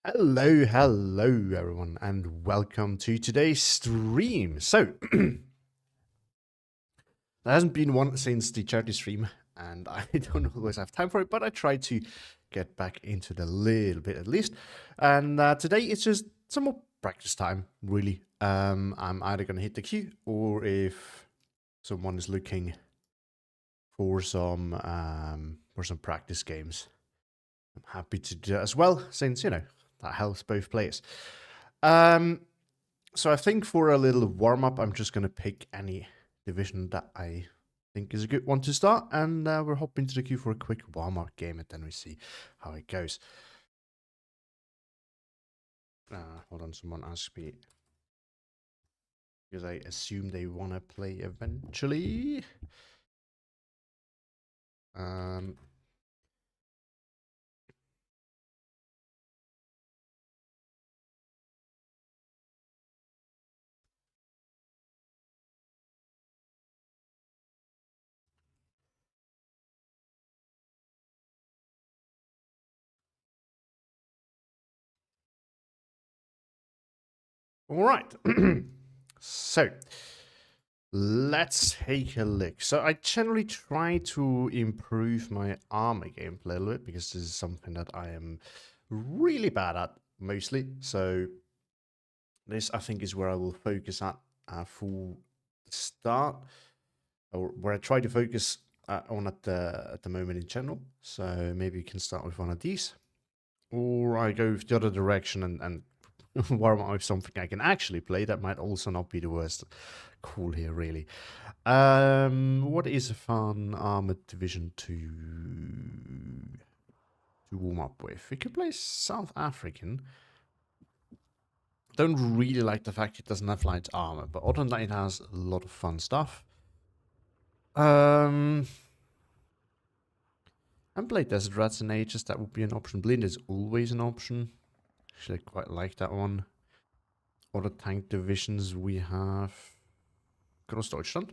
Hello everyone, and welcome to today's stream. So, there hasn't been one since the charity stream, and I don't always have time for it, but I try to get back into it a little bit at least. And today it's just some more practice time, really. I'm either gonna hit the queue, or if someone is looking for some practice games, I'm happy to do that as well, since that helps both players. So I think for a little warm up, I'm just gonna pick any division that I think is a good one to start, and we're hopping to the queue for a quick warm up game, and then we see how it goes. Hold on, someone asked me because I assume they wanna play eventually. All right. So let's take a look. So I generally try to improve my armor gameplay a little bit because this is something that I am really bad at mostly. So this I think is where I will focus at for the start, or where I try to focus on at the moment in general. So maybe you can start with one of these, or I go the other direction and warm up with something I can actually play. That might also not be the worst call here, really. What is a fun armored division to warm up with? We could play South African. Don't really like the fact it doesn't have light armor, but other than that, it has a lot of fun stuff. And play Desert Rats and Ages, that would be an option. Blind is always an option. Actually, I quite like that one. Other tank divisions we have. Großdeutschland.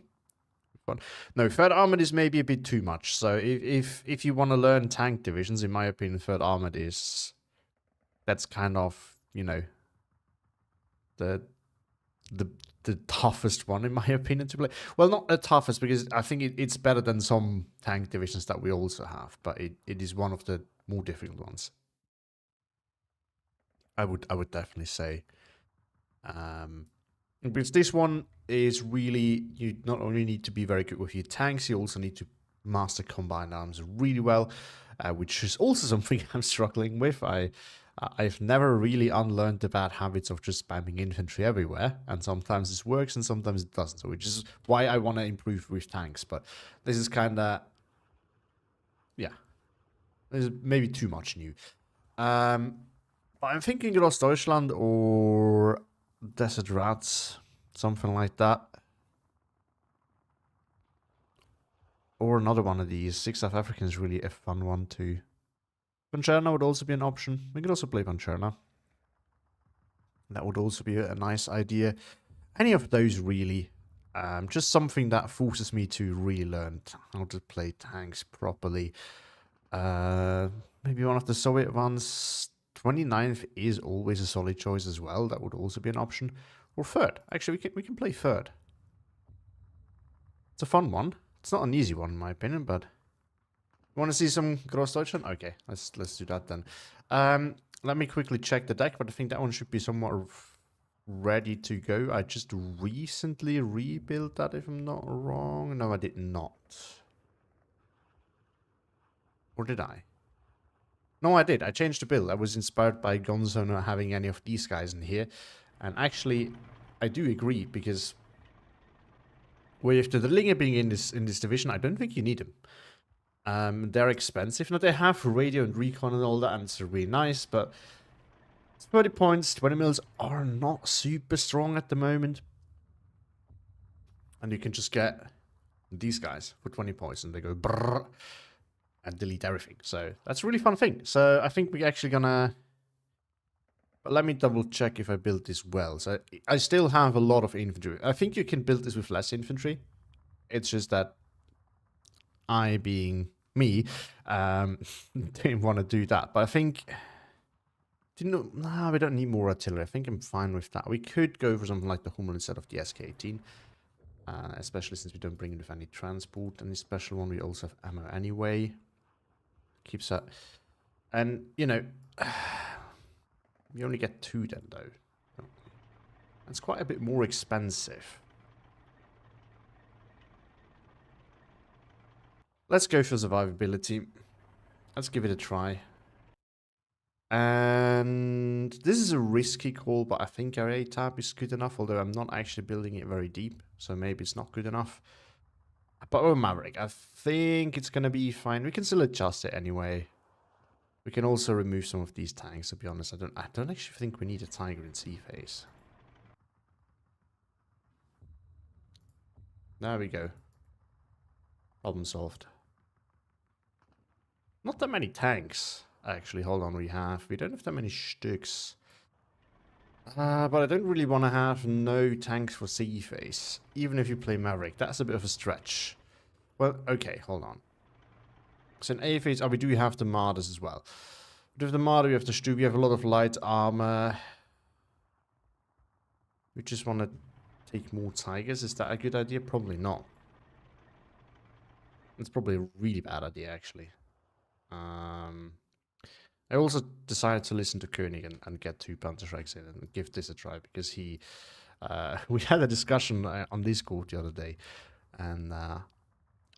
Fun. No, third armored is maybe a bit too much. So if you want to learn tank divisions, in my opinion, third armored that's kind of, the the toughest one, in my opinion, to play. Well, not the toughest, because I think it's better than some tank divisions that we also have, but it is one of the more difficult ones. I would definitely say. Because this one is really, you not only need to be very good with your tanks, you also need to master combined arms really well, which is also something I'm struggling with. I've never really unlearned the bad habits of just spamming infantry everywhere, and sometimes this works and sometimes it doesn't, so which is why I want to improve with tanks, but this is kind of, yeah, this is maybe too much new. But I'm thinking Großdeutschland or Desert Rats, something like that. Or another one of these. Six South African is really a fun one too. Pancherna would also be an option. We could also play Pancherna. That would also be a nice idea. Any of those really. Just something that forces me to relearn how to play tanks properly. Maybe one of the Soviet ones. 29th is always a solid choice as well. That would also be an option. Or third. Actually, we can play third. It's a fun one. It's not an easy one in my opinion, but you want to see some Großdeutschland? Okay, let's do that then. Let me quickly check the deck, but I think that one should be somewhat ready to go. I just recently rebuilt that, if I'm not wrong. No, I did not. Or did I? No, I did. I changed the build. I was inspired by Gonzo not having any of these guys in here. And actually, I do agree, because with the Drillinger being in this division, I don't think you need them. They're expensive. Now, they have radio and recon and all that, and it's really nice, but 30 points, 20 mils are not super strong at the moment. And you can just get these guys for 20 points, and they go brrr and delete everything. So that's a really fun thing. So I think we're actually gonna... But let me double check if I built this well. So I still have a lot of infantry. I think you can build this with less infantry. It's just that I, being me, didn't want to do that. But I think Do you know? Nah, we don't need more artillery. I think I'm fine with that. We could go for something like the Hummel instead of the SK-18. Especially since we don't bring it with any transport. Any special one, we also have ammo anyway. Keeps that. And, you know, we only get 2 then, though. It's quite a bit more expensive. Let's go for survivability. Let's give it a try. And this is a risky call, but I think our A-tab is good enough, although I'm not actually building it very deep, so maybe it's not good enough. But with Maverick, I think it's going to be fine. We can still adjust it anyway. We can also remove some of these tanks, to be honest. I don't actually think we need a Tiger in sea phase. There we go. Problem solved. Not that many tanks, actually. Hold on, we don't have that many Stücks. But I don't really want to have no tanks for sea phase. Even if you play Maverick, that's a bit of a stretch. Well, okay, hold on. So in A phase, we do have the Martyrs as well. But with the Martyr, we have the Stu, we have a lot of light armor. We just want to take more Tigers. Is that a good idea? Probably not. It's probably a really bad idea, actually. I also decided to listen to Koenig and get 2 Panzerschrecks in and give this a try, because he... we had a discussion on Discord the other day, and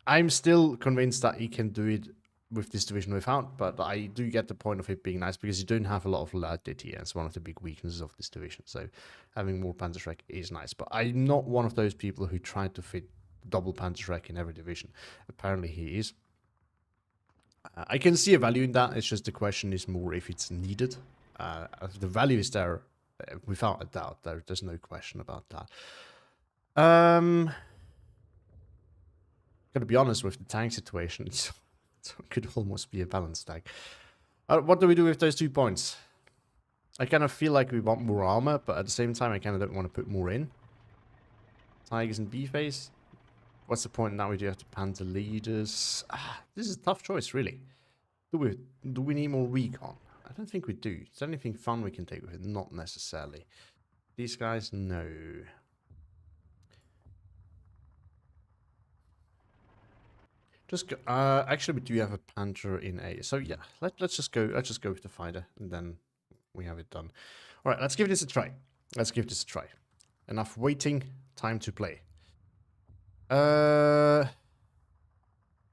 I'm still convinced that he can do it with this division without, but I do get the point of it being nice, because you don't have a lot of light DT, and it's one of the big weaknesses of this division, so having more Panzerschreck is nice. But I'm not one of those people who try to fit double Panzerschreck in every division. Apparently he is. I can see a value in that. It's just the question is more if it's needed. The value is there without a doubt. There's no question about that. Gotta be honest with the tank situation. It could almost be a balanced tank. What do we do with those 2 points? I kind of feel like we want more armor, but at the same time I kind of don't want to put more in. Tigers in B phase. What's the point now? We do have to Panther leaders. This is a tough choice, really. Do we need more recon? I don't think we do. Is there anything fun we can take with it? Not necessarily. These guys, no. Just go, actually, we do have a Panther in A. So yeah, let's just go. Let's just go with the fighter, and then we have it done. All right, let's give this a try. Let's give this a try. Enough waiting. Time to play.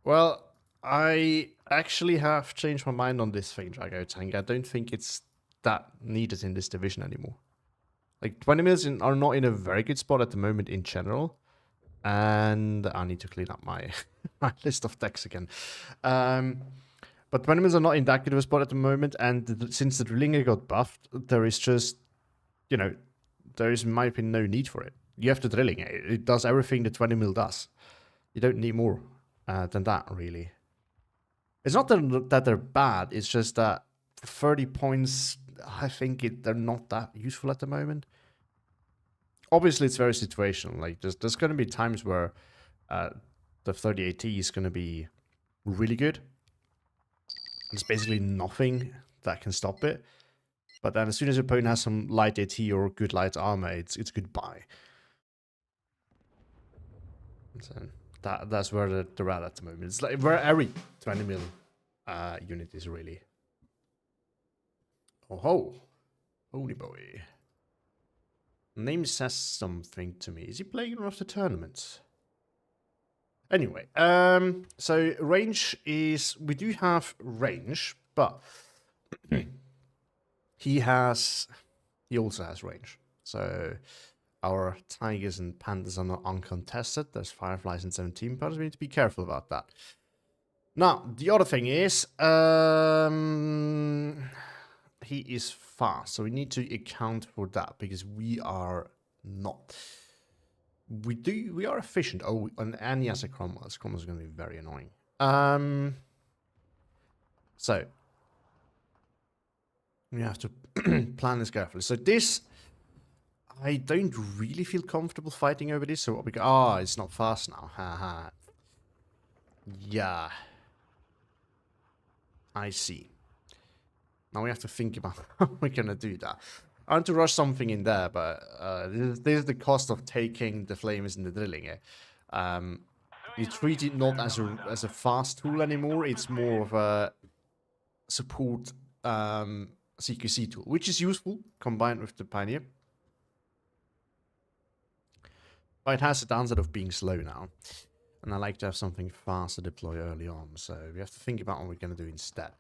Well, I actually have changed my mind on this thing, Drago Tank. I don't think it's that needed in this division anymore. Like, 20 mils are not in a very good spot at the moment in general. And I need to clean up my, my list of decks again. But 20 mils are not in that good of a spot at the moment. And since the Drillinger got buffed, there is just, you know, there is, in my opinion, no need for it. You have the Drilling. It does everything the 20 mil does. You don't need more than that, really. It's not that they're bad. It's just that for 30 points, I think they're not that useful at the moment. Obviously, it's very situational. Like, there's going to be times where the 30AT is going to be really good. There's basically nothing that can stop it. But then as soon as your opponent has some light AT or good light armor, it's goodbye. So that's where they're at the moment. It's like where every 20 mil unit is really. Oh ho, holy boy. Name says something to me. Is he playing one of the tournaments? Anyway, so range is, we do have range, but he also has range. So our Tigers and Panthers are not uncontested. There's Fireflies and 17 powers. We need to be careful about that. Now, the other thing is, he is fast, so we need to account for that because we are not. We are efficient. Oh, and he has a Cromwell. This Cromwell is going to be very annoying. So we have to plan this carefully. So this, I don't really feel comfortable fighting over this. So what we go? It's not fast now. Haha. Yeah. I see. Now we have to think about how we're gonna do that. I want to rush something in there, but this is the cost of taking the flames in the drilling. You treat it not as a fast tool anymore. It's more of a support CQC tool, which is useful combined with the Pioneer. But it has the downside of being slow now. And I like to have something fast to deploy early on. So we have to think about what we're going to do instead.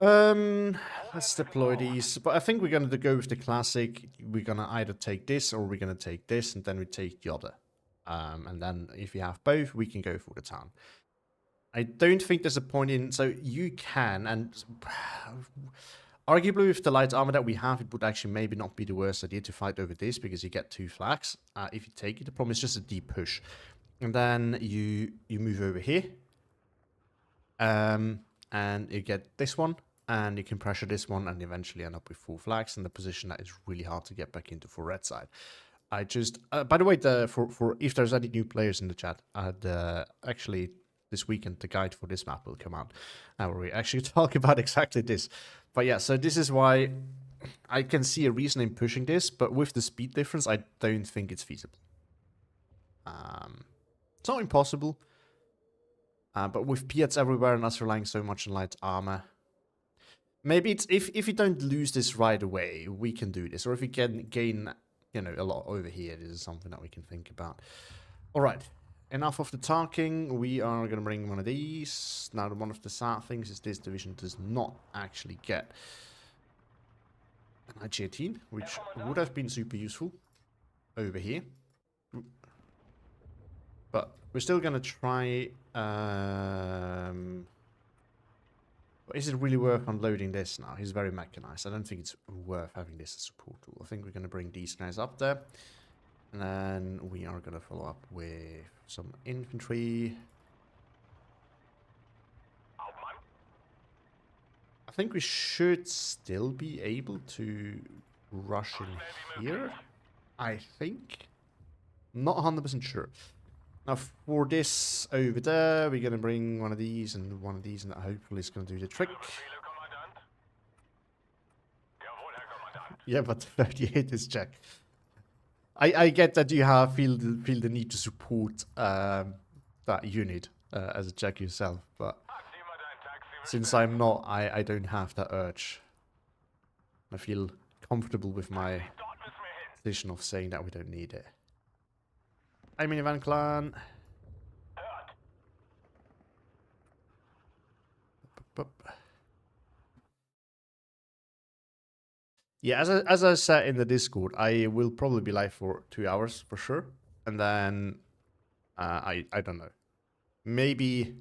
Let's deploy these. But I think we're going to go with the classic. We're going to either take this or we're going to take this. And then we take the other. And then if we have both, we can go for the town. I don't think there's a point in... So you can, and... Arguably, with the light armor that we have, it would actually maybe not be the worst idea to fight over this, because you get 2 flags. If you take it, the problem is just a deep push. And then you move over here. And you get this one, and you can pressure this one, and eventually end up with 4 flags in the position that is really hard to get back into for red side. I just... by the way, for if there's any new players in the chat, actually... This weekend, the guide for this map will come out, where we actually talk about exactly this. But yeah, so this is why I can see a reason in pushing this, but with the speed difference, I don't think it's feasible. It's not impossible, but with Piats everywhere and us relying so much on light armor, maybe it's if you don't lose this right away, we can do this, or if we can gain, you know, a lot over here, this is something that we can think about. All right. Enough of the talking, we are going to bring one of these. Now, one of the sad things is this division does not actually get an IG-18, which would have been super useful over here. But we're still going to try... is it really worth unloading this now? He's very mechanized. I don't think it's worth having this as a support tool. I think we're going to bring these guys up there. And then we are going to follow up with some infantry. I think we should still be able to rush in here. I think. Not 100% sure. Now for this over there, we're going to bring one of these and one of these, and that hopefully is going to do the trick. Yeah, but 38 is check. I get that you feel the need to support that unit as a Jack yourself, but since I'm not, I don't have that urge. I feel comfortable with my decision of saying that we don't need it. I mean, Van Clan. Yeah, as I said in the Discord, I will probably be live for 2 hours for sure, and then I don't know, maybe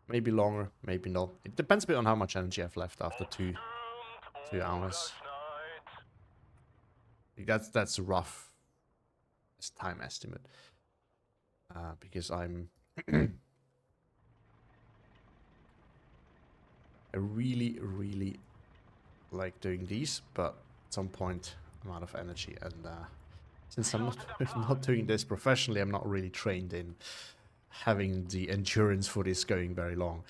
longer, maybe not. It depends a bit on how much energy I've left after two hours. That's a rough time estimate, because I'm I really like doing these, but at some point I'm out of energy, and since I'm not doing this professionally, I'm not really trained in having the endurance for this going very long.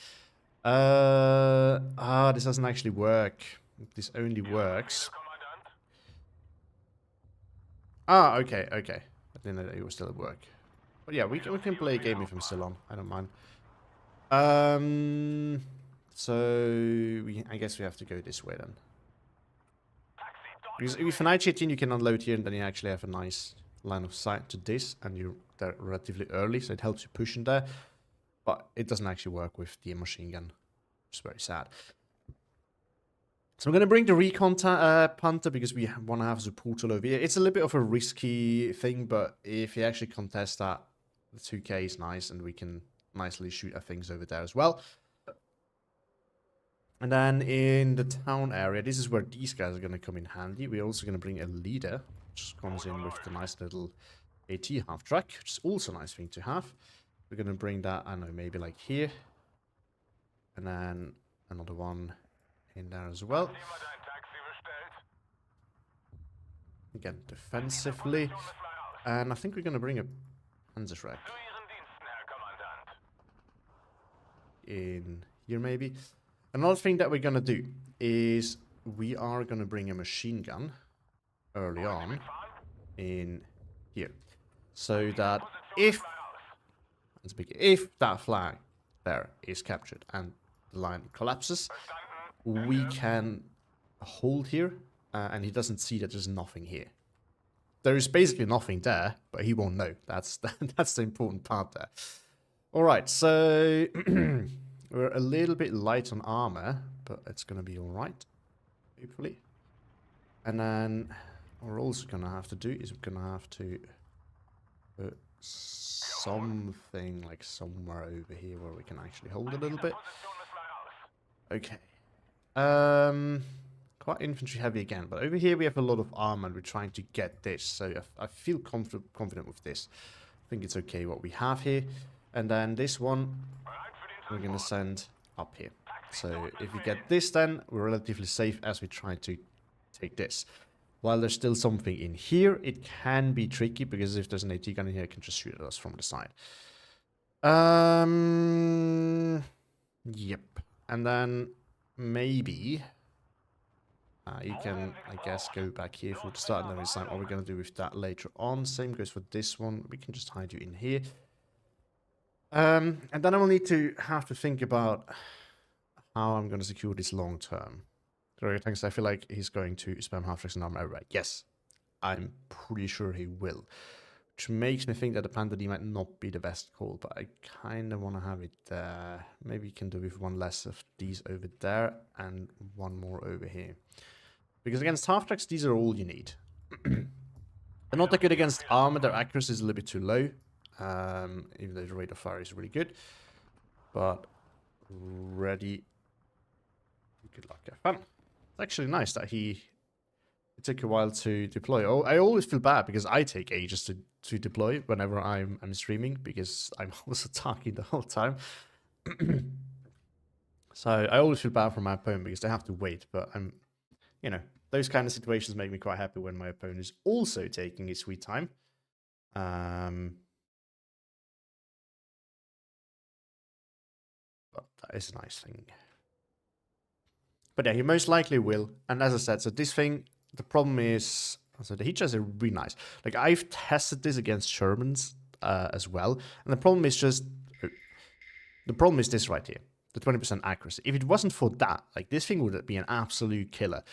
This doesn't actually work. This only works. Okay. I didn't know that it was still at work. But yeah, we can play a game if I'm still on. I don't mind. So I guess we have to go this way then. Because with an IG-18 you can unload here, and then you actually have a nice line of sight to this, and you're there relatively early, so it helps you push in there. But it doesn't actually work with the machine gun, which is very sad. So I'm going to bring the recon punter, because we want to have support all over here. It's a little bit of a risky thing, but if you actually contest that, the 2K is nice, and we can nicely shoot at things over there as well. And then in the town area, this is where these guys are going to come in handy. We're also going to bring a leader, which comes in with the nice little AT half-track, which is also a nice thing to have. We're going to bring that, I don't know, maybe like here. And then another one in there as well. Again, defensively. And I think we're going to bring a Panzerschreck in here maybe. Another thing that we're going to do is we are going to bring a machine gun early on in here. So that if that flag there is captured and the line collapses, we can hold here and he doesn't see that there's nothing here. There is basically nothing there, but he won't know. That's the important part there. All right, so we're a little bit light on armor, but it's going to be all right, hopefully. And then what we're also going to have to do is we're going to have to put something like somewhere over here where we can actually hold a little bit. Okay. Quite infantry heavy again, but over here we have a lot of armor and we're trying to get this, so I feel confident with this. I think it's okay what we have here. And then this one we're going to send up here. So if we get this, then we're relatively safe as we try to take this. While there's still something in here, it can be tricky because if there's an AT gun in here, it can just shoot at us from the side. Yep. And then maybe you can, I guess, go back here for the start and then we decide what we're going to do with that later on. Same goes for this one. We can just hide you in here. And then I will need to have to think about how I'm going to secure this long term. Thanks. I feel like he's going to spam half-tracks and armor everywhere. Yes, I'm pretty sure he will. Which makes me think that the Panther D might not be the best call, but I kind of want to have it there. Maybe you can do with one less of these over there and one more over here. Because against half-tracks, these are all you need. They're not that good against armor. Their accuracy is a little bit too low. Even though the rate of fire is really good. But ready. Good luck, have fun. It's actually nice that it took a while to deploy. Oh, I always feel bad because I take ages to deploy whenever I'm streaming because I'm also talking the whole time. So I always feel bad for my opponent because they have to wait, but those kind of situations make me quite happy when my opponent is also taking his sweet time. But that is a nice thing. But yeah, he most likely will. And as I said, so this thing, the problem is, so the heat shots are really nice. Like, I've tested this against Shermans as well. And the problem is this right here. The 20% accuracy. If it wasn't for that, like, this thing would be an absolute killer.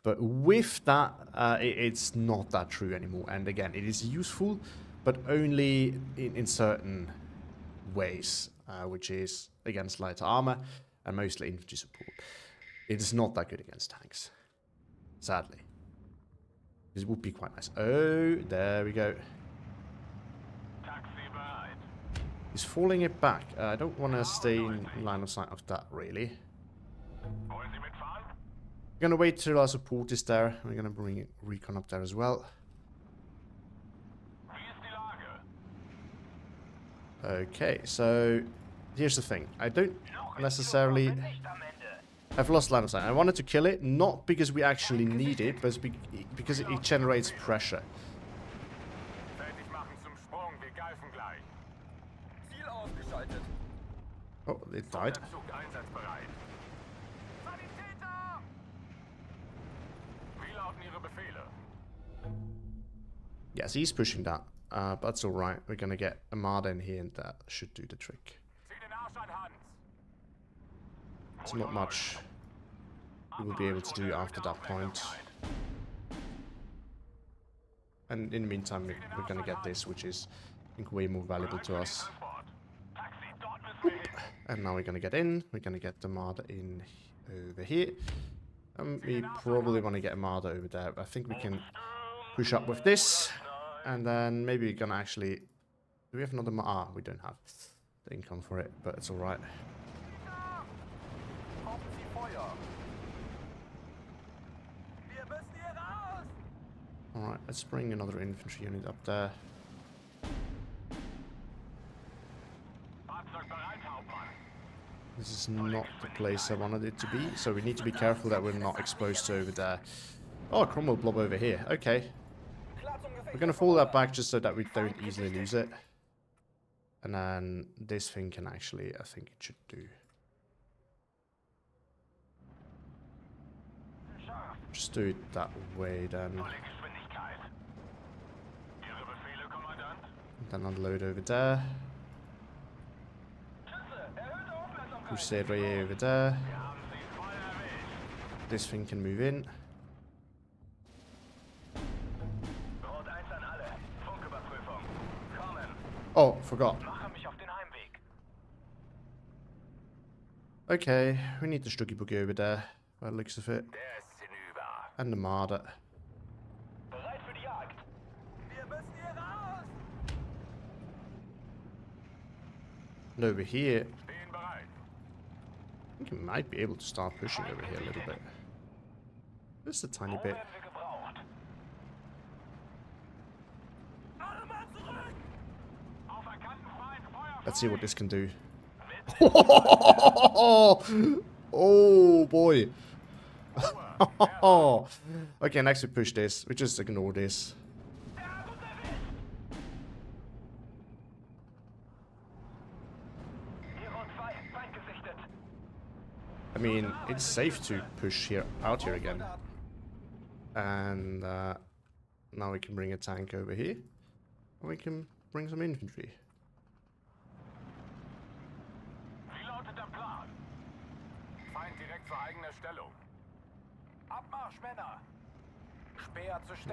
But with that, it's not that true anymore. And again, it is useful, but only in certain ways, which is against lighter armor and mostly infantry support. It is not that good against tanks, sadly. This would be quite nice. Oh, there we go. He's falling it back. I don't want to stay in line of sight of that, really. We're going to wait till our support is there. We're going to bring recon up there as well. Okay, so here's the thing. I don't necessarily have lost line of sight. I wanted to kill it, not because we actually need it, but because it generates pressure. Oh, it died. Yes, he's pushing that. But that's alright. We're gonna get Armada in here and that should do the trick. It's not much we will be able to do after that point. And in the meantime, we're gonna get this, which is, I think, way more valuable to us. Oop. And now we're gonna get in. We're gonna get the Armada in over here. We probably want to get Armada over there. But I think we can push up with this. And then maybe we're gonna actually... Do we have another... we don't have the income for it, but it's alright. Alright, let's bring another infantry unit up there. This is not the place I wanted it to be, so we need to be careful that we're not exposed to over there. Oh, a Cromwell blob over here. Okay. We're going to fall that back just so that we don't easily lose it. And then this thing can actually, I think it should do. Just do it that way then. Then unload over there. Crusade ray over there. This thing can move in. Oh, forgot. Okay, we need the Stuggy Buggy over there, by the looks of it. And the Marder. And over here, I think we might be able to start pushing over here a little bit. Just a tiny bit. Let's see what this can do. Oh boy. Okay, next we push this. We just ignore this. I mean, it's safe to push here out here again. And now we can bring a tank over here. And we can bring some infantry.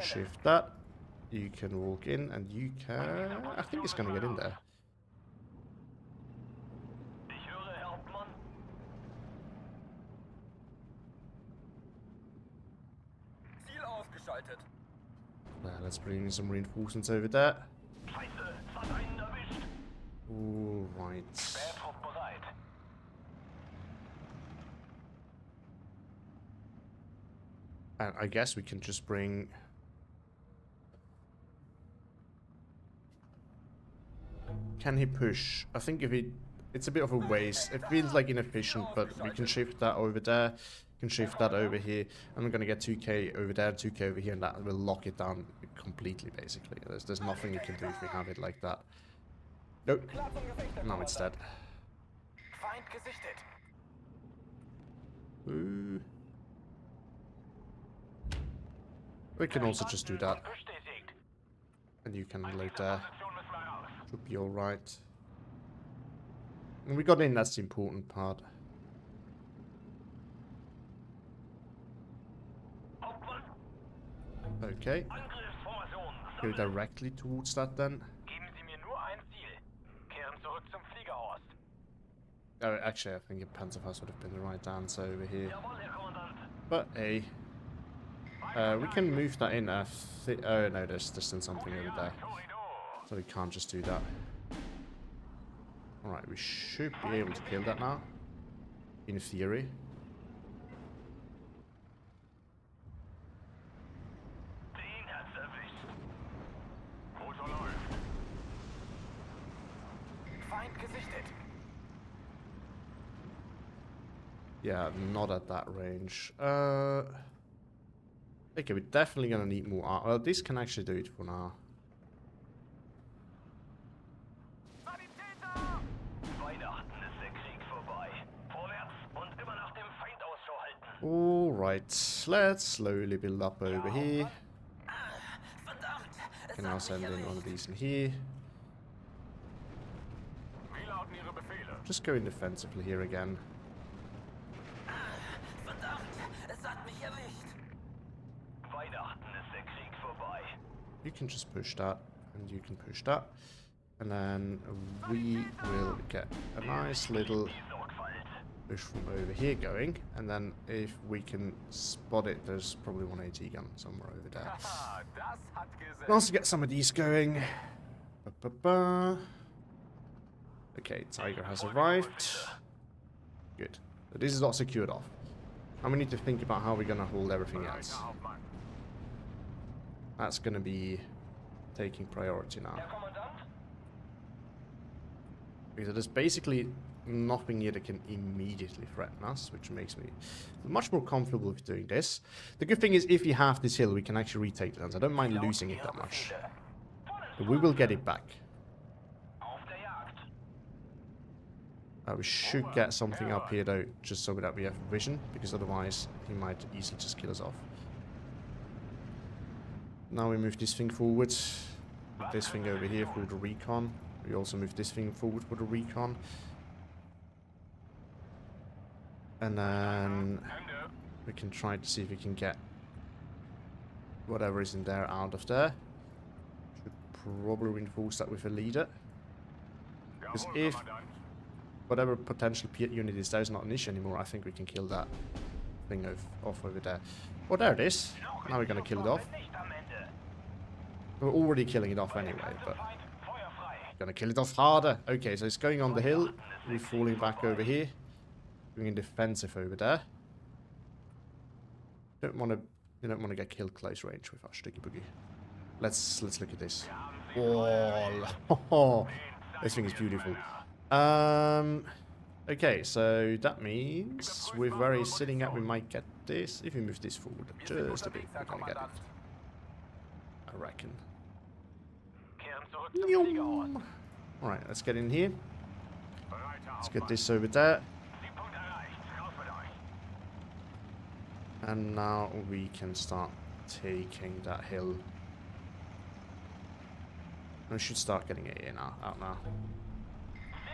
Shift that. You can walk in and you can... I think it's gonna get in there. Well, let's bring in some reinforcements over there. Alright. And I guess we can just bring... Can he push? I think if he... It's a bit of a waste. It feels like inefficient, but we can shift that over there. We can shift that over here. And we're going to get 2k over there, 2k over here, and that will lock it down completely, basically. There's nothing you can do if we have it like that. Nope. Now it's dead. Ooh. We can also just do that. And you can load there. Should be alright. And we got in, that's the important part. Okay. Go directly towards that then. Oh, actually, I think a Panzerfaust would have been the right answer over here. But hey. We can move that in. Oh no, there's still something over there. So we can't just do that. Alright, we should be able to kill that now. In theory. Yeah, not at that range. Okay, we're definitely gonna need more art. Well, this can actually do it for now. Alright, let's slowly build up over here. Can now send in one of these in here. Just going defensively here again. You can just push that, and you can push that. And then we will get a nice little push from over here going. And then if we can spot it, there's probably one AT gun somewhere over there. And also get some of these going. Okay, Tiger has arrived. Good. But this is not secured off. And we need to think about how we're going to hold everything else. That's going to be taking priority now. Because there's basically nothing here that can immediately threaten us, which makes me much more comfortable with doing this. The good thing is, if you have this hill, we can actually retake the guns. I don't mind losing it that much. But we will get it back. We should get something up here, though, just so that we have vision, because otherwise he might easily just kill us off. Now we move this thing forward. Move this thing over here for the recon. We also move this thing forward for the recon. And then we can try to see if we can get whatever is in there out of there. Should probably reinforce that with a leader. Because if whatever potential Piet unit is there is not an issue anymore, I think we can kill that thing off over there. Oh, there it is. Now we're going to kill it off. We're already killing it off anyway, but going to kill it off harder. Okay, so it's going on the hill. We're falling back over here. Doing a defensive over there. You don't want to get killed close range with our sticky boogie. Let's look at this. Oh, this thing is beautiful. Okay, so that means with where he's sitting at, we might get this. If we move this forward just a bit, we're gonna get it. I reckon. Alright, let's get in here. Let's get this over there. And now we can start taking that hill. We should start getting it in out now.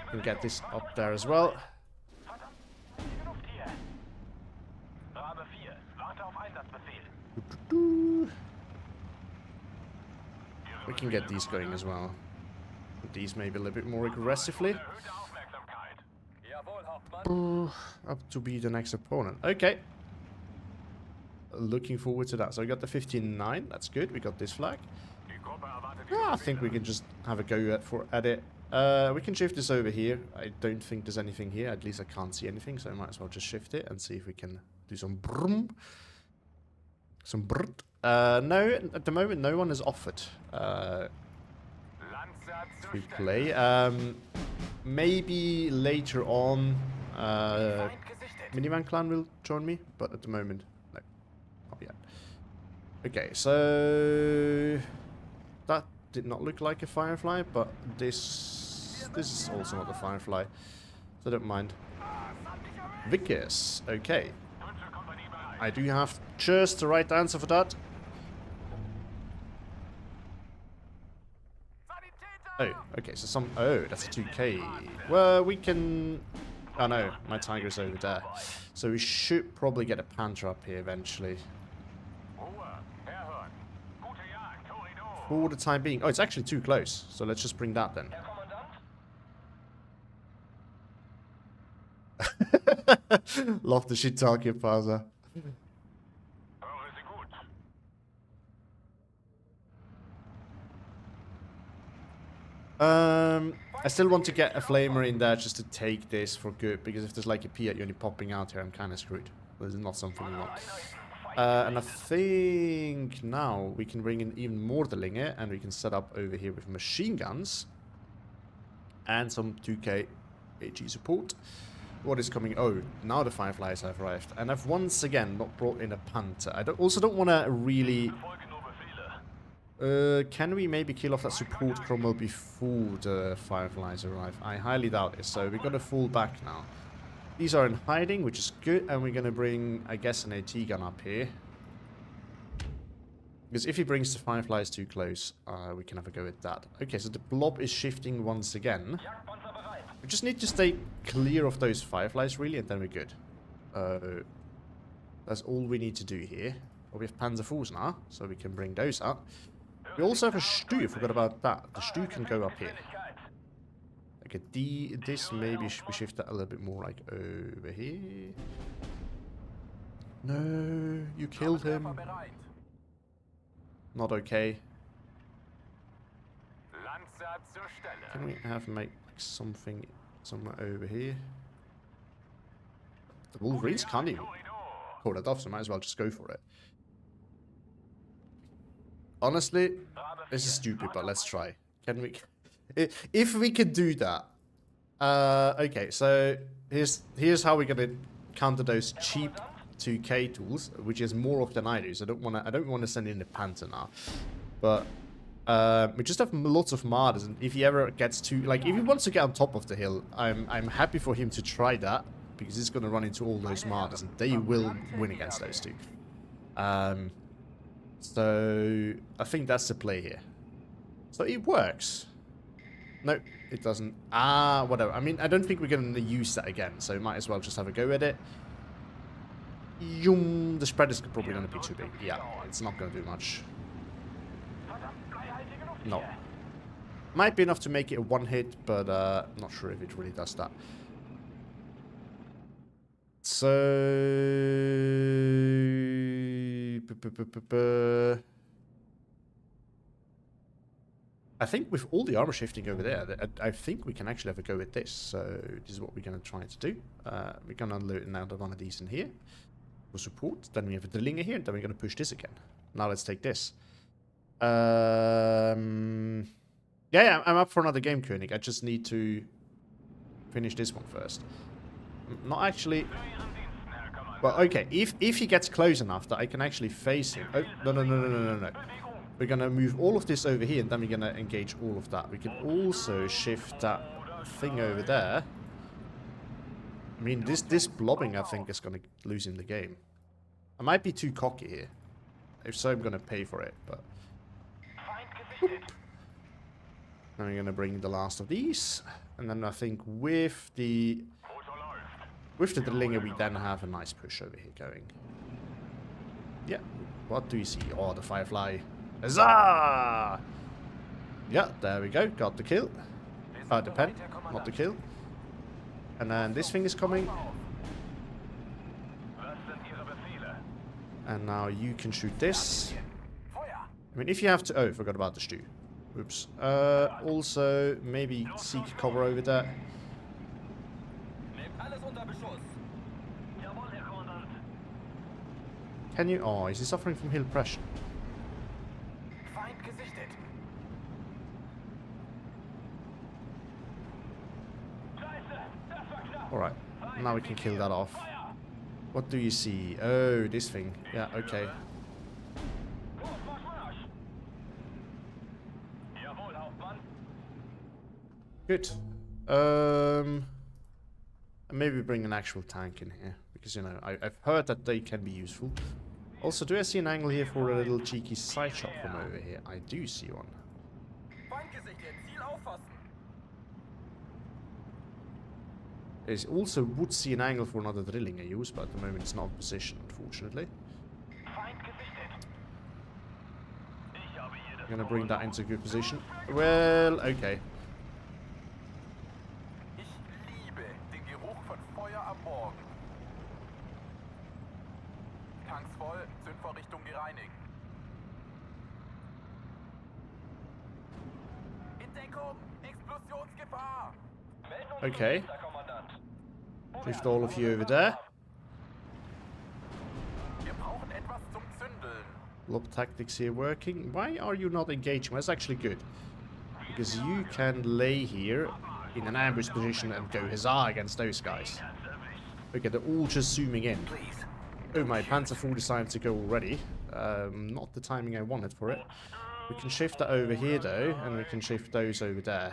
We can get this up there as well. We can get these going as well. These maybe a little bit more aggressively. Up to be the next opponent. Okay. Looking forward to that. So we got the 15-9. That's good. We got this flag. I think we can just have a go at it. We can shift this over here. I don't think there's anything here. At least I can't see anything. So I might as well just shift it and see if we can do some brum. Some brut. No, at the moment no one has offered to play. Maybe later on Minivan Clan will join me, but at the moment, no. Not yet. Okay, so that did not look like a Firefly, but this is also not a Firefly, so don't mind. Vickers, okay. I do have just the right answer for that. Oh, okay, so that's a 2k. Well, we can... Oh no, my tiger's over there. So we should probably get a Panther up here eventually. For the time being. Oh, it's actually too close. So let's just bring that then. Love the shit talking, Pausa. I still want to get a flamer in there just to take this for good, because if there's like a Piet unit popping out here, I'm kind of screwed. This is not something we want. And I think now we can bring in even more Delinger, and we can set up over here with machine guns and some 2k AG support. What is coming? Oh, now the Fireflies have arrived, and I've once again not brought in a Panther. I also don't want to really... can we maybe kill off that support Cromwell before the Fireflies arrive? I highly doubt it, so we're going to fall back now. These are in hiding, which is good, and we're going to bring, I guess, an AT gun up here. Because if he brings the Fireflies too close, we can have a go at that. Okay, so the blob is shifting once again. We just need to stay clear of those Fireflies, really, and then we're good. That's all we need to do here. Well, we have Panzer IVs now, so we can bring those up. We also have a Stu, forgot about that. The Stu can go up here. Okay, this maybe we shift that a little bit more like over here. No, you killed him. Not okay. Can we have make something somewhere over here? The Wolverines can't even pull that off, so might as well just go for it. Honestly, this is stupid, but let's try. Can we... If we could do that... okay, so here's how we're gonna counter those cheap 2k tools, which is more of than I do. So I don't want to send in the Panther now. But we just have lots of martyrs, and if he ever gets to... Like, if he wants to get on top of the hill, I'm happy for him to try that, because he's gonna run into all those martyrs, and they will win against those two. So I think that's the play here. So it works. No, it doesn't. Ah, whatever. I mean, I don't think we're going to use that again, so might as well just have a go at it. Yum, the spread is probably going to be too big. Yeah, it's not going to do much. No. Might be enough to make it a one hit, but I'm not sure if it really does that. So... I think with all the armor shifting over there, I think we can actually have a go at this. So this is what we're going to try to do. We're going to unload another one of these in here for support. Then we have a Drillinger here, and then we're going to push this again. Now let's take this. Yeah, I'm up for another game, Koenig. I just need to finish this one first. Not actually... Well, okay, if he gets close enough that I can actually face him... Oh, no. We're going to move all of this over here, and then we're going to engage all of that. We can also shift that thing over there. I mean, this blobbing, I think, is going to lose him the game. I might be too cocky here. If so, I'm going to pay for it, but... Oop. Now we're going to bring the last of these. And then I think with the Drillinger, we then have a nice push over here going. Yeah. What do you see? Oh, the Firefly. Huzzah! Yeah, there we go. Got the kill. The pen, not the kill. And then this thing is coming. And now you can shoot this. I mean, if you have to... Oh, forgot about the stew. Oops. Also, maybe seek cover over there. Can you... Oh, is he suffering from hill pressure? Alright, now we can kill that off. What do you see? Oh, this thing. Yeah, okay. Good. Maybe bring an actual tank in here. Because, you know, I've heard that they can be useful. Also, do I see an angle here for a little cheeky side shot from over here? I do see one. I also would see an angle for another Drillinger use, but at the moment it's not in position, unfortunately. I'm gonna bring that into a good position. Well, okay. Okay. Drift all of you over there. Lob tactics here working. Why are you not engaging? Well, that's actually good. Because you can lay here in an ambush position and go huzzah against those guys. Okay, they're all just zooming in. Oh, my Panzer IV decided to go already. Not the timing I wanted for it. We can shift that over here though, and we can shift those over there.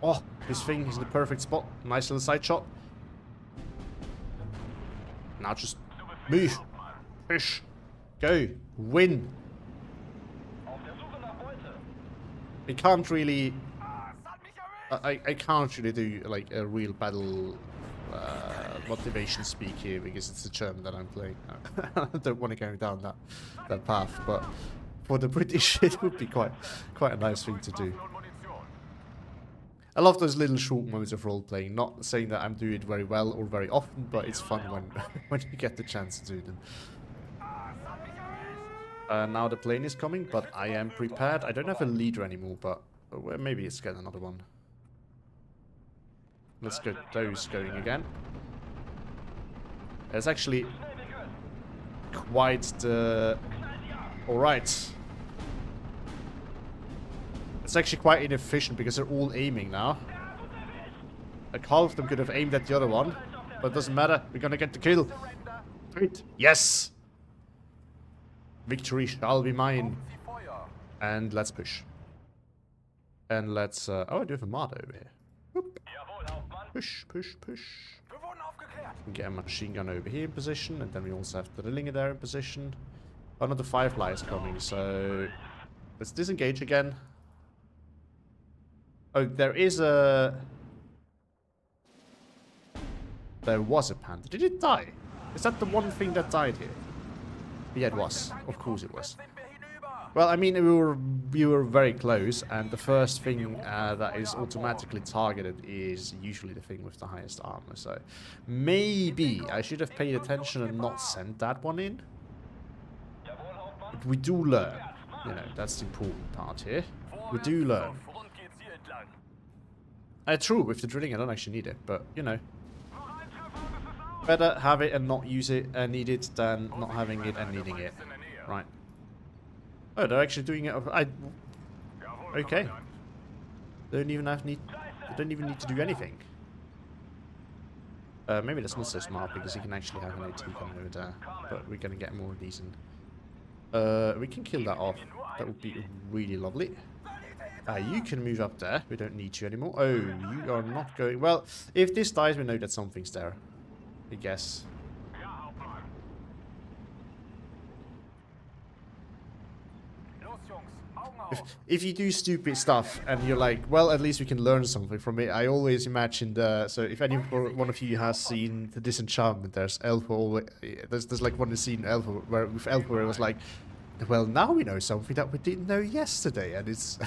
Oh, this thing is in the perfect spot. Nice little side shot. Now just move. Push. Go. Win. I can't really... I can't really do like a real battle motivation speak here because it's the German that I'm playing. I don't want to go down that path, but for the British it would be quite a nice thing to do. I love those little short moments of role-playing. Not saying that I'm doing it very well or very often, but it's fun when you get the chance to do them. Now the plane is coming, but I am prepared. I don't have a leader anymore, but maybe it's get another one. Let's get those going again. It's actually quite the... Alright. It's actually quite inefficient because they're all aiming now. Like half of them could have aimed at the other one. But it doesn't matter. We're gonna get the kill. Great. Yes! Victory shall be mine. And let's push. And let's... oh, I do have a Marder over here. Whoop. Push, push, push. Get a machine gun over here in position, and then we also have the Rillinger there in position. Another Firefly is coming, so let's disengage again. Oh, there is a... There was a panther. Did it die? Is that the one thing that died here? Yeah, it was. Of course it was. Well, I mean, we were very close, and the first thing that is automatically targeted is usually the thing with the highest armor. So maybe I should have paid attention and not sent that one in. But we do learn. You know, that's the important part here. We do learn. True, with the drilling I don't actually need it, but, you know. Better have it and not use it and need it than not having it and needing it. Right. Oh, they're actually doing it. Okay. They don't even need to do anything. Maybe that's not so smart because you can actually have an AT gun over there, but we're gonna get more decent. We can kill that off. That would be really lovely. You can move up there. We don't need you anymore. Oh, you are not going. Well, if this dies, we know that something's there. I guess. If you do stupid stuff and you're like, well, at least we can learn something from it. I always imagine so if any one of you has seen the Disenchantment, there's Elfo. There's like one scene where it was like, well, now we know something that we didn't know yesterday, and it's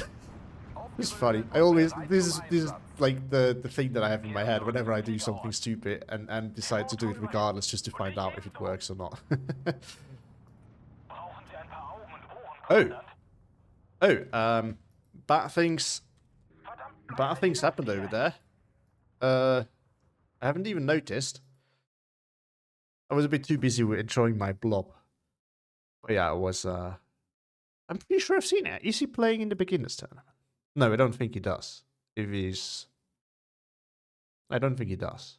it's funny. I always this is like the thing that I have in my head whenever I do something stupid and decide to do it regardless, just to find out if it works or not. Bad things happened over there. I haven't even noticed. I was a bit too busy with enjoying my blob. But yeah, it was, I'm pretty sure I've seen it. Is he playing in the beginners tournament? No, I don't think he does. If he's... I don't think he does.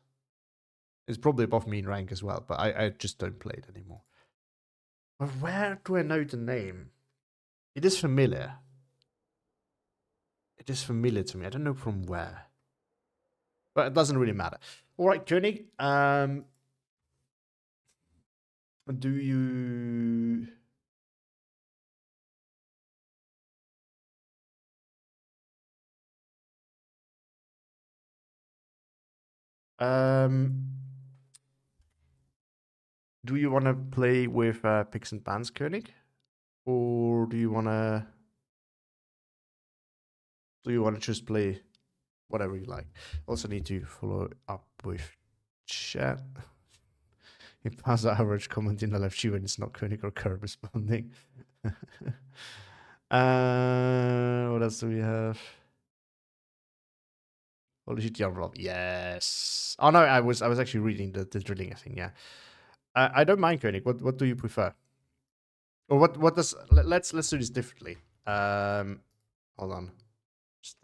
It's probably above me in rank as well, but I just don't play it anymore. But where do I know the name? It is familiar. It is familiar to me. I don't know from where. But it doesn't really matter. Alright, Koenig. Do you... do you want to play with picks and bans, Koenig? Or do you want to... Do you want to just play whatever you like? Also need to follow up with chat. If pass the average comment in the left shoe and it's not Koenig or Kerr responding. What else do we have? Holy shit, Rob. Yes. Oh no, I was actually reading the drilling thing. Yeah. I don't mind Koenig. What do you prefer? Or what does... Let's do this differently. Hold on. Just,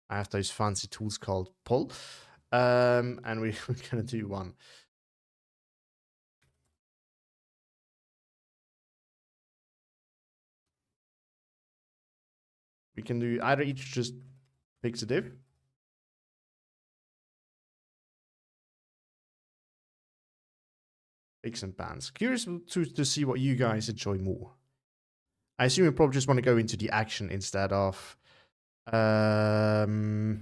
I have those fancy tools called pull. And we're going to do one. We can do either each just picks a div. Picks and bans. Curious to see what you guys enjoy more. I assume you probably just want to go into the action instead of... you know,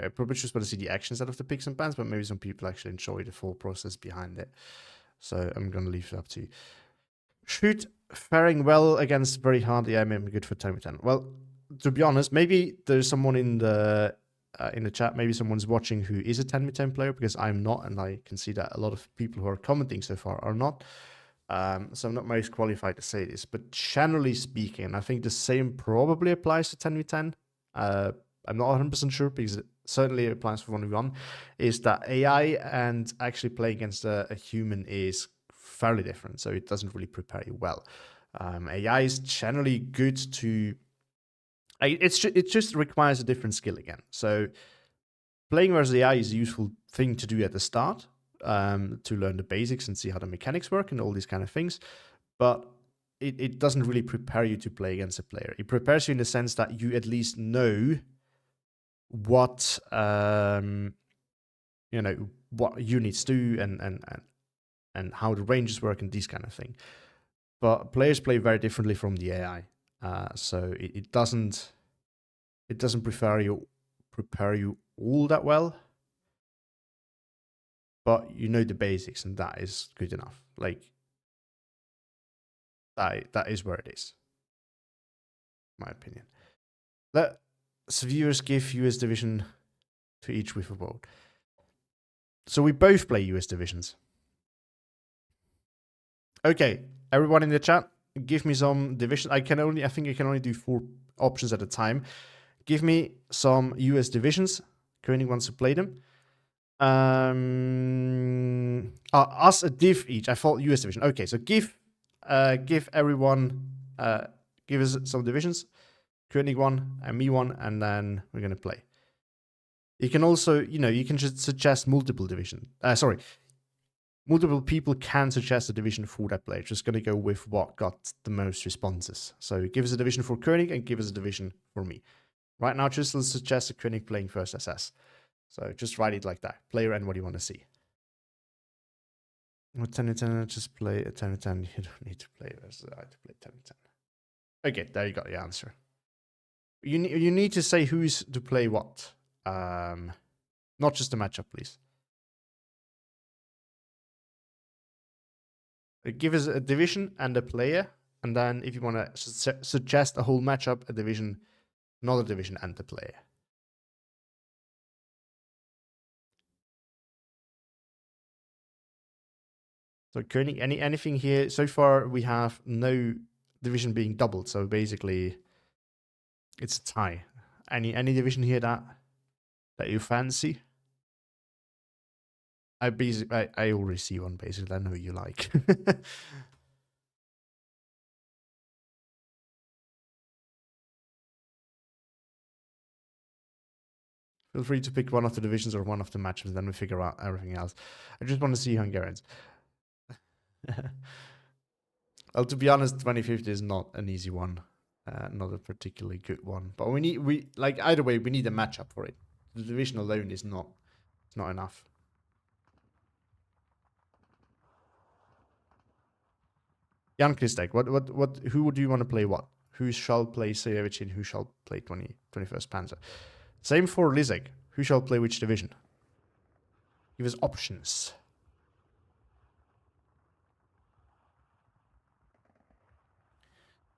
I probably just want to see the actions out of the picks and bans, but maybe some people actually enjoy the full process behind it. So I'm going to leave it up to you. Shoot, faring well against very hard. Yeah, maybe good for 10/10. Well, to be honest, maybe there's someone in the chat, maybe someone's watching who is a 10v10 player, because I'm not, and I can see that a lot of people who are commenting so far are not. So I'm not most qualified to say this, but generally speaking, I think the same probably applies to 10v10. I'm not 100% sure, because it certainly applies for 1v1, is that AI and actually playing against a human is fairly different, so it doesn't really prepare you well. AI is generally good to... It just requires a different skill again. So playing versus AI is a useful thing to do at the start, to learn the basics and see how the mechanics work and all these kind of things. But it doesn't really prepare you to play against a player. It prepares you in the sense that you at least know what you know, what units do and how the ranges work and these kind of thing. But players play very differently from the AI, so it doesn't prepare you all that well. But you know the basics, and that is good enough. Like that is where it is, my opinion. Let viewers give US division to each with a vote. So we both play US divisions. Okay, everyone in the chat, give me some division. I think I can only do 4 options at a time. Give me some US divisions. Koenig wants to play them. Us a div each. I thought US division. Okay, so give everyone give us some divisions. Koenig one and me one, and then we're gonna play. You can also, you can just suggest multiple division. Multiple people can suggest a division for that player. Just gonna go with what got the most responses. So give us a division for Koenig and give us a division for me. Right now, just let's suggest a Koenig playing first SS. So just write it like that. Player and what do you want to see? Well, 10 and 10, just play a 10 and 10. You don't need to play as I to play 10 and 10. Okay, there you got the answer. You need to say who's to play what. Not just the matchup, please. Give us a division and a player, and then if you want to suggest a whole matchup, a division, another division, and the player. So Koenig, anything here? So far, we have no division being doubled. So basically, it's a tie. Any division here that you fancy? I already see one basically. I know you like. Feel free to pick one of the divisions or one of the matches, then we figure out everything else. I just want to see Hungarians. Well, to be honest, 2050 is not an easy one. Not a particularly good one. But either way, we need a matchup for it. The division alone is not enough. Jan Kristek, who would you want to play what? Who shall play Sayevich and who shall play 21st Panzer? Same for Lizek. Who shall play which division? Give us options.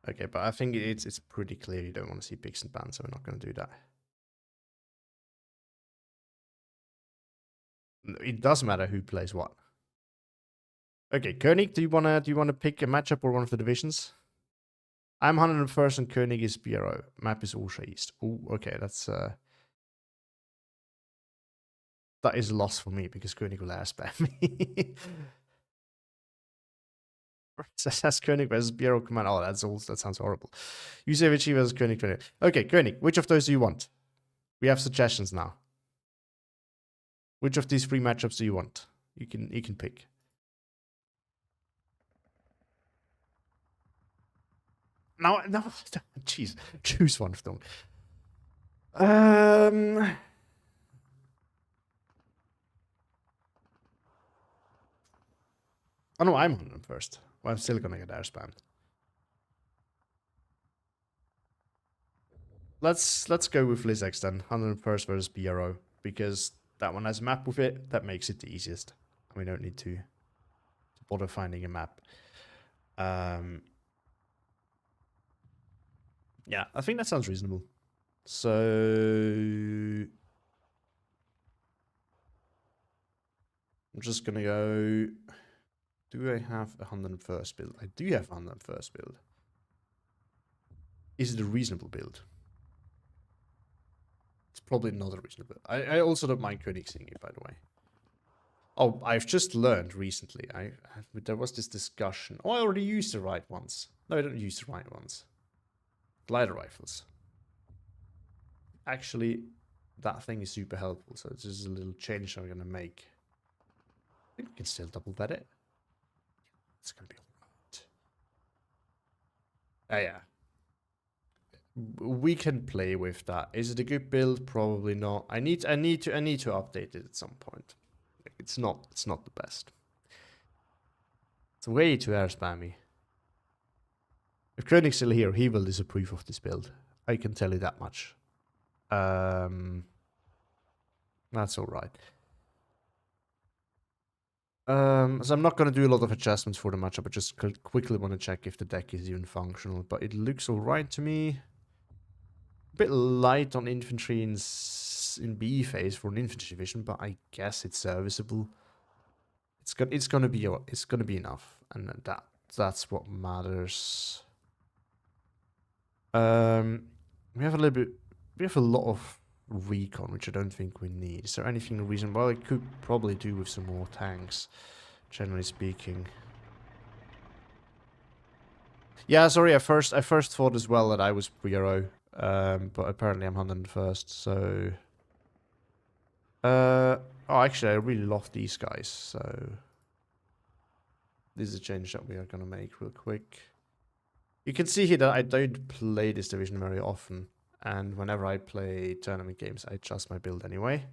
Okay, but I think it's pretty clear you don't want to see Pix and Pan, so we're not going to do that. It does matter who plays what. Okay, Koenig, do you wanna pick a matchup or one of the divisions? I'm 101st and Koenig is BRO. Map is Orsha East. Oh, okay, that's that is a loss for me because Koenig will ass spam me. That's Koenig versus BRO command. Oh, that sounds horrible. Yusevici versus Koenig. Okay, Koenig, which of those do you want? We have suggestions now. Which of these 3 matchups do you want? You can pick. No, jeez, choose one of them. Oh no, I'm on them first. Well, I'm still gonna get air spammed. Let's go with Lizex then. 101st versus BRO, because that one has a map with it. That makes it the easiest. We don't need to bother finding a map. Yeah, I think that sounds reasonable. So I'm just gonna go. Do I have a 101st build? I do have a 101st build. Is it a reasonable build? It's probably not a reasonable build. I also don't mind Koenig seeing it, by the way. Oh, I've just learned recently. There was this discussion. Oh, I already used the right ones. No, I don't use the right ones. Glider rifles. Actually, that thing is super helpful. So this is a little change I'm going to make. I think we can still double vet it. It's going to be alright. Yeah. We can play with that. Is it a good build? Probably not. I need to update it at some point. It's not the best. It's way too air spammy. If Koenig's still here, he will disapprove of this build. I can tell you that much. That's alright. So I'm not going to do a lot of adjustments for the matchup. I just quickly want to check if the deck is even functional. But it looks alright to me. A bit light on infantry in B phase for an infantry division, but I guess it's serviceable. It's gonna be enough, and that's what matters. We have a lot of recon, which I don't think we need. Is there anything reasonable? I could probably do with some more tanks, generally speaking. Yeah, sorry. I first thought as well that I was pre-hero, but apparently I'm 101st. So, oh, actually, I really love these guys. So, this is a change that we are gonna make real quick. You can see here that I don't play this division very often, and whenever I play tournament games, I adjust my build anyway.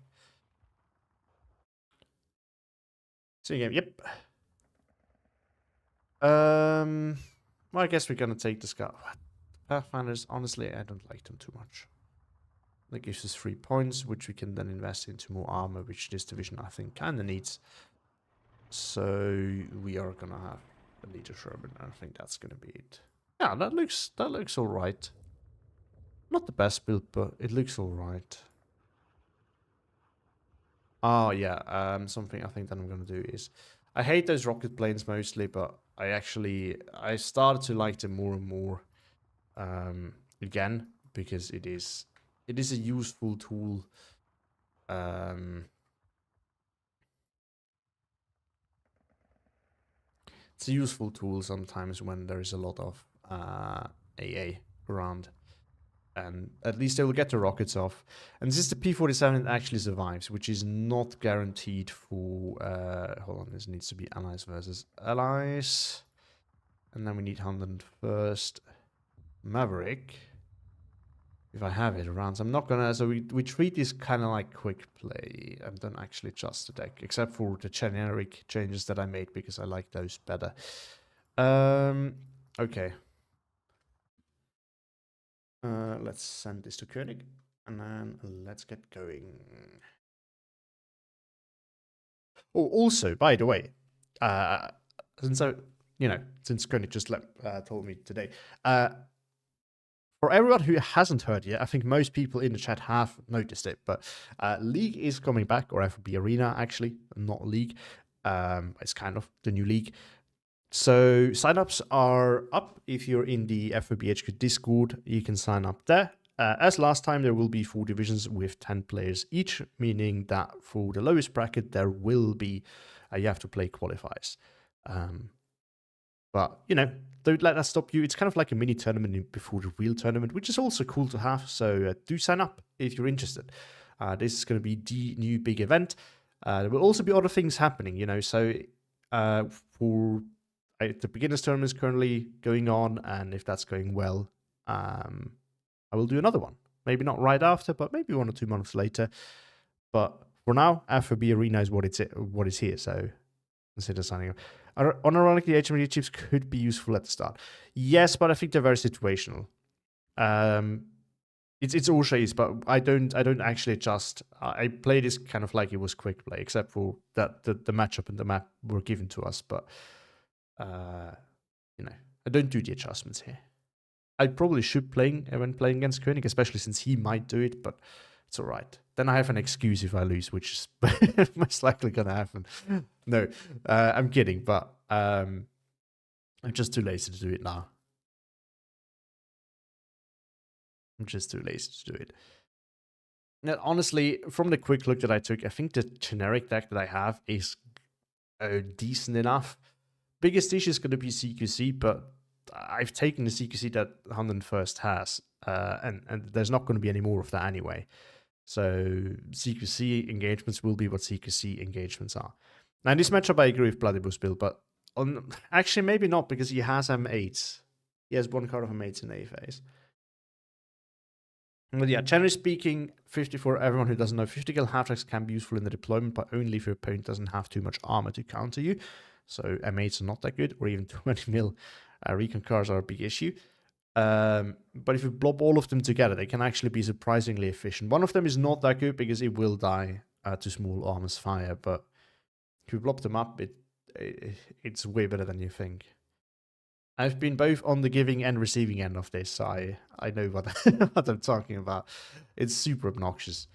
So game, yep. Well, I guess we're gonna take the scout. Pathfinders, honestly, I don't like them too much. That gives us 3 points, which we can then invest into more armor, which this division I think kinda needs. So we are gonna have a leader Sherman. I think that's gonna be it. Yeah, that looks alright. Not the best build, but it looks alright. Oh yeah, something I think that I'm gonna do is, I hate those rocket planes mostly, but I started to like them more and more again, because it is a useful tool. It's a useful tool sometimes when there is a lot of AA around. And at least they will get the rockets off. And this is the P-47 that actually survives, which is not guaranteed for... hold on, this needs to be allies versus allies. And then we need 101st Maverick. If I have it around. So I'm not gonna... So we treat this kind of like quick play. I don't actually adjust the deck, except for the generic changes that I made, because I like those better. Okay. Let's send this to Koenig, and then let's get going. Oh, also, by the way, since Koenig just told me today, for everyone who hasn't heard yet, I think most people in the chat have noticed it, but League is coming back, or FB Arena actually, not League. It's kind of the new league. So signups are up. If you're in the FOBHQ Discord, you can sign up there. As last time, there will be 4 divisions with 10 players each, meaning that for the lowest bracket, there will be, you have to play qualifiers. But, don't let that stop you. It's kind of like a mini tournament before the real tournament, which is also cool to have. So do sign up if you're interested. This is going to be the new big event. There will also be other things happening, so for... the beginners tournament is currently going on, and if that's going well, I will do another one. Maybe not right after, but maybe 1 or 2 months later. But for now, FOB Arena is what is here, so consider signing up. Unironically, HMD chips could be useful at the start. Yes, but I think they're very situational. It's all shades, but I don't actually adjust. I play this kind of like it was quick play, except for that the matchup and the map were given to us, but I don't do the adjustments here. I probably should when playing against Koenig, especially since he might do it, but it's all right. Then I have an excuse if I lose, which is most likely gonna happen. No, I'm kidding, but I'm just too lazy to do it now. I'm just too lazy to do it. Now, honestly, from the quick look that I took, I think the generic deck that I have is decent enough. Biggest issue is going to be CQC, but I've taken the CQC that 101st has, and there's not going to be any more of that anyway. So CQC engagements will be what CQC engagements are. Now in this matchup, I agree with Bloody Bull's build, but actually maybe not, because he has M8s. He has one card of a mate's in A phase. But yeah, generally speaking, 50 for everyone who doesn't know, 50 kill half-tracks can be useful in the deployment, but only if your opponent doesn't have too much armor to counter you. So M8s are not that good, or even 20 mil recon cars are a big issue. But if you blob all of them together, they can actually be surprisingly efficient. One of them is not that good because it will die to small armor's fire, but if you blob them up, it's way better than you think. I've been both on the giving and receiving end of this, so I know what, what I'm talking about. It's super obnoxious.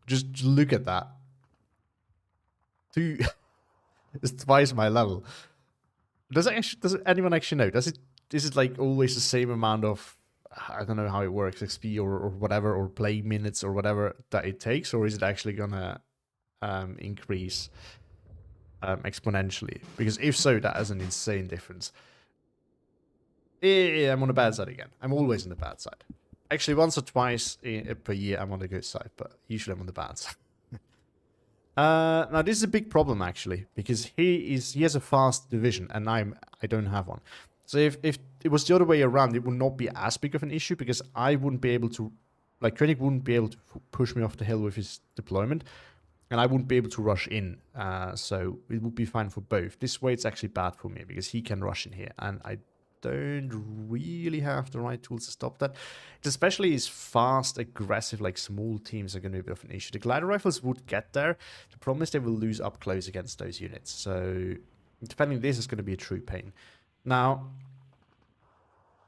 Just look at that. It's twice my level. Does anyone actually know? Is it like always the same amount of, I don't know how it works, XP or whatever, or play minutes or whatever that it takes, or is it actually gonna increase exponentially? Because if so, that is an insane difference. Yeah, I'm on the bad side again. I'm always on the bad side. Actually, once or twice per year, I'm on the good side, but usually I'm on the bad side. Now this is a big problem actually, because he has a fast division and I don't have one. So if it was the other way around, it would not be as big of an issue because I wouldn't be able to, like Koenig wouldn't be able to push me off the hill with his deployment, and I wouldn't be able to rush in. So it would be fine for both. This way it's actually bad for me because he can rush in here, and I don't really have the right tools to stop that. It especially is fast, aggressive, like small teams are going to be a bit of an issue. The glider rifles would get there. The problem is they will lose up close against those units. So defending this is going to be a true pain. Now,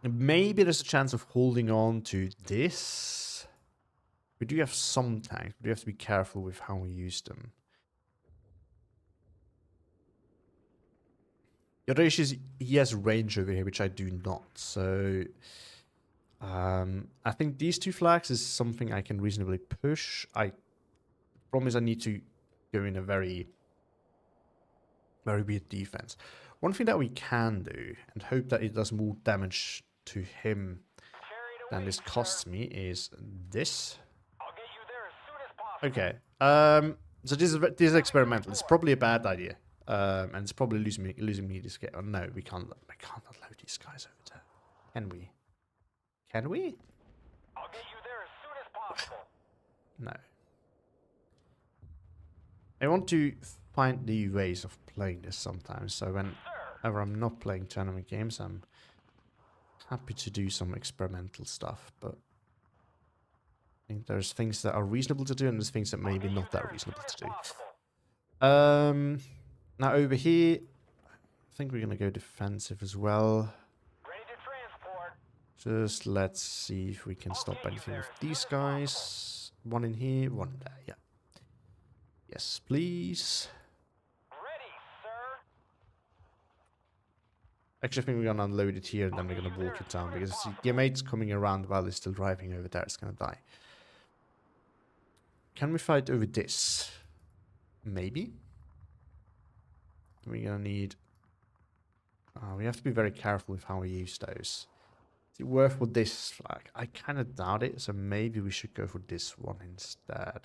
maybe there's a chance of holding on to this. We do have some tanks. We do have to be careful with how we use them. The other issue is he has range over here, which I do not. So I think these two flags is something I can reasonably push. I promise I need to go in a very, very weird defense. One thing that we can do, and hope that it does more damage to him than this costs me, is this. Okay. So this is experimental. It's probably a bad idea. And it's probably losing me this game. Oh, no, we can't. I can't load these guys over there. Can we? Can we? I'll get you there as soon as possible. No. I want to find the ways of playing this sometimes. So whenever I'm not playing tournament games, I'm happy to do some experimental stuff. But I think there's things that are reasonable to do, and there's things that maybe not that reasonable to do. Now over here, I think we're gonna go defensive as well. Ready to transport. Just let's see if we can stop anything with these guys. One in here, one there, yeah. Yes, please. Ready, sir. Actually, I think we're gonna unload it here and then we're gonna walk it down because your mate's coming around while he's still driving over there. It's gonna die. Can we fight over this? Maybe. We're gonna need... we have to be very careful with how we use those. Is it worth with this flag? I kind of doubt it, so maybe we should go for this one instead.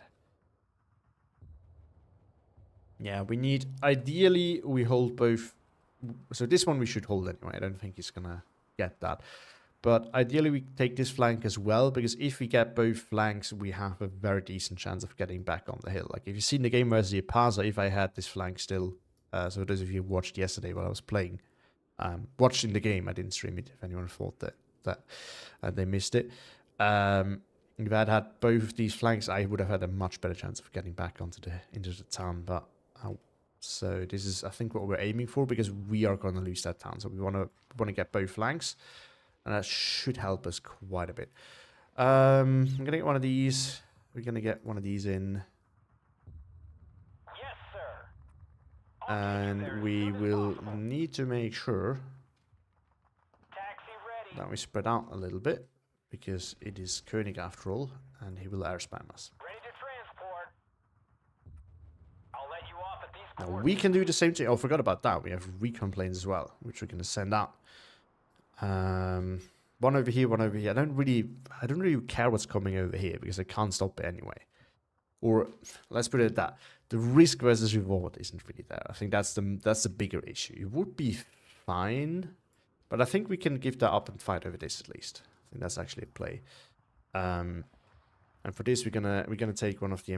Yeah, we need... Ideally, we hold both... So this one we should hold anyway. I don't think he's gonna get that. But ideally, we take this flank as well, because if we get both flanks, we have a very decent chance of getting back on the hill. Like, if you've seen the game versus the Ipaza, if I had this flank still... so those of you who watched yesterday while I was playing, watching the game, I didn't stream it if anyone thought that they missed it. If I had had both of these flanks, I would have had a much better chance of getting back into the town. But so this is, I think, what we're aiming for, because we are going to lose that town. So we want to get both flanks, and that should help us quite a bit. I'm gonna get one of these. We're gonna get one of these in. And we will need to make sure that we spread out a little bit, because it is Koenig after all, and he will air spam us. Ready to transport. I'll let you off at these now we can do the same thing. Oh, forgot about that. We have recon planes as well, which we're going to send out. One over here, one over here. I don't really care what's coming over here, because I can't stop it anyway. or let's put it at that, the risk versus reward isn't really there. I think that's the bigger issue. It would be fine, but I think we can give that up and fight over this at least. I think that's actually a play. And for this, we're gonna take one of the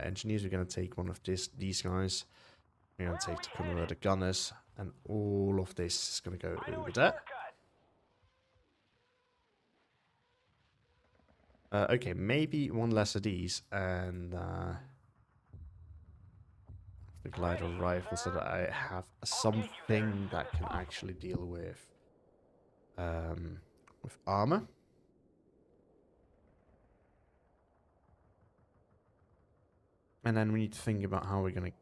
engineers. We're gonna take one of these guys. We're gonna take the converter gunners, and all of this is gonna go over there. Okay, maybe one less of these, and the glider rifle, so that I have something that can actually deal with armor. And then we need to think about how we're going to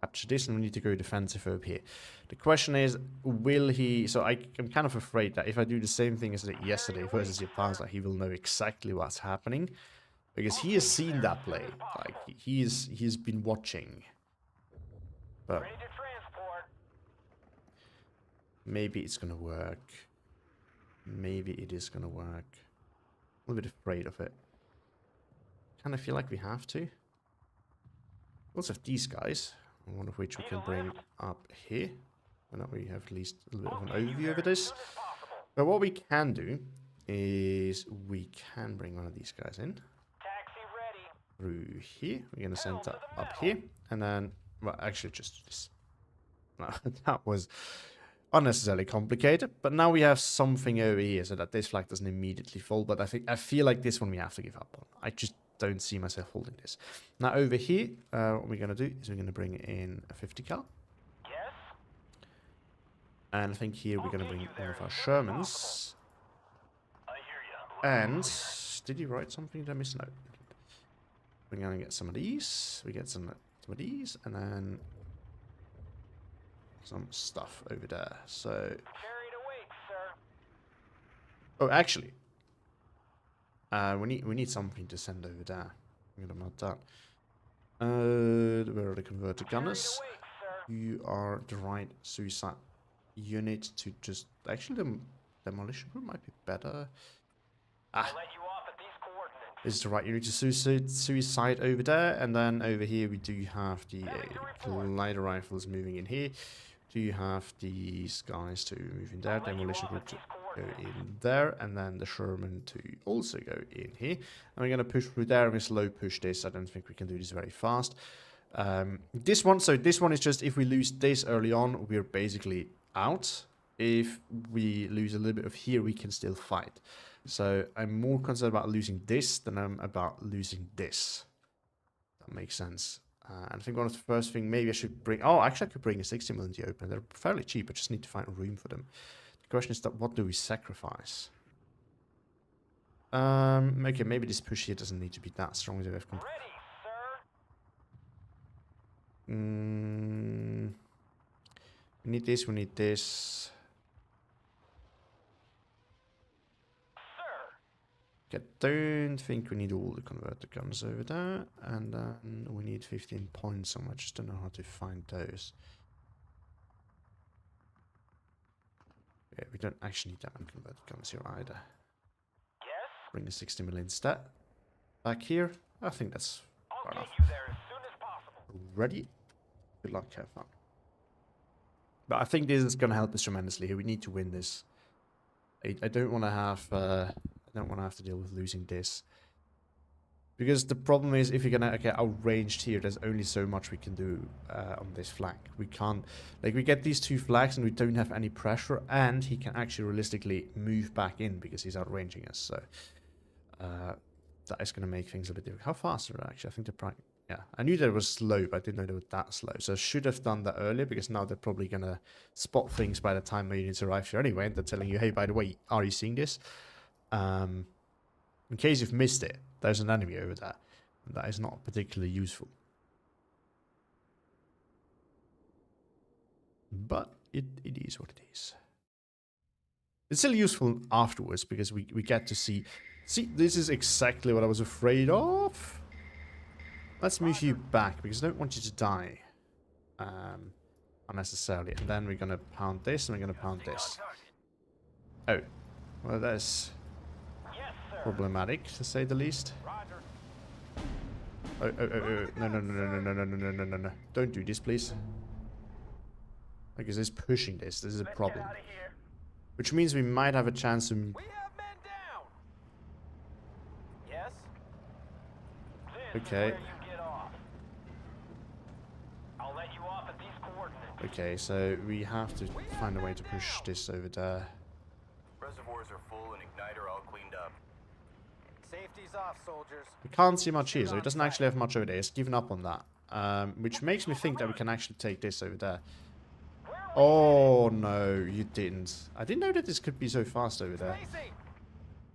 capture this, and we need to go defensive over here. The question is, will he... So I'm kind of afraid that if I do the same thing as yesterday versus Japan, that he will know exactly what's happening. Because he has seen that play. Like, he's been watching. But maybe it's going to work. Maybe it is going to work. I'm a little bit afraid of it. Kind of feel like we have to. We also have these guys, one of which we can bring up here. And now we have at least a little bit of an overview over this. But what we can do is we can bring one of these guys in. Through here. We're going to send that up here. And then, well, actually just this. No, that was unnecessarily complicated. But now we have something over here so that this flag doesn't immediately fall. But I feel like this one we have to give up on. I just don't see myself holding this. Now over here, what we're going to do is we're going to bring in a 50 cal. Yes. And I think here we're going to bring one of our Shermans. I hear ya. And did you write something? Did I miss? No. We're going to get some of these. We get some of these, and then some stuff over there. So. Carried away, sir. Oh, actually. We need something to send over there. I'm gonna mark that. Where are the converter gunners? You are the right suicide unit to just... Actually, the demolition group might be better. This is the right unit to suicide over there. And then over here we do have the glider rifles moving in here. Do you have these guys to move in there? Demolition group to go in there, and then the Sherman to also go in here. And we're going to push through there, and we slow push this. I don't think we can do this very fast. This one is just, if we lose this early on, we're basically out. If we lose a little bit of here, we can still fight. So I'm more concerned about losing this than I'm about losing this. That makes sense. And I think one of the first thing maybe I should bring... Oh, actually I could bring a 60 mil into the open. They're fairly cheap. I just need to find room for them. The question is that what do we sacrifice? Okay, maybe this push here doesn't need to be that strong. Ready, sir. We need this, we need this. I don't think we need all the converter guns over there. And then we need 15 points, so I just don't know how to find those. Yeah, we don't actually need that many converter guns here either. Yes. Bring the 60 mil instead. Back here. I think that's far enough. There as soon as possible. Ready? Good luck, have fun. But I think this is going to help us tremendously here. We need to win this. I don't want to have... I don't want to have to deal with losing this. Because the problem is, if you're going to get outranged here, there's only so much we can do on this flank. We can't... Like, we get these two flags and we don't have any pressure. And he can actually realistically move back in because he's outranging us. So, that is going to make things a bit difficult. How fast are they actually? I think they're... Yeah, I knew they were slow, but I didn't know they were that slow. So I should have done that earlier, because now they're probably going to spot things by the time my units arrive here anyway. And they're telling you, hey, by the way, are you seeing this? In case you've missed it, there's an enemy over there. And that is not particularly useful. But it is what it is. It's still useful afterwards, because we get to see... See, this is exactly what I was afraid of. Let's move you back, because I don't want you to die. Unnecessarily. And then we're going to pound this, and we're going to pound this. Oh. Well, that's... problematic, to say the least. No, no, no, no, no, no, no, no, no, no, no. Don't do this, please. Because it's pushing this. This is a problem. Which means we might have a chance to... We have men down. Yes. Okay. I'll let you off at these coordinates. Okay, so we have to find a way to push this over there. Reservoirs are full and igniter all cleaned up. Safety's off, soldiers. We can't see much here, so it doesn't actually have much over there. It's given up on that. Which makes me think that we can actually take this over there. Oh, no, you didn't. I didn't know that this could be so fast over there.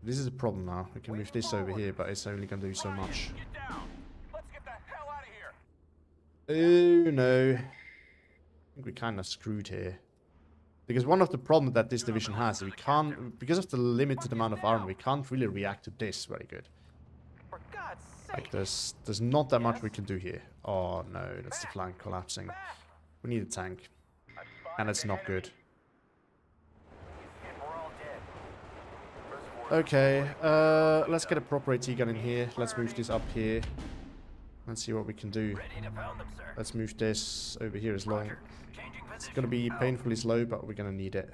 This is a problem now. We can move this over here, but it's only going to do so much. Let's get the hell out of here. Oh, no. I think we're kind of screwed here. Because one of the problems that this division has is we can't, because of the limited amount of armor, we can't really react to this very good. For God's sake. Like, there's not that much we can do here. Oh, no, that's the flank collapsing. We need a tank. And it's not good. Okay, let's get a proper AT gun in here. Let's move this up here. Let's see what we can do. Let's move this over here as long. It's gonna be painfully slow, but we're gonna need it.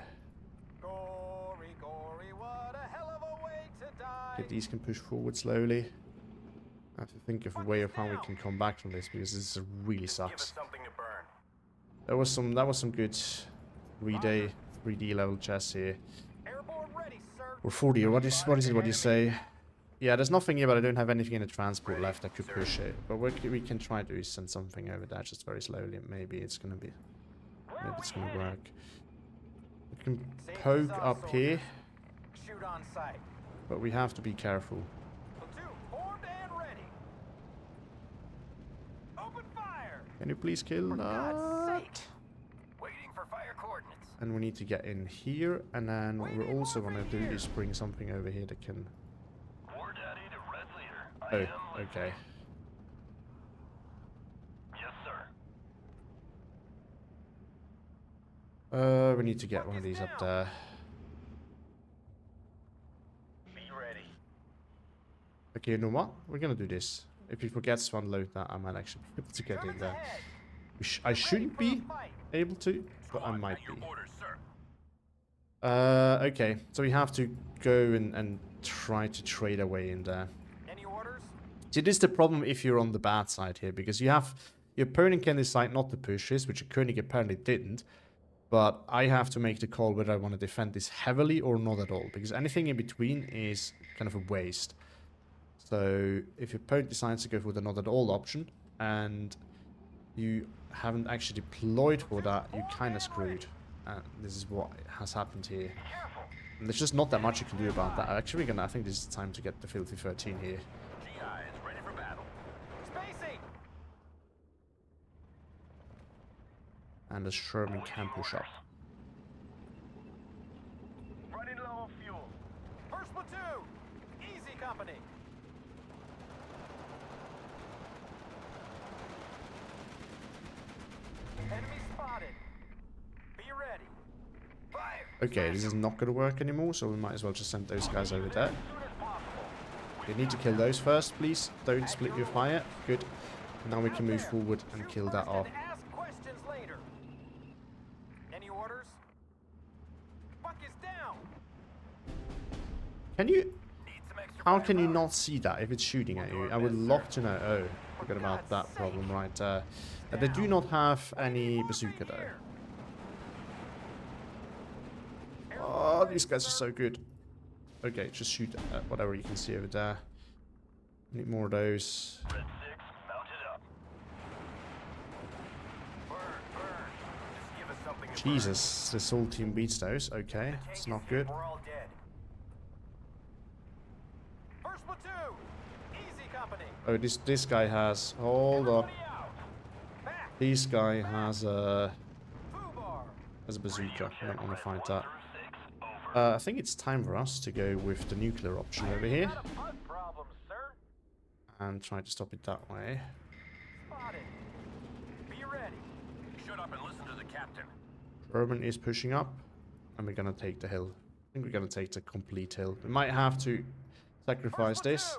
Okay, these can push forward slowly. I have to think of a way of how we can come back from this, because this really sucks. That was some good 3D level chess here. Or 40, or what is it what you say? Yeah, there's nothing here, but I don't have anything in the transport left that could push it. But what we can try to do is send something over there just very slowly, and maybe it's gonna work. We can poke up here, but we have to be careful. Can you please kill that? And we need to get in here, and then what we also want to do is bring something over here that can... Oh, okay. Yes, sir. We need to get one of these up there. Be ready. Okay, you know what? We're gonna do this. If he forgets to unload that, I might actually be able to get in there. I shouldn't be able to, but I might be. Okay, so we have to go and try to trade our way in there. Any orders? See, this is the problem if you're on the bad side here, because your opponent can decide not to push this, which Koenig apparently didn't, but I have to make the call whether I want to defend this heavily or not at all, because anything in between is kind of a waste. So if your opponent decides to go for the not at all option, and you haven't actually deployed for that, you're kind of screwed. And this is what has happened here. And there's just not that much you can do about that. Actually, I think this is the time to get the Filthy 13 here. And the Sherman can push up. Running low on fuel. First platoon, easy company. Enemy spotted. Be ready. Fire. Okay, this is not going to work anymore, so we might as well just send those guys over there. You need to kill those first, please. Don't split your fire. Good. Now we can move forward and kill that off. Ask questions later. Any orders? Buck is down. Can you... How can you not see that if it's shooting at you? I would love to know. Oh, forgot about that problem right there. They do not have any bazooka though. Oh, these guys are so good. Okay, just shoot at whatever you can see over there. Need more of those. Red 6, mounted up. Burn, burn. Just give us something to Jesus, this whole team beats those. Okay, it's not good. We're all dead. First platoon, easy company. Oh, this guy has... Hold on. Back. This guy has a Fubar. bazooka. I don't want to fight that. I think it's time for us to go with the nuclear option over here. Not a punt problem, sir. And try to stop it that way. Spotted. Be ready. Shut up and listen to the captain. Sherman is pushing up. And we're going to take the hill. I think we're going to take the complete hill. We might have to sacrifice this.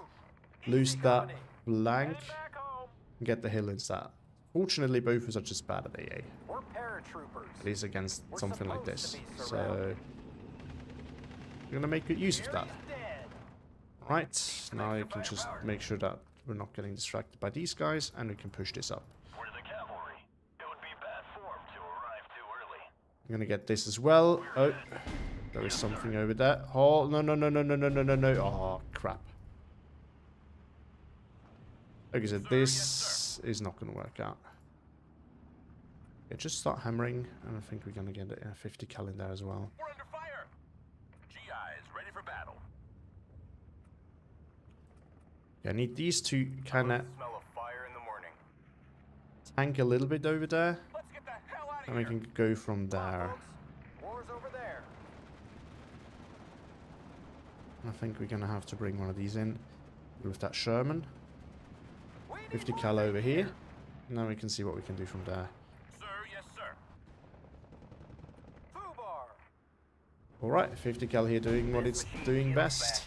Lose that flank. Back home. and get the hill instead. Fortunately, both of us are just bad at AA. We're paratroopers. At least against We're something like supposed this. to be So, surrounded. we're gonna make good use of that. Gary's dead. Right, now you can just make sure that we're not getting distracted by these guys, and we can push this up. We're the cavalry. It would be bad form to arrive too early. I'm gonna get this as well. Oh, there is something over there. Oh, no, no, no, no, no, no, no, no, no. Oh, crap. Okay, so this is not gonna work out. Yeah, just start hammering, and I think we're gonna get a 50 cal in there as well. We're under fire. GIs ready for battle. Yeah, I need these to kind of Smell of fire in the morning. tank a little bit over there, Let's get the hell out of and here. we can go from Come on, there. folks. War's over there. I think we're gonna have to bring one of these in with that Sherman. We need 50 more cal over men here. And then we can see what we can do from there. Sir, yes, sir. Fubar. Alright, 50 cal here doing what it's doing best.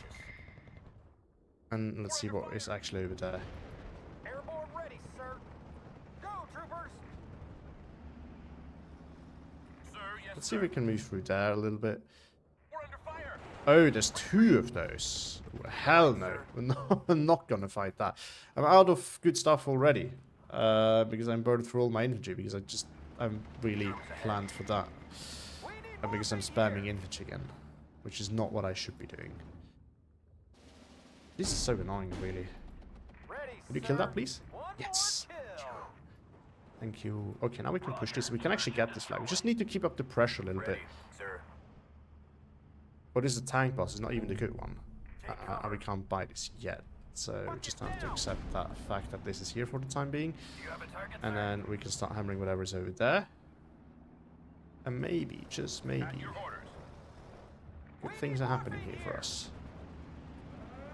And let's see what is actually over there. Airborne ready, sir. Go, troopers. Sir, yes, Let's see if we can move through there a little bit. We're under fire. Oh, there's 2 of those. Oh, hell no. We're not gonna fight that. I'm out of good stuff already. Because I'm burned through all my infantry, because I'm really planned for that. We need And because I'm spamming infantry again. Which is not what I should be doing. This is so annoying, really. ready, Would you kill sir. that, please? One Yes. more kill. Thank you. Okay, now we can push this. We can actually get this flag. We just need to keep up the pressure a little bit. Ready, sir. What is the tank boss? It's not even the good one. We can't buy this yet. So we just have to accept that fact that this is here for the time being. You have a target, And sir? then we can start hammering whatever is over there. And maybe, just At maybe, your orders. good things are happening here for us.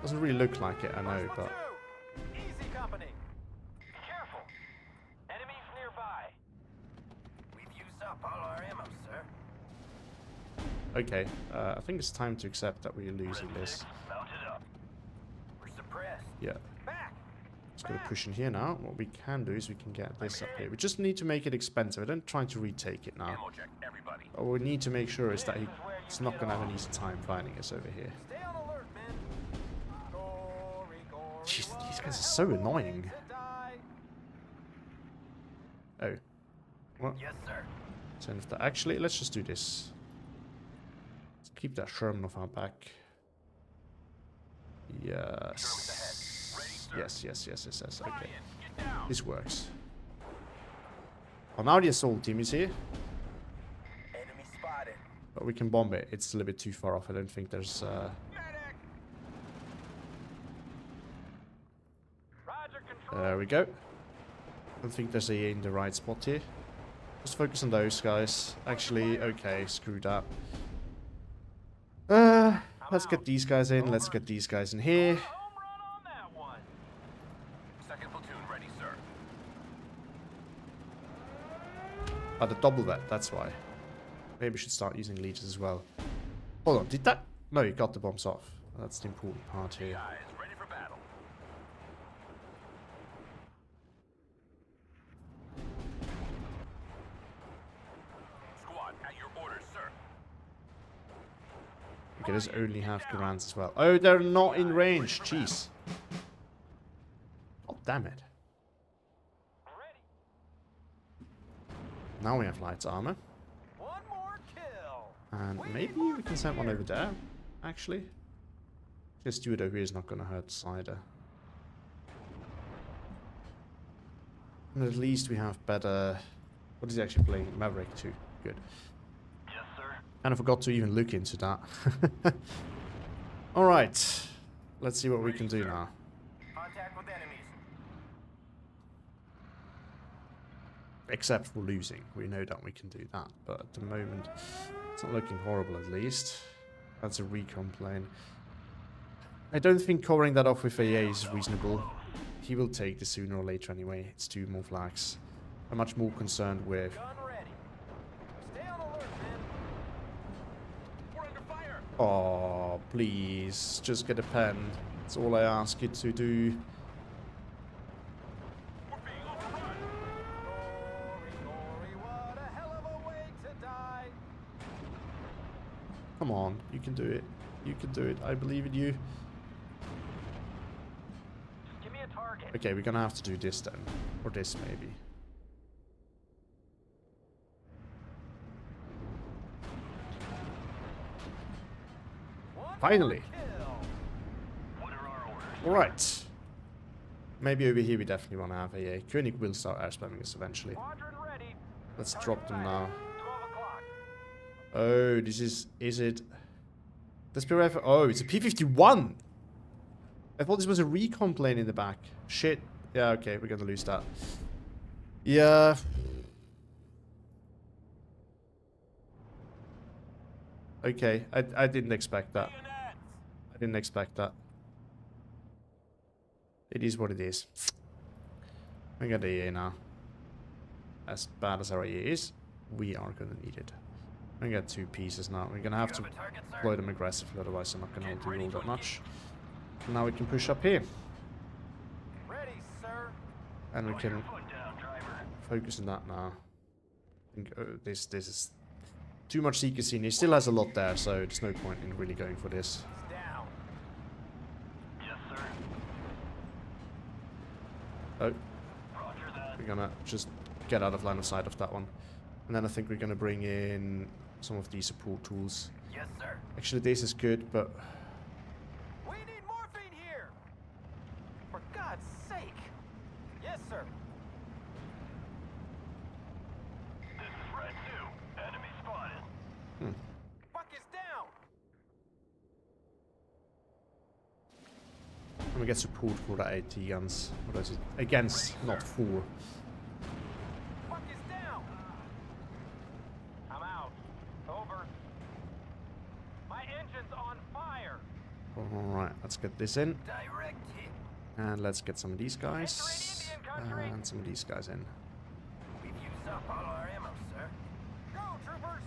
Doesn't really look like it, I know, Plus but... 1-2. Easy company. Careful. Enemies nearby. We've used up all our ammo, sir. Okay, I think it's time to accept that we're losing this. Mounted up. We're suppressed. Yeah. Back. Just gonna push in here now. What we can do is we can get this up here. We just need to make it expensive. I don't try to retake it now. Ammo check, everybody. What we need to make sure is that he's not gonna have an easy time finding us over here. Stay on alert, men. Gory, gory, Jeez, these guys are so annoying. to die. Oh. What? Yes, sir. So if that actually, let's just do this. Let's keep that Sherman off our back. Yes. Yes. Okay. Get down. This works. Well, now the assault team is here, Enemy spotted. but we can bomb it. It's a little bit too far off. I don't think there's... Medic. Roger, control. There we go. I don't think there's a in the right spot here. Just focus on those guys. Actually, okay, screw that. Let's get these guys in. Let's get these guys in here. Home run on that one. Second platoon ready, sir. Oh, the double that. That's why. Maybe we should start using leaders as well. Hold on. Did that? No, you got the bombs off. That's the important part here. Guys, ready for battle. Squad, at your orders, sir. Okay, there's only half Garans as well. Oh, they're not in range. Jeez. Oh, damn it. Ready. Now we have light armor. One more kill. And maybe we can send one over there, actually. Just do it over here is not going to hurt us either. And at least we have better... What is he actually playing? Maverick 2. Good. Yes, sir. And I forgot to even look into that. Alright. Let's see what we can do now. Contact with enemies. Except for losing. We know that we can do that. But at the moment, it's not looking horrible at least. That's a recon plane. I don't think covering that off with AA is reasonable. He will take this sooner or later anyway. It's 2 more flags. I'm much more concerned with... Gun ready. Stay on alert, men. We're under fire. Oh, please. Just get a pen. That's all I ask you to do. We're being Come on, you can do it. You can do it. I believe in you. Just give me a target. Okay, we're gonna have to do this then. Or this, maybe. Finally. What are our orders? Alright. Maybe over here we definitely want to have a König will start air spamming this eventually. Squadron ready. Let's drop them now. 12 o'clock. Oh, this is it? Let's be ready for, oh, it's a P-51! I thought this was a recon plane in the back. Shit. Yeah, okay, we're gonna lose that. Yeah. Okay, I didn't expect that. I didn't expect that. It is what it is. We got the EA now. As bad as our EA is, we are gonna need it. We got 2 pieces now. We're gonna have to deploy them aggressively, otherwise I'm not gonna hold you all that much. And now we can push up here. Ready, sir. And we can Foot down, driver. focus on that now. I think, this is too much secrecy, and he still has a lot there, so there's no point in really going for this. He's down. Yes, sir. Oh, Roger that. we're gonna just get out of line of sight of that one. And then I think we're gonna bring in some of these support tools. Yes, sir. Actually, this is good, but We need morphine here. For God's sake. Yes, sir. This is Red 2. Enemy spotted. Buck is down. and we get support for the AT guns. What is it? Against, not for. Buck is down. I'm out. Over. My engine's on fire. Alright, let's get this in. Direct hit. And let's get some of these guys. Entering Indian country. And some of these guys in. We've used up all our ammo, sir. Go, troopers.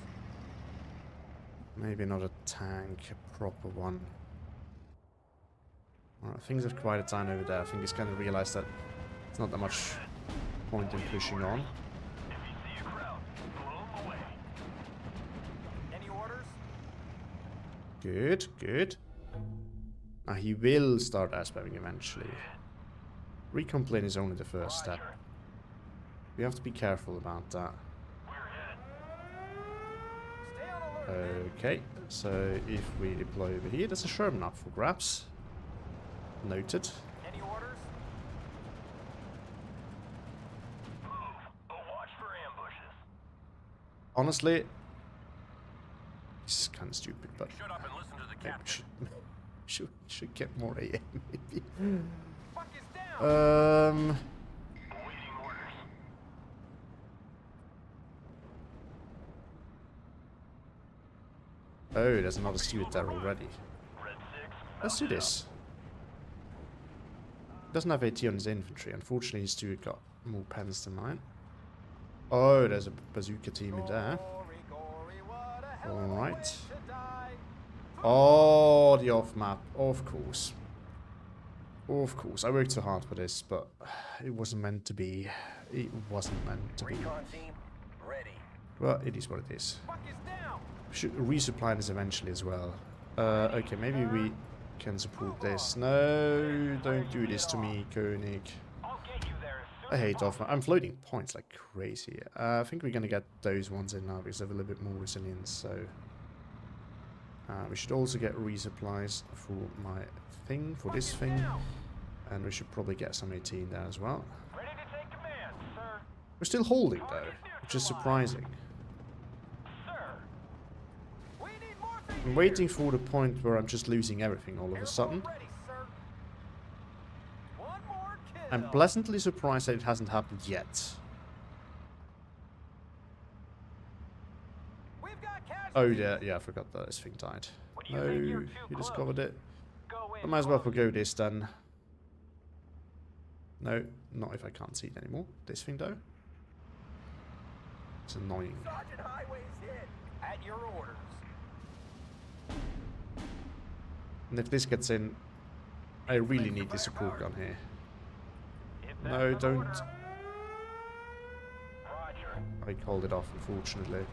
Maybe not a tank, a proper one. Alright, things have quieted down over there. I think he's kind of realized that it's not that much point in pushing on. If you see a crowd, blow them away. Any orders? Good, good. Now he will start air spamming eventually. Recon plane is only the first step. Roger. We have to be careful about that. We're hit. Stay on alert. Okay, so if we deploy over here, there's a Sherman up for grabs. Noted. Any orders? Move. But watch for ambushes. Honestly, this is kind of stupid, but Shut up and listen to the maybe we captain. should get more AM maybe. Buck is down. Um, Awaiting orders. oh, there's another steward there already. Red 6. Let's do this. Doesn't have AT on his infantry. Unfortunately, his steward got more pens than mine. Oh, there's a bazooka team in there. Alright. Oh, the off map. Of course. Of course. I worked so hard for this, but it wasn't meant to be. It wasn't meant to be. Recon team, ready. Well, it is what it is. Buck is down. We should resupply this eventually as well. Okay, maybe we can support this. No, don't do this to me, König. I'll get you there as I soon hate off. I'm floating points like crazy. I think we're gonna get those ones in now because they have a little bit more resilience. So we should also get resupplies for my thing, for this thing, and we should probably get some AT in there as well. Ready to take command, sir. We're still holding though, which is surprising. Sir. We need morphine. I'm waiting for the point where I'm just losing everything all of a sudden. Ready, sir. One more kill. I'm pleasantly surprised that it hasn't happened yet. We've got casualties. Oh yeah, I forgot that this thing died. What do you No, think you're you too discovered it. Go I in might as well close. forgo this then. No, not if I can't see it anymore. This thing though. It's annoying. Sergeant Highway's hit. At your orders. And if this gets in, I really need this support gun here. If No, that's an don't. order. Roger. I called it off, unfortunately.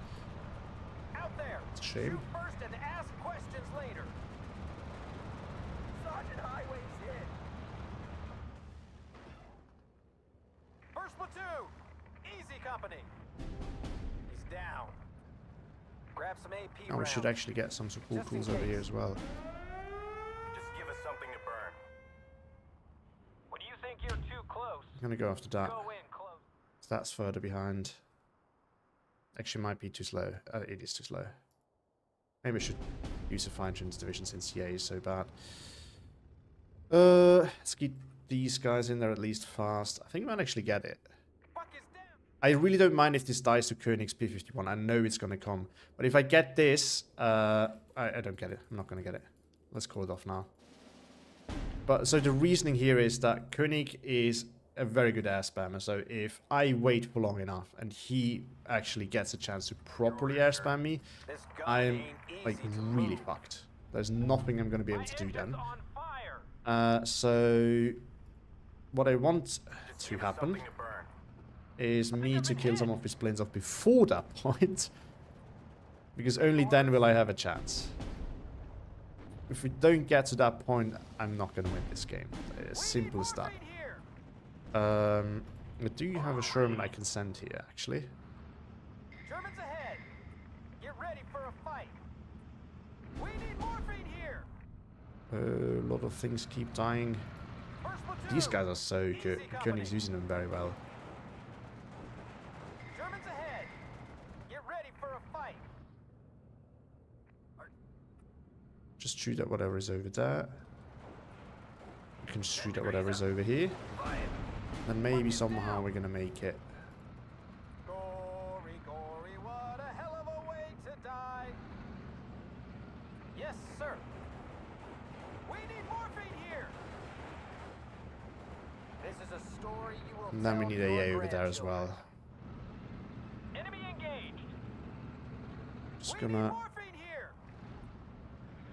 Out there. It's a shame. Shoot first and ask questions later. Sergeant Highway's hit. First platoon, easy company. He's down. Grab some AP Oh, we should rounds. actually get some support Just in tools over here case. as well. Just give us something to burn. When you think you're too close, I'm gonna go after that. go in close. So that's further behind. Actually, might be too slow. It is too slow. Maybe I should use a fine tunes division since EA is so bad. Let's get these guys in there at least fast. I think I might actually get it. Fuck is down. I really don't mind if this dies to Koenig's P51. I know it's gonna come. But if I get this, I don't get it. I'm not gonna get it. Let's call it off now. But so the reasoning here is that Koenig is a very good air spammer. So if I wait for long enough and he actually gets a chance to properly air spam me, This gun I'm ain't like easy to really move. fucked. There's nothing I'm gonna be able My to do engine's then. on fire. So what I want to Give us happen something to burn. is me to kill some of his planes off before that point. Because only then will I have a chance. If we don't get to that point, I'm not going to win this game. As simple as that. Do you have a Sherman I can send here, actually? Germans ahead. Get ready for a fight. We need morphine here. A lot of things keep dying. First platoon. These guys are so good. Easy company. Koenig's using them very well. Germans ahead. Get ready for a fight. Just shoot at whatever is over there. You can shoot at whatever is over here. Then maybe somehow we're going to make it. Gory, gory, what a hell of a way to die. Yes, sir. We need morphine here. This is a story you will And then we tell need your AA over there as well. grandchildren. Enemy engaged. Just We need gonna morphine here.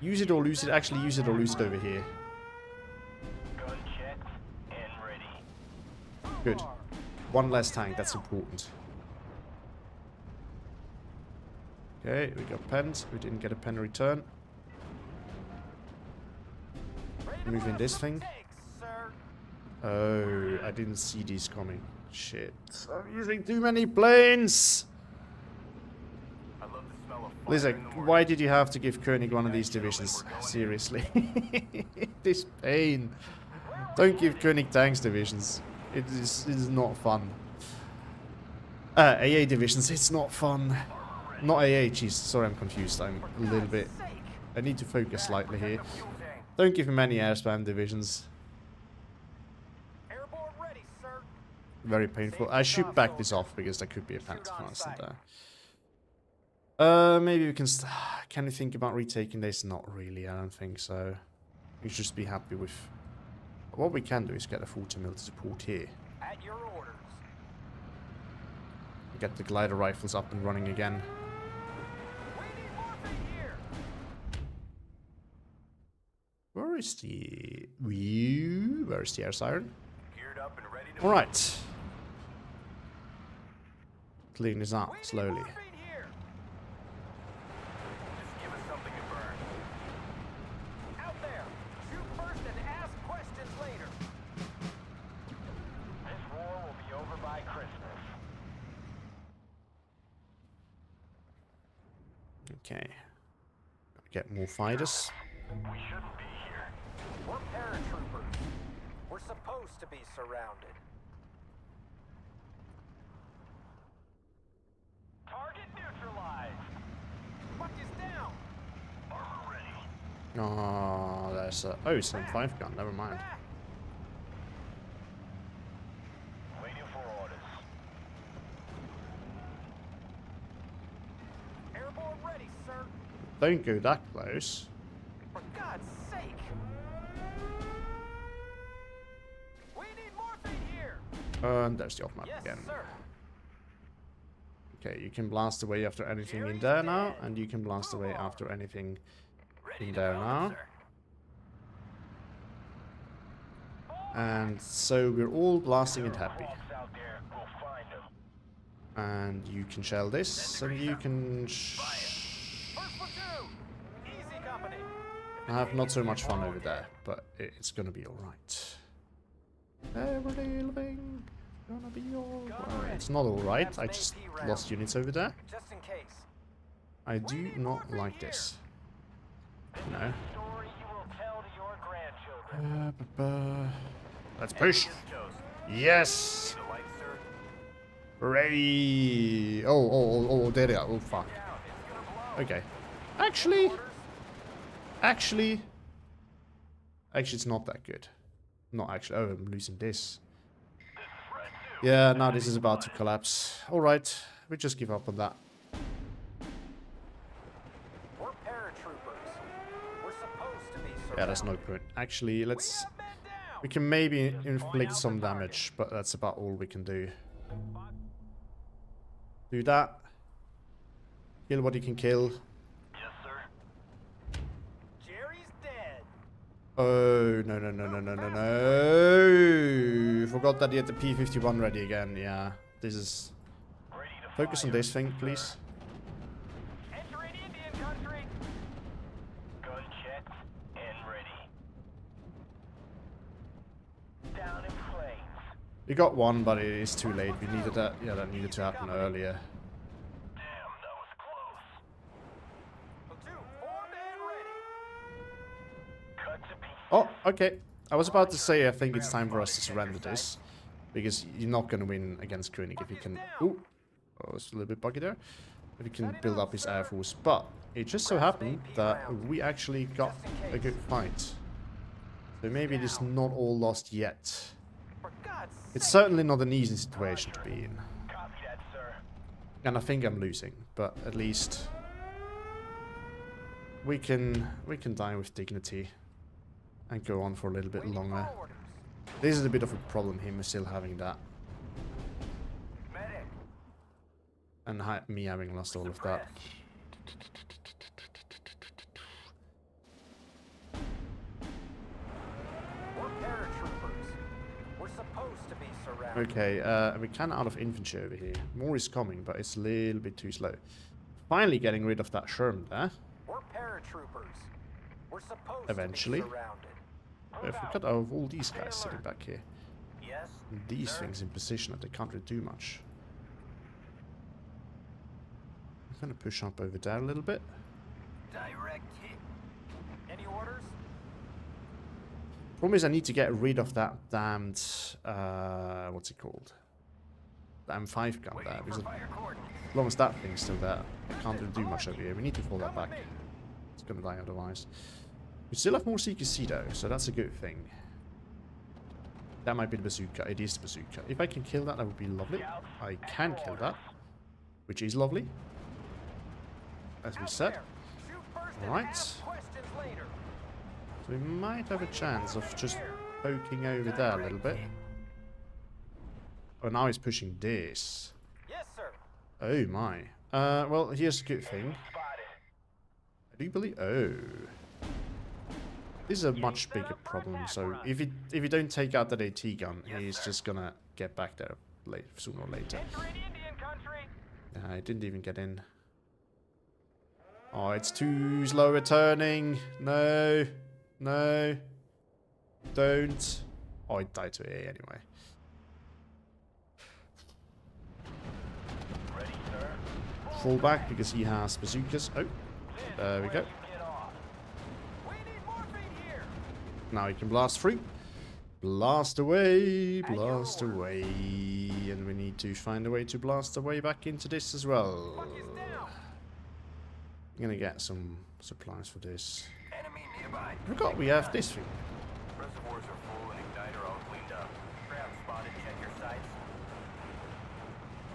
use it or lose it. Actually, use it or lose it over here. Gun checked and ready. Good. One less tank. That's important. Okay, we got pens. We didn't get a pen return. Ready to Move in blast this some thing. tanks, sir. Oh, I didn't see these coming. Shit. I'm using too many planes! I love the smell of fire Lisa, in the morning. why did you have to give Koenig one of these divisions? Seriously. This pain. Don't give Koenig tanks divisions. It is not fun. AA divisions, it's not fun. Not AA, jeez, sorry I'm confused. I'm a little bit... Sake. I need to focus slightly here. Fuel tank. Don't give him any air spam divisions. Airborne ready, sir. Very painful. I should back this off because there could be a Panther there. Maybe we can... Can we think about retaking this? Not really, I don't think so. We should just be happy with... What we can do is get a 40 mil to support here. At your orders. Get the glider rifles up and running again. We need morphine here. Where is the... Where is the air siren? Geared up and ready to Alright. Clean this up We need slowly. morphine here. Just give us something to burn. Out there. Shoot first and ask questions later. This war will be over by Christmas. Okay. Get more fighters. We shouldn't be here. We're paratroopers. We're supposed to be surrounded. Target neutralized. Fuck is down. Armor ready. Oh, there's a... Oh, it's a 5 gun. Never mind. Back. Waiting for orders. Airborne ready, sir. Don't go that close. For God's sake. We need morphine here. And there's the off map Yes, again. sir. Okay, you can blast away after anything in there now, and you can blast away after anything in there now. And so we're all blasting and happy. Hawks out there, we'll find them. And you can shell this, and you can... First platoon. Easy company. I have not so much fun over there, but it's gonna be alright. Everyday living, gonna be alright. It's not alright, I just lost units over there. Just in case. I do not like this. No. Story you will tell to your grandchildren. Let's push! Yes! The light, sir. Ready! Oh, there they are. Oh, fuck. Okay. Actually, it's not that good. Not actually. Oh, I'm losing this. Yeah, now this is about to collapse. Alright, we just give up on that. We're paratroopers. We're supposed to be surrounded. Yeah, there's no point. Actually, let's... We have men down. We can maybe inflict some damage, but that's about all we can do. Do that. Kill what you can kill. Yes, sir. Jerry's dead. Oh, no. Forgot that you had the P-51 ready again. Yeah, this is... Ready to Focus on fire. this thing, please. Entering Indian country. Gun checked and ready. Down in flames. We got one, but it is too late. We needed that. Yeah, that needed to happen earlier. Damn, that was close. Platoon formed and ready. Cut to pieces. Oh, okay. I was about to say I think it's time for us to surrender this. Because you're not going to win against Koenig if you can... Ooh. Oh, it's a little bit buggy there. If you can build up his air force. But it just so happened that we actually got a good fight. So maybe it is not all lost yet. For God's sake. It's certainly not an easy situation to be in. Copy that, sir. And I think I'm losing. But at least... We can die with dignity. And go on for a little bit longer. Orders. This is a bit of a problem, him still having that. Medic. And me having lost all of that. We're paratroopers. We're supposed to be surrounded. Okay, we can out of infantry over here. More is coming, but it's a little bit too slow. Finally getting rid of that Sherman there. We're paratroopers. We're supposed Eventually. to be surrounded. I forgot of all these guys sitting back here. Yes. And these things in position that they can't really do much. I'm gonna push up over there a little bit. Direct hit. Any orders? Problem is I need to get rid of that damned, what's it called? The M5 gun there. Because as long as that thing's still there, I can't really do much over here. We need to pull that back. It's gonna die otherwise. We still have more CQC though, so that's a good thing. That might be the bazooka. It is the bazooka. If I can kill that, that would be lovely. I can kill that, which is lovely. As we said. Shoot first and Alright. ask questions later. So we might have a chance of just poking over there a little bit. Oh, now he's pushing this. Yes, sir. Oh my. Well, here's a good thing. I do believe... Oh. This is a much bigger problem, so if you don't take out that AT gun, he's just gonna get back there sooner or later. Entering Indian country. I didn't even get in. Oh, it's too slow returning. No. No. Don't. Oh, it died to A anyway. Ready, sir. Fall back because he has bazookas. Oh, there we go. Get off. We need morphine here. Now he can blast through. Blast away, blast away. And we need to find a way to blast away back into this as well. Fuck is down. I'm gonna get some supplies for this. Enemy nearby. I forgot we have this thing. Reservoirs are full and igniter all cleaned up. Ground spotted. Check your sights.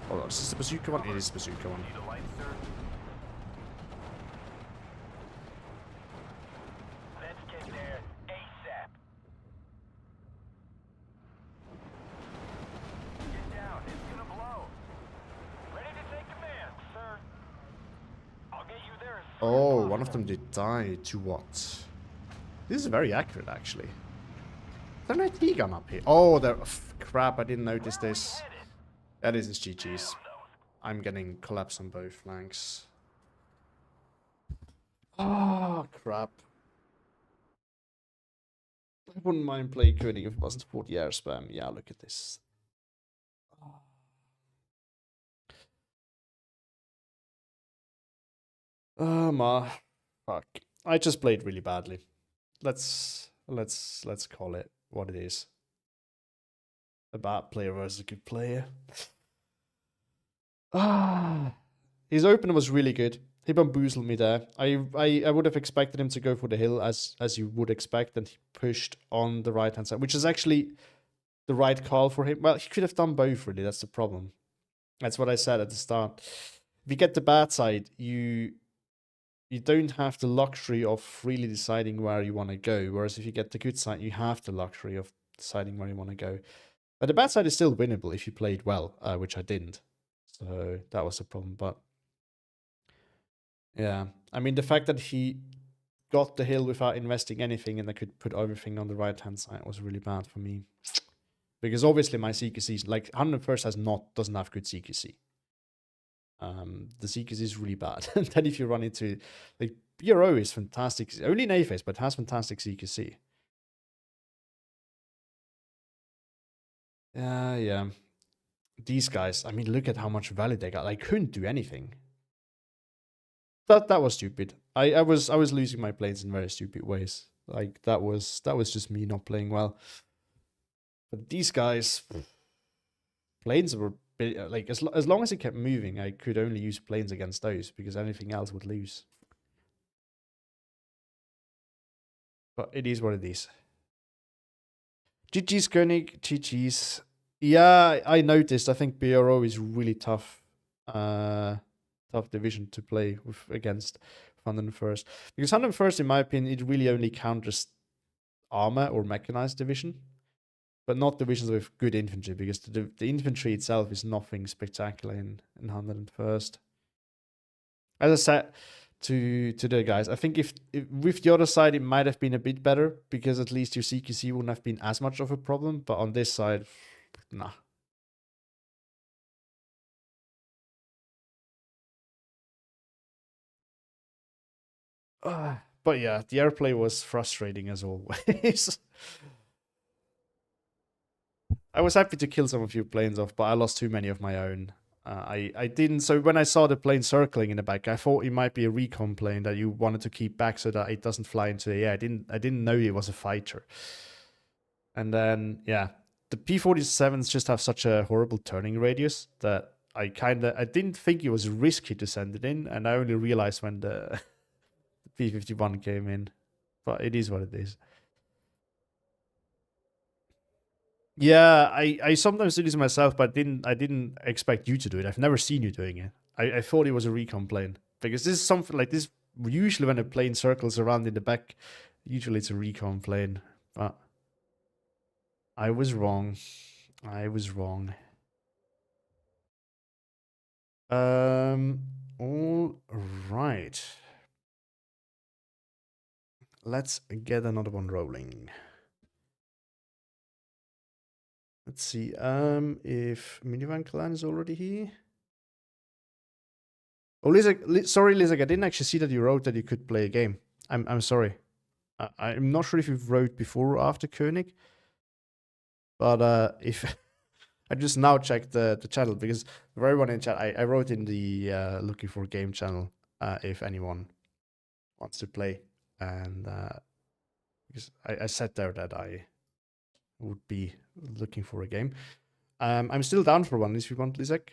Hold on, is this the bazooka one? It is the bazooka one. Need a light, sir? Let's get there ASAP. Get down. It's gonna blow. Ready to take command, sir. I'll get you there as soon as Oh, possible. one of them did die. To what? This is very accurate, actually. There's an AT gun up here. Oh, there. Crap, I didn't notice this. That is his GG's. I'm getting collapse on both flanks. Oh, crap. wouldn't mind playing Koenig if it wasn't 40 air spam. Yeah, look at this. Ma, fuck. I just played really badly. Let's call it what it is. A bad player versus a good player. His opener was really good. He bamboozled me there. I would have expected him to go for the hill as you would expect, and he pushed on the right hand side, which is actually the right call for him. Well, he could have done both, really. That's the problem. That's what I said at the start. If you get the bad side, you don't have the luxury of really deciding where you want to go. Whereas if you get the good side, you have the luxury of deciding where you want to go. But the bad side is still winnable if you played well, which I didn't. So that was a problem. But yeah, I mean, the fact that he got the hill without investing anything and I could put everything on the right hand side was really bad for me. Because obviously my CQC, like 101st doesn't have good CQC. The CQC is really bad. And then if you run into, like, BRO is fantastic. Only in A-phase, but has fantastic CQC. Yeah. These guys, I mean, look at how much value they got. I couldn't do anything. That was stupid. I was losing my planes in very stupid ways. Like that was just me not playing well. But these guys, planes were like as long as it kept moving, I could only use planes against those because anything else would lose. But it is what it is. GG's König, GG's. Yeah, I noticed. I think BRO is really tough. Tough division to play with against 101st. Because 101st, in my opinion, it really only counters armor or mechanized division. But not divisions with good infantry, because the infantry itself is nothing spectacular in 101st. As I said to the guys, I think if with the other side, it might have been a bit better, because at least your CQC wouldn't have been as much of a problem. But on this side, nah. But yeah, the airplay was frustrating as always. I was happy to kill some of your planes off, but I lost too many of my own. I didn't. So when I saw the plane circling in the back, I thought it might be a recon plane that you wanted to keep back so that it doesn't fly into the air. I didn't know it was a fighter. And then yeah, the P-47s just have such a horrible turning radius that I didn't think it was risky to send it in, and I only realized when the P-51 came in. But it is what it is. Yeah, I sometimes do this myself, but I didn't expect you to do it. I've never seen you doing it. I thought it was a recon plane, because this is something like this. Usually when a plane circles around in the back, usually it's a recon plane. But I was wrong. I was wrong. All right. Let's get another one rolling. Let's see. If Minivan Clan is already here. Oh, Lizak, sorry, Lizak, I didn't actually see that you wrote that you could play a game. I'm sorry. I'm not sure if you wrote before or after Koenig, but if I just now checked the channel, because for everyone in chat, I wrote in the looking for a game channel if anyone wants to play, and because I said there that I would be looking for a game. I'm still down for one if you want, Lizak.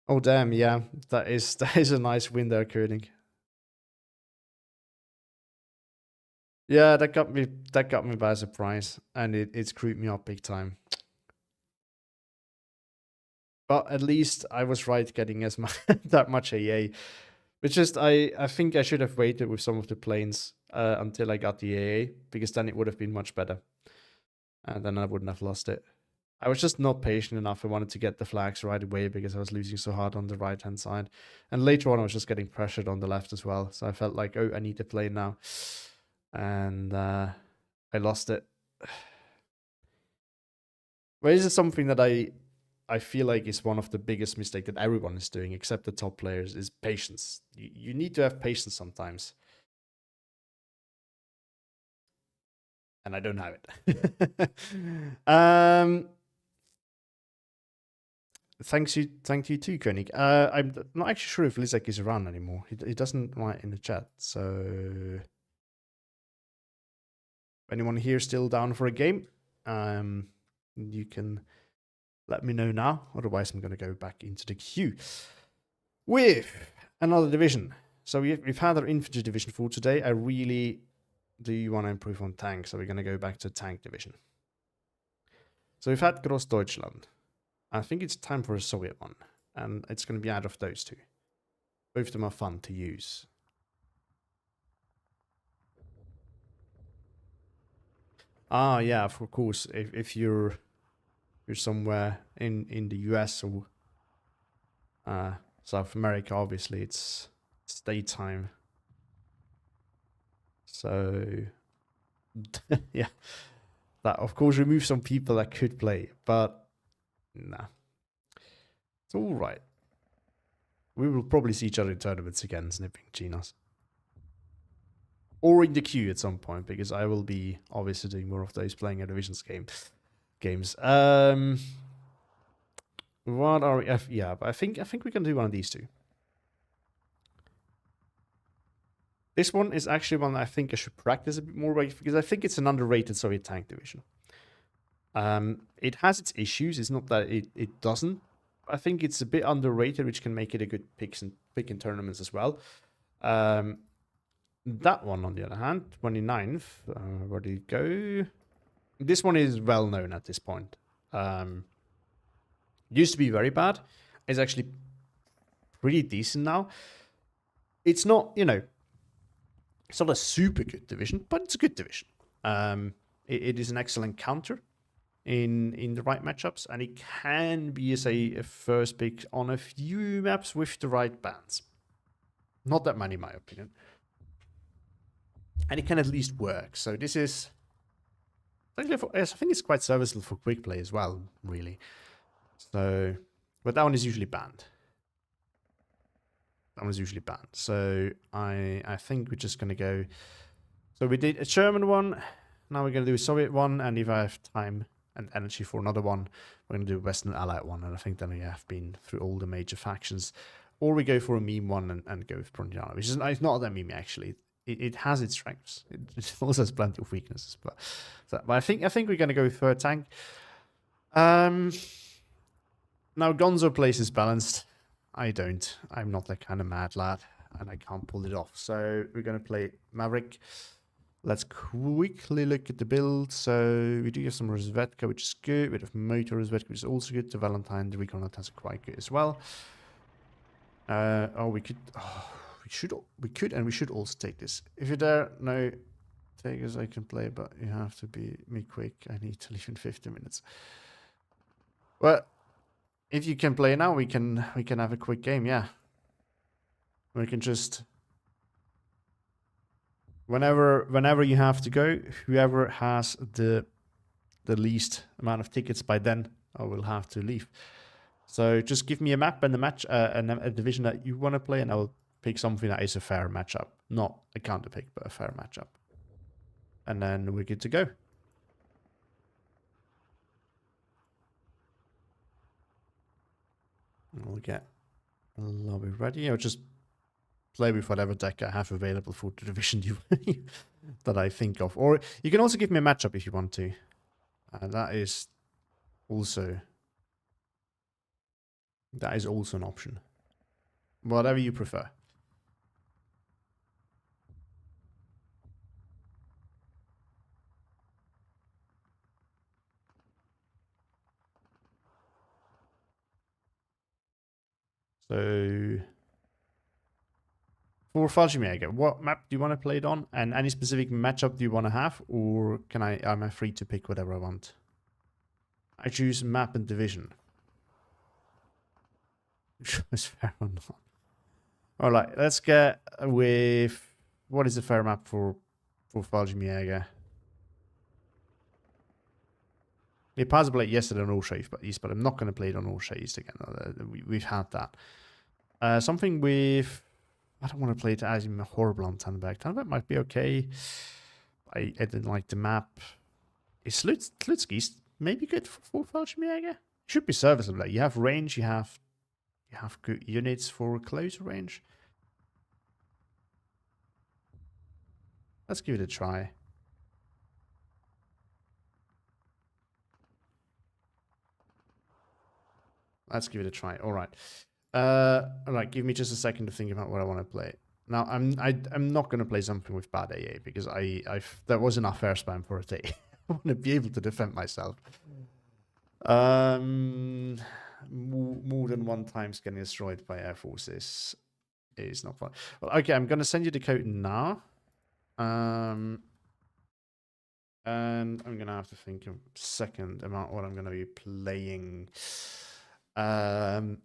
Oh damn, yeah, that is a nice win there, Koenig. Yeah, that got me by surprise, and it screwed me up big time. But at least I was right getting as much that much AA. It's just I think I should have waited with some of the planes until I got the AA, because then it would have been much better, and then I wouldn't have lost it. I was just not patient enough. I wanted to get the flags right away because I was losing so hard on the right hand side, and later on I was just getting pressured on the left as well. So I felt like, oh, I need to play now, and I lost it. But this is something that I I feel like is one of the biggest mistakes that everyone is doing, except the top players, is patience. You need to have patience sometimes. And I don't have it. Thank you too, Koenig. I'm not actually sure if Lizak is around anymore. He doesn't write in the chat, so anyone here still down for a game? You can let me know now. Otherwise, I'm going to go back into the queue with another division. So we've had our infantry division for today. I really do want to improve on tanks, so we're going to go back to tank division. So we've had Großdeutschland. I think it's time for a Soviet one, and it's going to be out of those two. Both of them are fun to use. Ah, yeah, of course. If you're somewhere in the US or South America, obviously it's daytime. So yeah, that of course removes some people that could play, but nah, it's all right. We will probably see each other in tournaments again, snipping Chinas. Or in the queue at some point, because I will be obviously doing more of those playing a divisions games. What are we? Yeah, but I think we can do one of these two. This one is actually one I think I should practice a bit more because I think it's an underrated Soviet tank division. It has its issues. It's not that it doesn't. I think it's a bit underrated, which can make it a good pick in tournaments as well. That one, on the other hand, 29th, where did it go? This one is well known at this point. Used to be very bad. It's actually pretty decent now. It's not, it's not a super good division, but it's a good division. It is an excellent counter in the right matchups, and it can be a first pick on a few maps with the right bans. Not that many, in my opinion. And it can at least work. So this is, I think it's quite serviceable for Quickplay as well, really. So, but that one is usually banned. That one's usually banned. So I think we're just gonna go. So we did a German one. Now we're gonna do a Soviet one, and if I have time and energy for another one, we're gonna do a Western Allied one. And I think then we have been through all the major factions, or we go for a meme one and go with Prondiana, which is it's not that meme actually. It has its strengths. It also has plenty of weaknesses, but I think we're gonna go with third tank. Now Gonzo plays is balanced. I don't. I'm not that kind of mad lad, and I can't pull it off. So we're gonna play Maverick. Let's quickly look at the build. So we do have some Rozvetka, which is good. We have Motor Rozvetka, which is also good. The Valentine, the Recon Attacks are quite good as well. We should also take this. If you're there, no, take as I can play, but you have to be me quick. I need to leave in 50 minutes. Well, if you can play now, we can have a quick game, yeah. We can just whenever you have to go, whoever has the least amount of tickets by then, I will have to leave. So just give me a map and a match and a division that you want to play, and I will pick something that is a fair matchup. Not a counter pick, but a fair matchup. And then we're good to go. We'll get a lobby ready. I'll just play with whatever deck I have available for the division that I think of. Or you can also give me a matchup if you want to. That is also an option. Whatever you prefer. So for Fallschirmjäger, what map do you want to play it on? And any specific matchup do you want to have? Or am I free to pick whatever I want? I choose map and division. Is fair or not? Alright, let's get with what is the fair map for Fallschirmjäger? The Parza played yesterday on All-Shave East, but I'm not going to play it on All-Shave East again. We've had that. Something with... I don't want to play it as horrible on Tannenberg. Tannenberg might be okay. I didn't like the map. Is Slutsky's maybe good for Fallschirmjäger? Should be serviceable. You have range, you have good units for closer range. Let's give it a try. Let's give it a try. All right. All right. Give me just a second to think about what I want to play. Now, I'm not going to play something with bad AA because that was enough air spam for a day. I want to be able to defend myself. More than one times getting destroyed by air forces is not fun. Well, okay, I'm going to send you the code now. And I'm going to have to think a second about what I'm going to be playing. Let's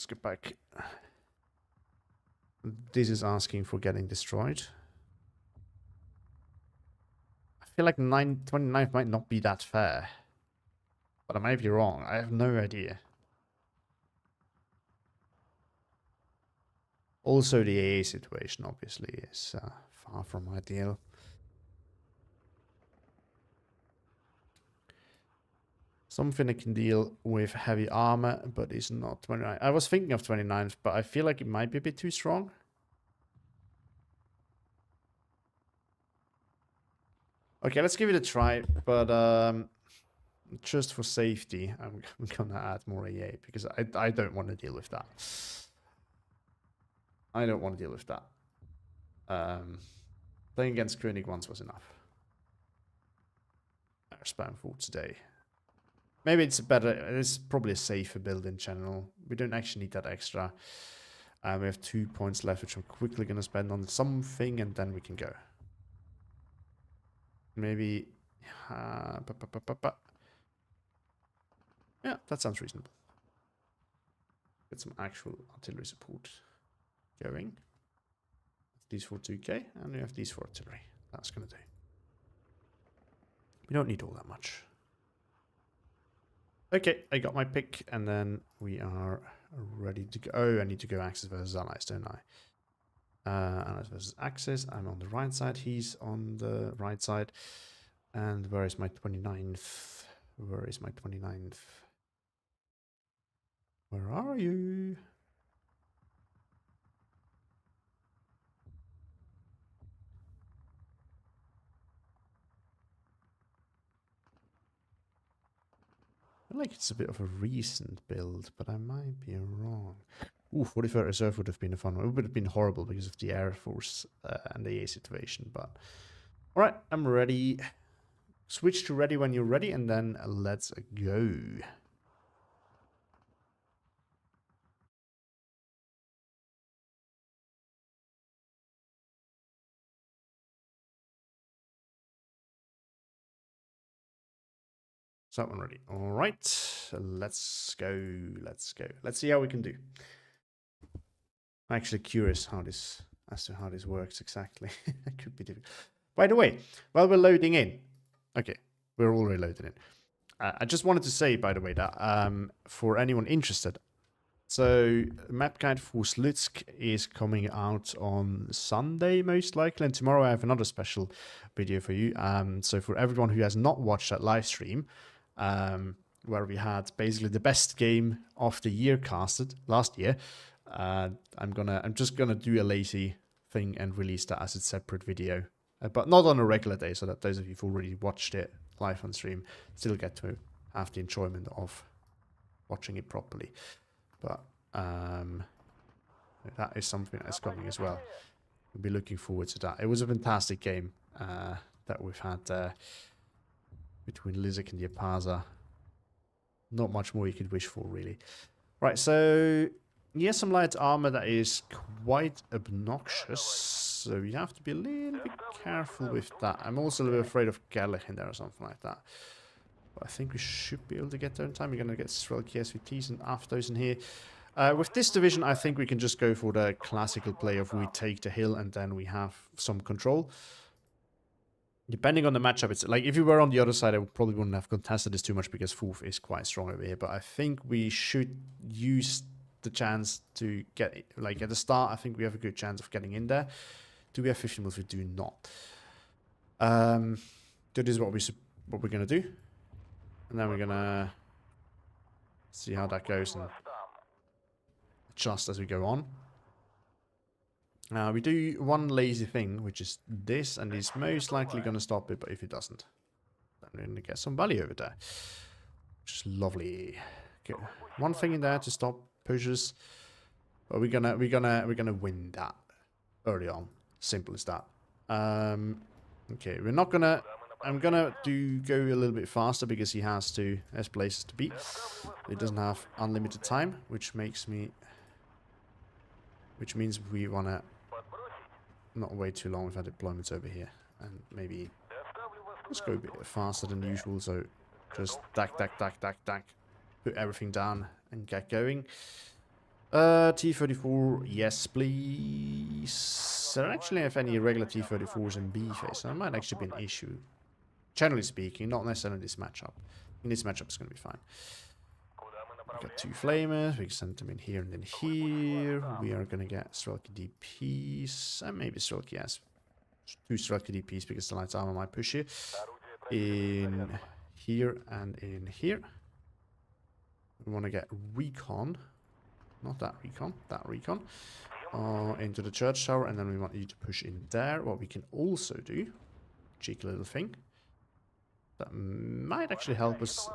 get back. This is asking for getting destroyed. I feel like 29th might not be that fair. But I might be wrong. I have no idea. Also, the AA situation, obviously, is far from ideal. Something that can deal with heavy armor, but is not 29. I was thinking of 29th, but I feel like it might be a bit too strong. Okay, let's give it a try, but just for safety, I'm gonna add more AA because I don't want to deal with that. I don't want to deal with that. Playing against Koenig once was enough. Air spam for today. Maybe it's better. It's probably a safer build in general. We don't actually need that extra. We have 2 points left, which I'm quickly going to spend on something, and then we can go. Maybe... yeah, that sounds reasonable. Get some actual artillery support going. These for 2k, and we have these for artillery. That's going to do. We don't need all that much. Okay, I got my pick, and then we are ready to go. Oh, I need to go Axis versus Allies, don't I? Allies versus Axis. I'm on the right side. He's on the right side. And where is my 29th? Where is my 29th? Where are you? I feel like it's a bit of a recent build, but I might be wrong. Ooh, 43rd Reserve would have been a fun one. It would have been horrible because of the Air Force and the AA situation, but... Alright, I'm ready. Switch to ready when you're ready, and then let's go. Is that one ready? All right, let's go. Let's go. Let's see how we can do. I'm actually curious as to how this works exactly. It could be difficult. By the way, while we're loading in, okay, we're already loaded in. I just wanted to say, by the way, that for anyone interested, so map guide for Slutsk is coming out on Sunday, most likely, and tomorrow I have another special video for you. So for everyone who has not watched that live stream, where we had basically the best game of the year casted last year, I'm just gonna do a lazy thing and release that as a separate video, but not on a regular day, so that those of you who've already watched it live on stream still get to have the enjoyment of watching it properly. But that is something that's coming as well. We'll be looking forward to that. It was a fantastic game that we've had between Lizik and Yapaza. Not much more you could wish for, really. Right, so yeah, some light armor that is quite obnoxious, so you have to be a little bit careful with that. I'm also a little bit afraid of Gerlich in there or something like that. But I think we should be able to get there in time. We're going to get Strelki SVTs and AFTOs in here. With this division, I think we can just go for the classical play of we take the hill and then we have some control. Depending on the matchup, it's like if you were on the other side, I probably wouldn't have contested this too much because Foof is quite strong over here. But I think we should use the chance to get it. Like at the start, I think we have a good chance of getting in there. Do we have 15 mils? We do not. So this is what we're gonna do, and then we're gonna see how that goes and adjust as we go on. We do one lazy thing, which is this, and he's most likely going to stop it, but if he doesn't, then we're going to get some value over there. Which is lovely. Get one thing in there to stop pushes. But we're gonna win that early on. Simple as that. Okay, we're not gonna I'm gonna go a little bit faster because he has places to be. He doesn't have unlimited time, which means we wanna not wait too long with our deployments over here, and maybe let's go a bit faster than usual. So just dack, put everything down and get going. T-34, yes please. I don't actually have any regular T-34s in B phase, so that might actually be an issue. Generally speaking, not necessarily in this matchup. In this matchup, it's going to be fine. We got 2 flamers, we can send them in here and then here. We are going to get Strelky DPs, and maybe Strelky has 2 Strelky DPs because the light armor might push you. In here and in here. We want to get recon, not that recon, that recon, into the church tower, and then we want you to push in there. What we can also do, cheeky little thing, that might actually help us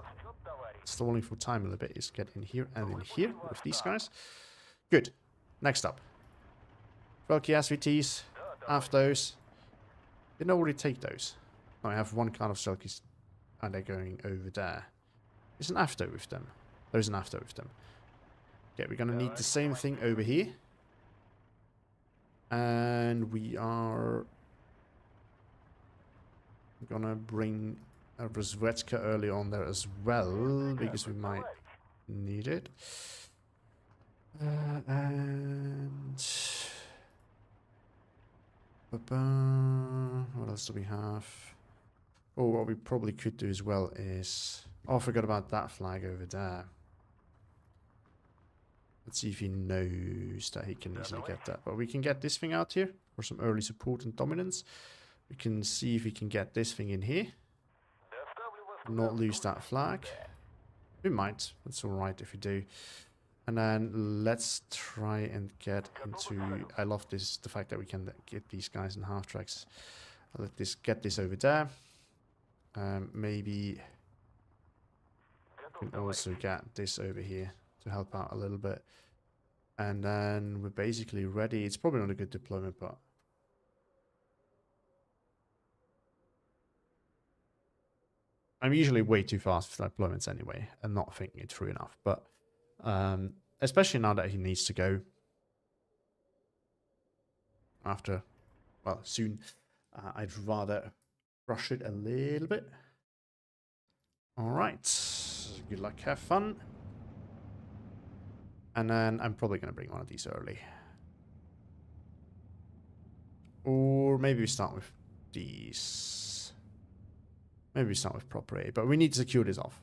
stalling for time a little bit, is get in here and in here with these guys. Good. Next up. Strelky SVTs. Have those. Didn't already take those. No, I have one card of Strelkies and they're going over there. There's an after with them. There's an after with them. Okay, we're gonna need the same thing over here. And we are gonna bring a Brzezinska early on there as well, because we might need it. And what else do we have? Oh, what we probably could do as well is... Oh, I forgot about that flag over there. Let's see if he knows that he can easily get that. But we can get this thing out here for some early support and dominance. We can see if we can get this thing in here. Not lose that flag. We might. That's alright if we do. And then let's try and get into... I love this, the fact that we can get these guys in half tracks. I'll get this over there. Maybe we can also get this over here to help out a little bit. And then we're basically ready. It's probably not a good deployment, but... I'm usually way too fast with deployments anyway, and not thinking it through enough. But especially now that he needs to go after, well, soon, I'd rather rush it a little bit. All right, good luck, have fun. And then I'm probably going to bring one of these early. Or maybe we start with these. Maybe we start with proper A, but we need to secure this off.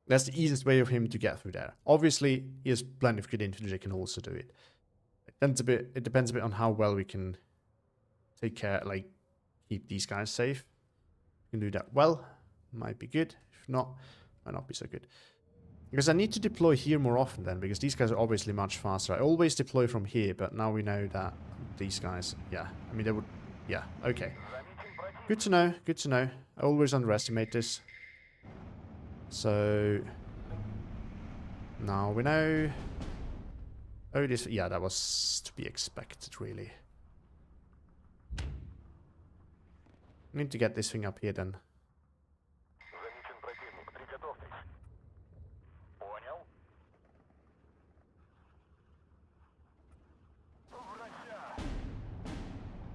That's the easiest way of him to get through there. Obviously, he has plenty of good infantry that can also do it. It depends a bit on how well we can take care, like, keep these guys safe. We can do that well. Might be good. If not, might not be so good. Because I need to deploy here more often then, because these guys are obviously much faster. I always deploy from here, but now we know that these guys, yeah. I mean, they would, yeah, okay. Good to know, good to know. I always underestimate this. So, now we know. Oh, this, yeah, that was to be expected, really. Need to get this thing up here then.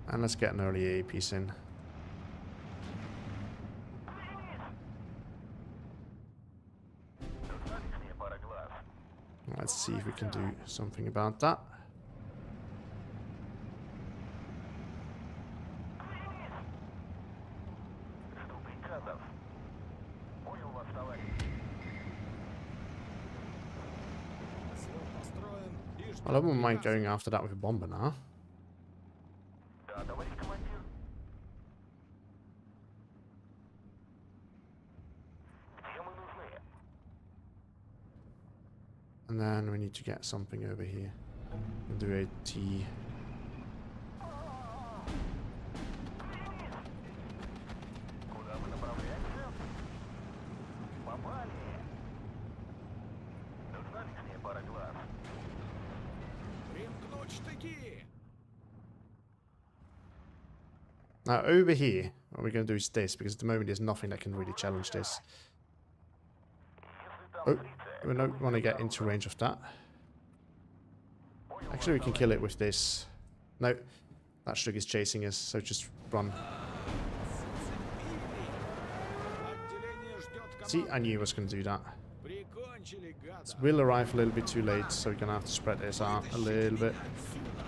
And let's get an early A piece in. Let's see if we can do something about that. don't mind going after that with a bomber now. Да, товарищ командир. Где мы нужны? And then we need to get something over here. We'll do a T. Куда мы направляемся? Попали. Нужна лишняя пара глаз. Примкнуть штыки! Now over here, what we're going to do is this, because at the moment there's nothing that can really challenge this. Oh, we don't want to get into range of that. Actually, we can kill it with this. No, that Shug is chasing us, so just run. Отделение ждет See, команды. I knew I was going to do that. Прикончили гада. We'll arrive a little bit too late, so we're going to have to spread this out a little bit. Отсюда.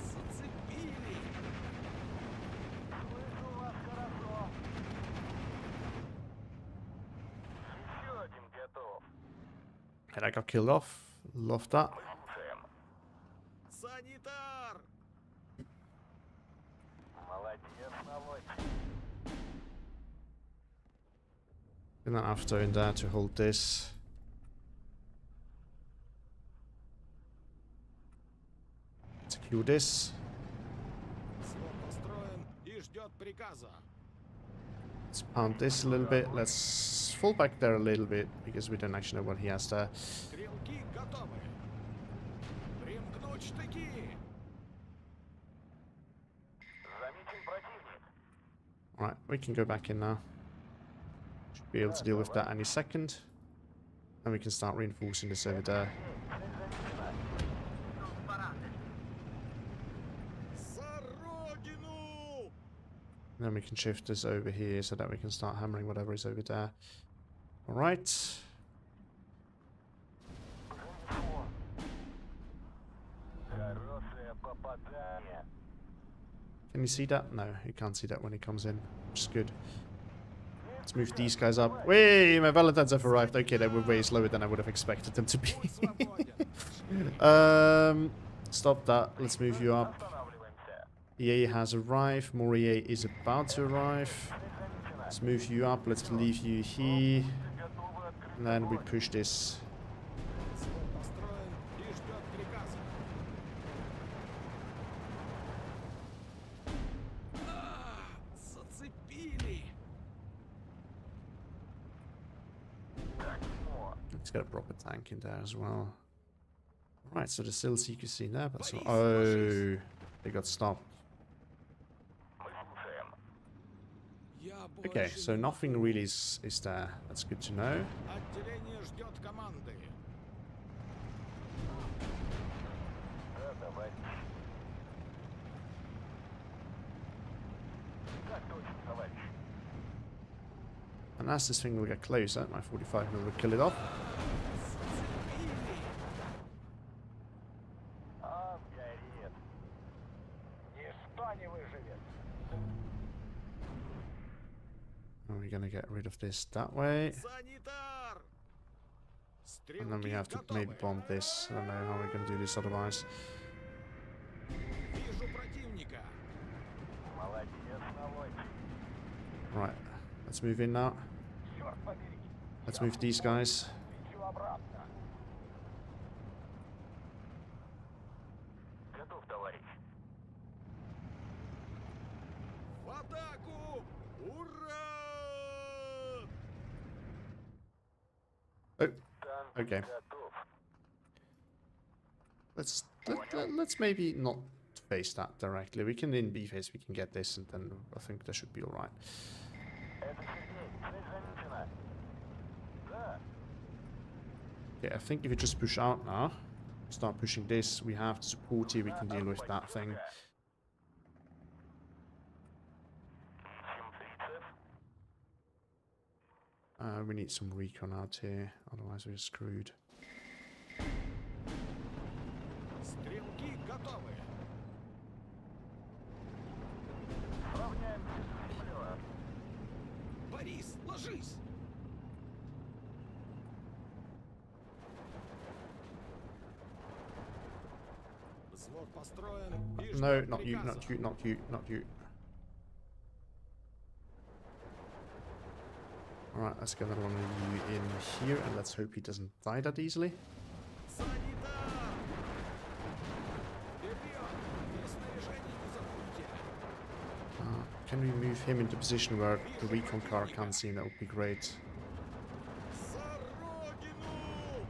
Зацепили. Слышу вас хорошо. Еще один готов. And I got killed off. Love that. Слушаем. Санитар! Молодец, наводчик. And then after in there to hold this. Secure this. Свод построен и ждет приказа. Let's pound this a little bit. Let's fall back there a little bit because we don't actually know what he has there. Стрелки готовы. Примкнуть штыки. Заметен противник. Alright, we can go back in now. Should be able to deal with that any second. And we can start reinforcing this over there. За родину! And then we can shift this over here so that we can start hammering whatever is over there. Alright. Хорошее попадание. Can you see that? No, you can't see that when he comes in, which is good. Let's move these guys up. Wait, my Valentines have arrived. Okay, they were way slower than I would have expected them to be. Stop that. Let's move you up. Останавливаемся. EA has arrived. More EA is about to arrive. Let's move you up. Let's leave you here. Готовы открыть. And then we push this. Свод построен и ждет приказа. Зацепили! Так, о. Let's get a proper tank in there as well. Right, so the still secrecy there, but so oh, they got stopped. Мы слушаем. Я Okay, больше so не nothing могу. really is there. That's good to know. Отделение ждет команды. Да, товарищ. Так точно, товарищ. And as this thing will get closer, my 45 will kill it off. Зацепили! А, горит. Ничто не выживет. And we're gonna get rid of this that way. Санитар! And then we Стрелки have to maybe готовы. bomb this. I don't know how we're gonna do this otherwise. Вижу противника. Молодец, наводчик. Right, let's move in now. Черт побери. Let's move these guys. Лечу обратно. Готов, товарищ. В атаку! Ура! Oh, Танк okay. готов. Let's maybe not face that directly. We can in B phase we can get this, and then I think that should be all right. Это Сергей. Цель замечена. Да. Yeah, I think if you just push out now, start pushing this, we have the support here, we can deal with that thing. Ищем фрицев. We need some recon out here, otherwise we're screwed. Стрелки готовы. Сравняемся с землей. Борис, ложись! Завод построен. И No, ждет not you, приказа. not you, not you, not you. Alright, let's get another one of you in here, and let's hope he doesn't die that easily. Санитар! Вперед! И снаряжение не забудьте. Can we move him into a position where the recon car can't see him? That would be great. За родину!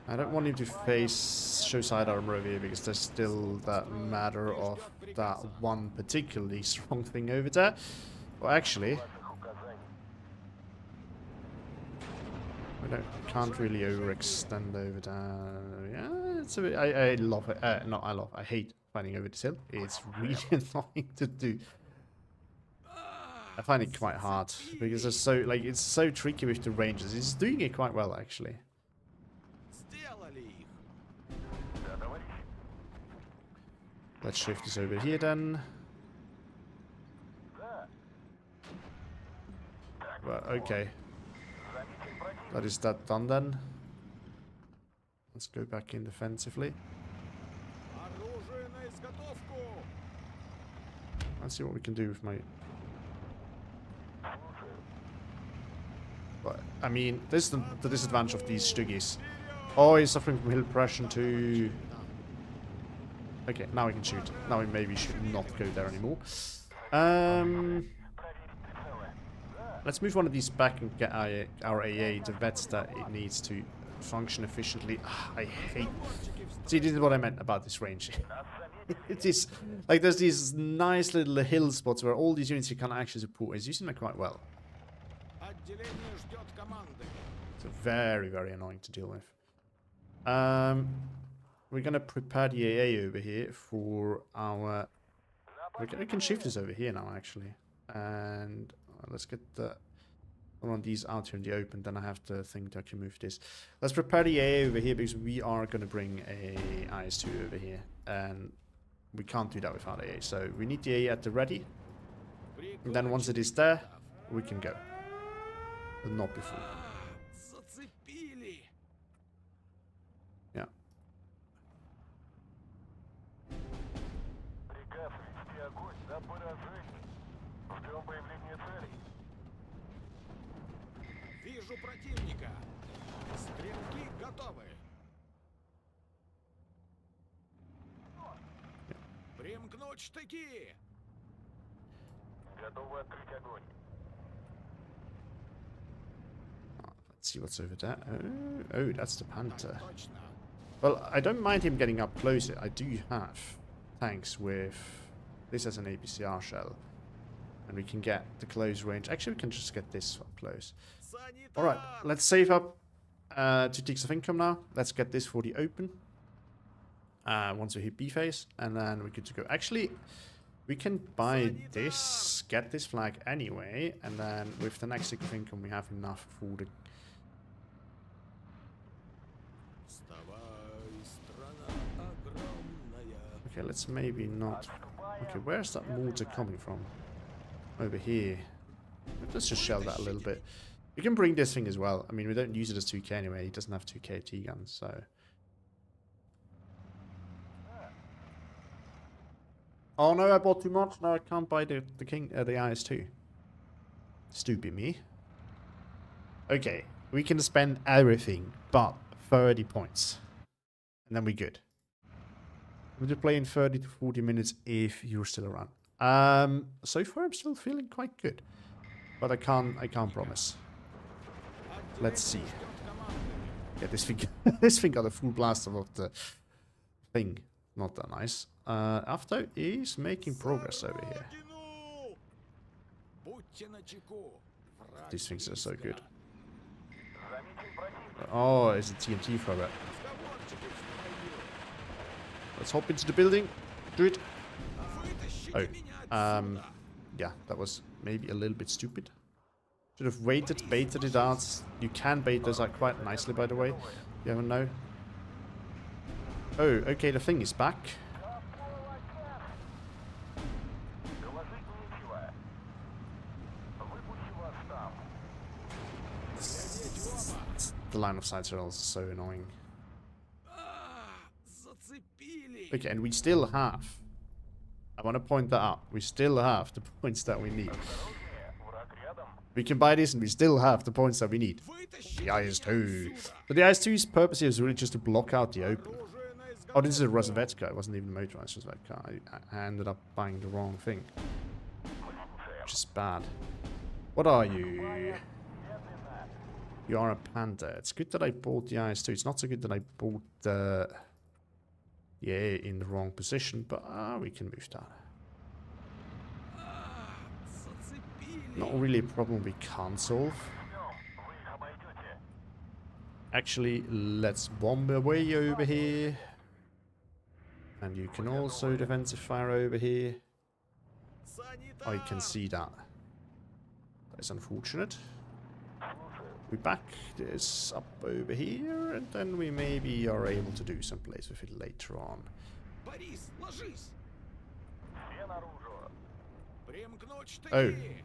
I don't want him to show side armor over here because there's still that matter of that one particularly strong thing over there. Well, actually, can't really overextend over there. Yeah, it's a bit, I love it. I hate fighting over this hill. It's really annoying to do. I find it quite hard because it's so tricky with the ranges. He's doing it quite well actually. Сделали их. Да, товарищ. Let's shift this over here then. Да. Well, okay. Заметен противник. That is that done then. Let's go back in defensively. Оружие на изготовку. Let's see what we can do with my... But, I mean, this is the disadvantage of these Stuggies. Oh, he's suffering from hill depression too. Okay, now we can shoot. Now we maybe should not go there anymore. Проверить прицелы. Да. Let's move one of these back and get our AA, the vets that it needs to function efficiently. I hate... See, this is what I meant about this range. It is like there's these nice little hill spots where all these units you can't actually support. It's using them quite well. Отделение ждет команды. It's very, very annoying to deal with. We're gonna prepare the AA over here for our... We can shift this over here now, actually. And let's get one of these out here in the open. Then I have to think that I can move this. Let's prepare the AA over here because we are gonna bring a IS-2 over here. And we can't do that without AA. So we need the AA at the ready. And then once it is there, we can go. But not before. Зацепили. Yeah. Приказ вести огонь на поражение. Ждем появления целей. Вижу противника. Стрелки готовы. Примкнуть штыки. Готовы открыть огонь. Let's see what's over there. Oh, that's the Panther. Точно. Well, I don't mind him getting up closer. I do have tanks with this as an APCR shell. And we can get the close range. Actually, we can just get this up close. Санитар. Alright, let's save up 2 ticks of income now. Let's get this for the open. Once we hit B phase. And then we're good to go. Actually, we can buy this, get this flag anyway. And then with the next tick of income, we have enough for the... Вставай, страна огромная. Okay, let's maybe not... Okay, where's that mortar coming from? Over here. Let's just shell that a little bit. We can bring this thing as well. I mean, we don't use it as 2k anyway. He doesn't have 2k T-guns, so... Oh no, I bought too much. No, I can't buy the IS-2. Stupid me. Okay, we can spend everything but 30 points. And then we're good. We'll just play in 30 to 40 minutes if you're still around. So far I'm still feeling quite good. But I can't promise. Let's see. Yeah, this thing this thing got a full blast of the thing. Not that nice. After is making progress over here. Родину! Будьте начеку. Враг These things are so близко. good. Заметен противник. Oh, it's a TNT thrower. Разговорчики в строю. Let's hop into the building. Do it. Вытащите Oh, меня отсюда. yeah, that was maybe a little bit stupid. Should have waited, baited it out. You can bait those out quite nicely, by the way. You ever know? Oh, okay, the thing is back. Доложить нечего. Выпущу вас там. Глядеть в оба. The line of sights are also so annoying. А, Зацепили! Okay, and we still have... I want to point that out. We still have the points that we need. Враг рядом. We can buy this and we still have the points that we need. Вытащите The меня IS-2. отсюда! But the IS-2's purpose here is really just to block out the open. Оружие на Oh, this is a изготовку! Rozovetska. It wasn't even a motorized Rozovetka. I ended up buying the wrong thing. Which is bad. What are you? You are a Panda. It's good that I bought the IS-2. It's not so good that I bought the... Yeah, in the wrong position, but we can move that. Зацепили! Not really a problem we can't solve. Вы их обойдете. Actually, let's bomb away over here. And you can also defensive fire over here. Санитар! I can see that. That's unfortunate. We back this up over here, and then we maybe are able to do some plays with it later on. Борис, ложись! Все наружу. Примкнуть Oh. штыки!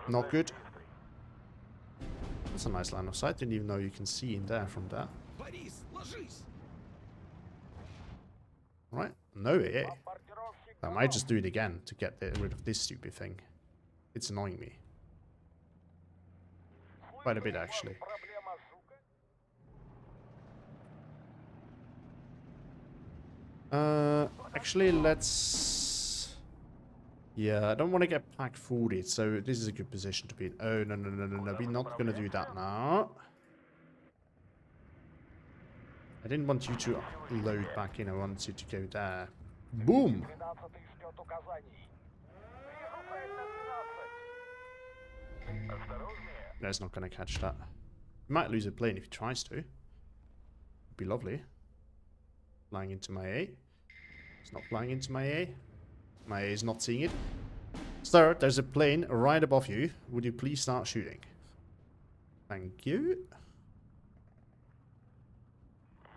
Not good. That's a nice line of sight. Didn't even know you can see in there from there. Борис, ложись! Right? No, yeah. I might just do it again to get rid of this stupid thing. It's annoying me. Quite a bit, actually. Проблема, сука. Actually, let's... Yeah, I don't want to get pack 40, so this is a good position to be in. Oh, no, no, no, no, no. We're not going to do that now. I didn't want you to load back in. I wanted you to go there. Boom! 12-й ждет указаний. Вижу цель на 12. Осторожнее. No, it's not going to catch that. He might lose a plane if he tries to. Would be lovely. Flying into my A. It's not flying into my A. My A is not seeing it. Sir, there's a plane right above you. Would you please start shooting? Thank you.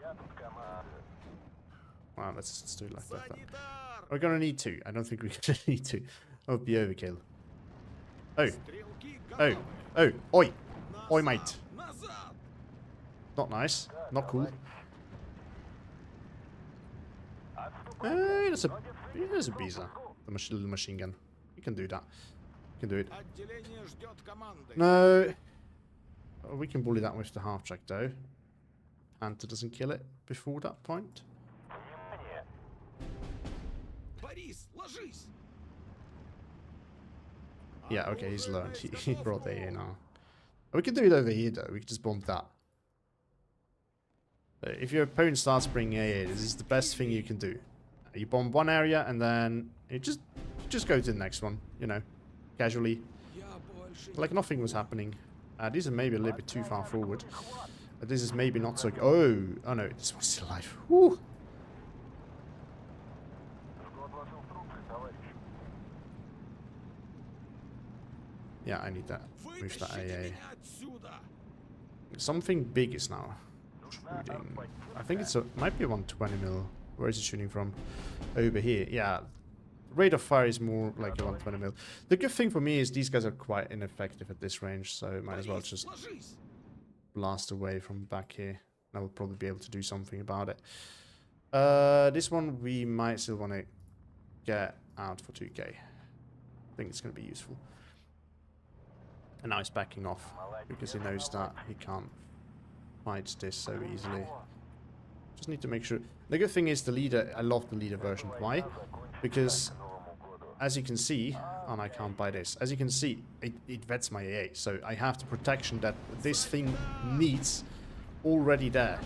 Я тут командую. Wow, let's do it like that. Then. Санитар! We're gonna need to. I don't think we're gonna need to. That would be overkill. Oh, Стрелки oh, готовы! oh, oi! Oi, Назад! mate. Назад! Not nice. Not cool. Отступай. Hey, there's a Bisa. The little machine gun. You can do that. You can do it. Отделение ждет команды. No. Oh, we can bully that with the half track though. Panther doesn't kill it before that point. Внимание. Борис, ложись! Yeah, okay, he's Оружие learned. на He brought the изготовку. A now. We can do it over here though. We can just bomb that. If your opponent starts bringing AA, this is the best thing you can do. You bomb one area and then you just go to the next one, you know, casually, Я больше не like nothing was happening. These are maybe a little bit too far forward. But this is maybe not so... Oh no, this one's still alive. Woo! Жду от вас инструкций, товарищ. Yeah, I need that. Move that Вытащите AA. меня отсюда! Something big is now shooting. I think it's a... might be a 120 mil. Where is it shooting from? Over here. Yeah. Rate of fire is more like a 120 mil. The good thing for me is these guys are quite ineffective at this range, so might as well Борис, just ложись! blast away from back here. I will probably be able to do something about it. This one we might still want to get out for 2k. I think it's going to be useful. And now he's backing off because he knows that he can't fight this so easily. Just need to make sure. The good thing is the leader. I love the leader version. Why? Because as you can see, and I can't buy this. As you can see, it vets my AA, so I have the protection that this thing needs already there.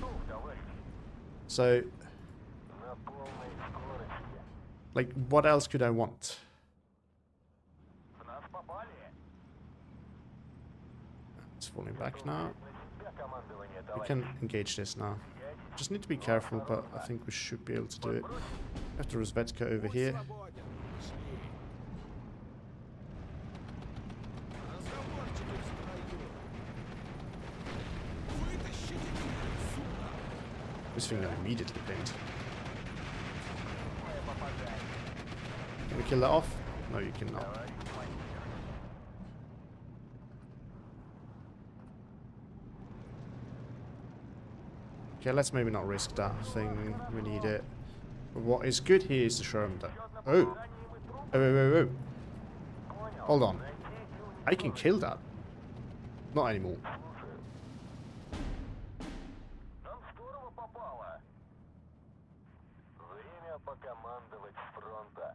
So, На полной скорости. like, what else could I want? В нас попали. It's falling back now. На себя командование, We товарищ. can engage this now. Just need to be careful, but I think we should be able to do it. Have the Rozvetska over Путь here. свободен. Пошли. Разговорчики в строю. Вытащите меня отсюда! This thing got immediately pinned. Can we kill that off? No, you cannot. Okay, let's maybe not risk that thing. We need it. But what is good here is the Sherman. Oh! Oh. Hold on. I can kill that. Not anymore. Нам здорово попало. Время покомандовать с фронта.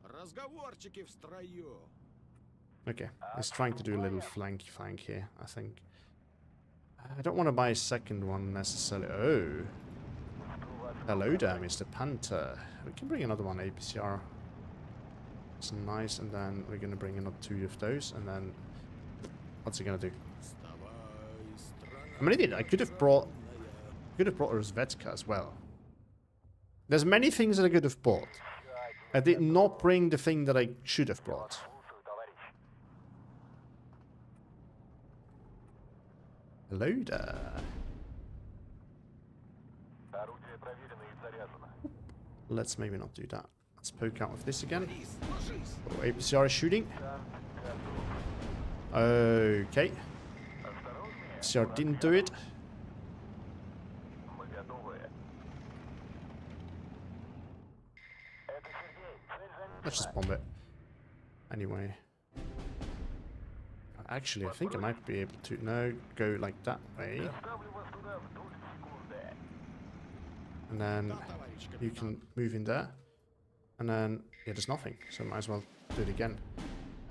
Разговорчики в строю. Okay, he's trying to do a little flank here, I think. I don't want to buy a second one necessarily. Oh. Hello there, Mr. Panther. We can bring another one, APCR. It's nice, and then we're going to bring another 2 of those, and then... What's he going to do? I'm an idiot. I could have brought a Rozvetka as well. There's many things that I could have bought. I did not bring the thing that I should have brought. Hello there. Орудие проверено и заряжено. Let's maybe not do that. Let's poke out with this again. Борис, ложись. Oh, APCR is shooting. Okay. APCR didn't do it. Мы готовы. Это Сергей. Цель замечена. Let's just bomb it. Anyway. Actually, I think I might be able to... No, go like that way. Ставлю вас туда в долю секунды. And then Да, товарищ you капитан. can move in there. And then, yeah, there's nothing. So might as well do it again.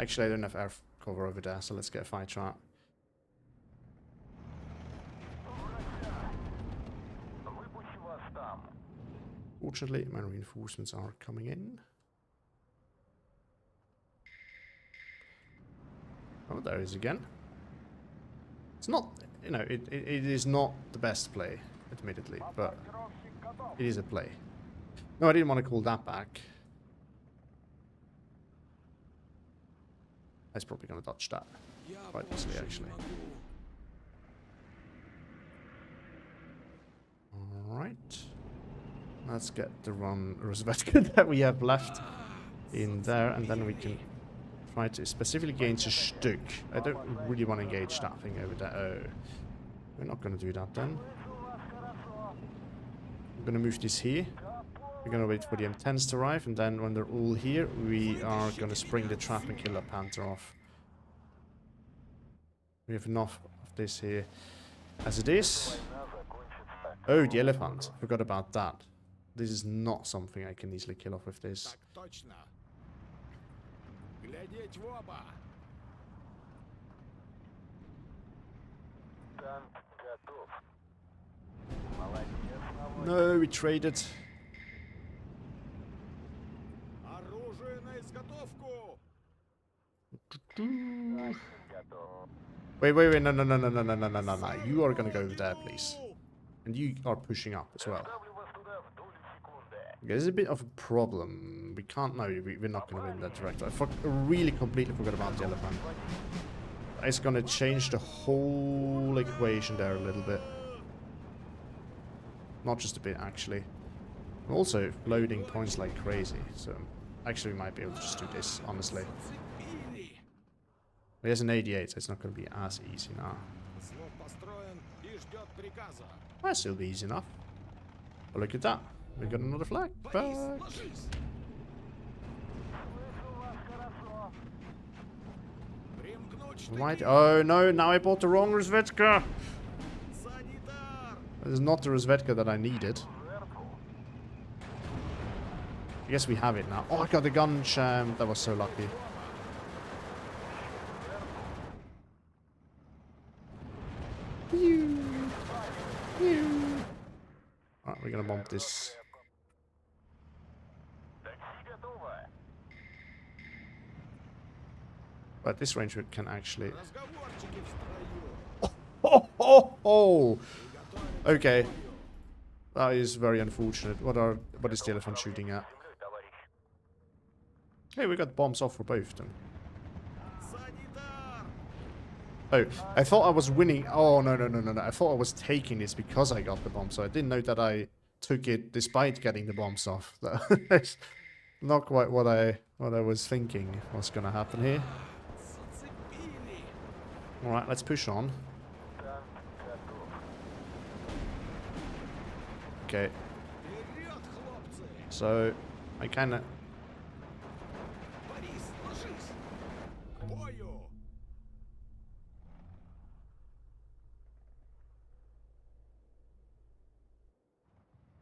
Actually, I don't have air cover over there, so let's get a fighter out. Выпущу вас там. Fortunately, my reinforcements are coming in. Oh, there he is again. It's not, you know, it is not the best play, admittedly, but it is a play. No, I didn't want to call that back. I was probably going to dodge that Я quite больше easily, не actually. могу. Alright. Let's get the run Rozvetka that we have left in there, and then we can try to specifically engage a Stuk. I don't really want to engage that thing over there. Oh. We're not going to do that then. I'm going to move this here. We're going to wait for the M10s to arrive, and then when they're all here, we are going to spring the trap and kill that Panther off. We have enough of this here as it is. Oh, the elephant. Forgot about that. This is not something I can easily kill off with this. Так точно. Глядеть в оба. Танк готов. Молодец, Навой. No, we traded. Оружие на изготовку. Готов. Wait, no. You are gonna go over there, please. And you are pushing up as well. Ставлю вас туда в долю секунды. There's a bit of a problem. We can't, no, we're not gonna win that direct. I really completely forgot about the elephant. It's gonna change the whole equation there a little bit. Not just a bit, actually. I'm also loading points like crazy, so actually we might be able to just do this, honestly. Зацепили. He has an 88, so it's not gonna be as easy now. Взвод построен и ждет приказа. Might still be easy enough. But look at that. We got another flag. Борис, Back. ложись. Примкнуть штыки. Right. Oh no, now I bought the wrong Rozvetka. Санитар. This is not the Rozvetka that I needed. I guess we have it now. Oh, I got the gun sham. That was so lucky. Alright, we're gonna bomb this. Такси готово. But this range we can actually... Разговорчики в строю. Oh! Okay. That is very unfortunate. What is the elephant shooting at? Товарищ. Hey, we got bombs off for both of them. Санитар. Oh, I thought I was winning. Oh, no. I thought I was taking this because I got the bomb, so I didn't know that I took it despite getting the bombs off. That's not quite what I was thinking was gonna happen here. Зацепили. Alright, let's push on. Танк готов. Okay, Вперед, хлопцы! so I kind of... Борис, ложись! К бою!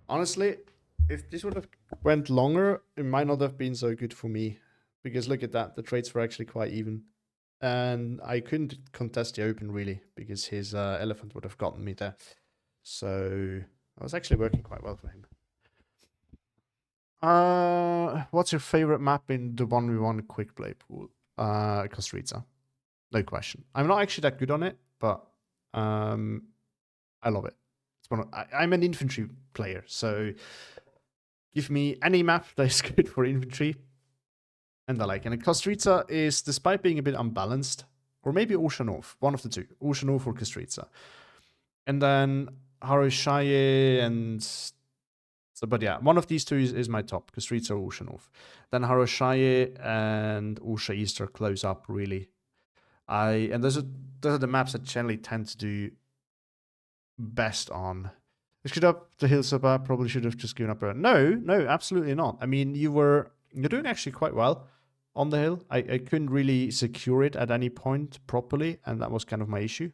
Honestly, if this would have went longer, it might not have been so good for me. Because look at that, the trades were actually quite even. And I couldn't contest the open really, because his elephant would have gotten me there. So I was actually working quite well for him. What's your favorite map in the 1v1 Quickplay pool? Costa Rica. No question. I'm not actually that good on it, but I love it. It's one of, I'm an infantry player, so give me any map that is good for infantry, and I like. And Costa Rica is, despite being a bit unbalanced, or maybe Oceanov, one of the two, Oceanov or Costa Rica. And then Haroshaye and... So, but yeah, one of these two is my top, Costa Rica or Oceanov. Then Haroshaye and Osha East are close up, really. And those are the maps that generally tend to do best on. Should up the hills up, probably should have just given up. No, absolutely not. I mean, you're doing actually quite well on the hill. I couldn't really secure it at any point properly, and that was kind of my issue.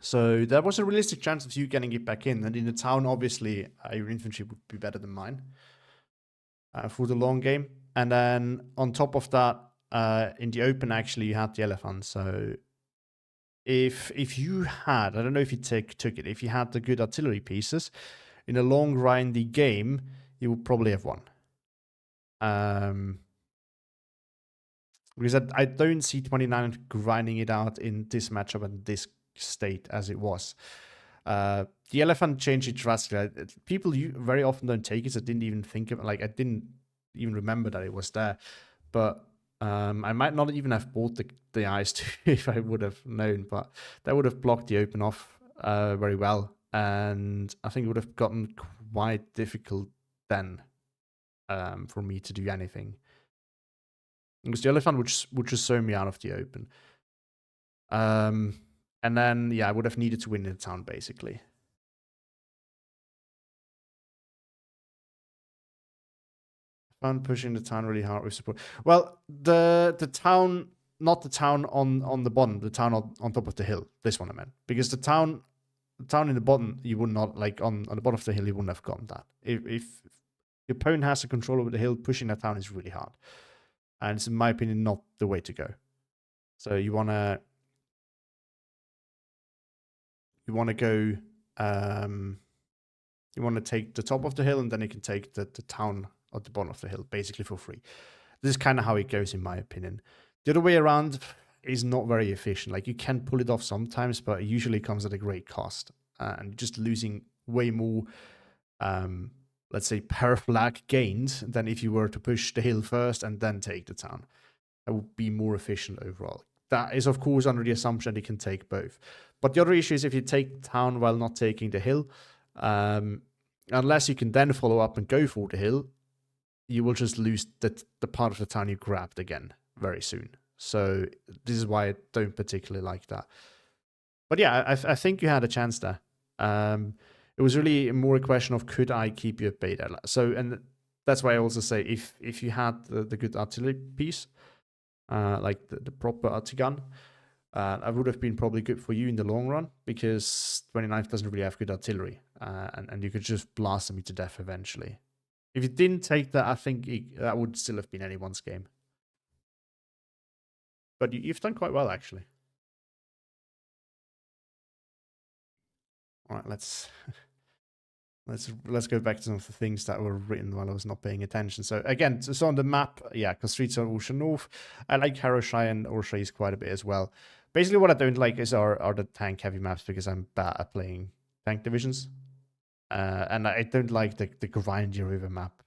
So there was a realistic chance of you getting it back in, and in the town, obviously, your infantry would be better than mine for the long game. And then on top of that, in the open, actually, you had the elephant. So if you had, I don't know if you took it, if you had the good artillery pieces in a long grindy game, you would probably have won. Because I don't see 29 grinding it out in this matchup and this state as it was. The elephant changed it drastically. People very often don't take it. So I didn't even think of it. Like, I didn't even remember that it was there. But I might not even have bought the eyes to if I would have known, but that would have blocked the open off very well. And I think it would have gotten quite difficult then for me to do anything. Because the elephant would just throw me out of the open. And then, yeah, I would have needed to win in the town, basically. Found pushing the town really hard with support. Well, the town, not the town on the bottom, the town on top of the hill. This one I meant. Because the town in the bottom, you would not, like, on the bottom of the hill, you wouldn't have gotten that. If your opponent has the control over the hill, pushing that town is really hard. And it's, in my opinion, not the way to go. So you want to go, you want to take the top of the hill, and then you can take the town at the bottom of the hill, basically for free. This is kind of how it goes, in my opinion. The other way around is not very efficient. Like, you can pull it off sometimes, but it usually comes at a great cost. And just losing way more, let's say, per flag gains than if you were to push the hill first and then take the town. That would be more efficient overall. That is, of course, under the assumption that you can take both. But the other issue is if you take town while not taking the hill, unless you can then follow up and go for the hill, you will just lose the part of the town you grabbed again very soon. So this is why I don't particularly like that. But yeah, I think you had a chance there. It was really more a question of, could I keep you at bay there? So, and that's why I also say, if you had the good artillery piece, like the proper artigan, I would have been probably good for you in the long run, because 29th doesn't really have good artillery, and you could just blast me to death eventually. If you didn't take that, I think that would still have been anyone's game. But you've done quite well, actually. All right, let's go back to some of the things that were written while I was not paying attention. So again, so on the map, yeah, Costa Rica and Ocean North. I like Haroshaye and Orshays quite a bit as well. Basically, what I don't like are the tank heavy maps, because I'm bad at playing tank divisions. And I don't like the grindy river map.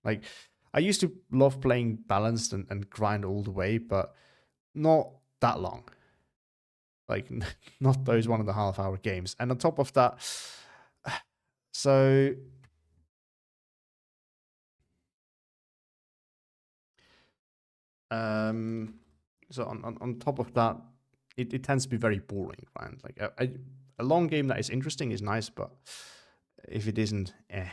Like, I used to love playing balanced and grind all the way, but not that long. Like, not those 1.5 hour games. And on top of that, so on top of that, it tends to be very boring, right? Like, A long game that is interesting is nice, but if it isn't, eh.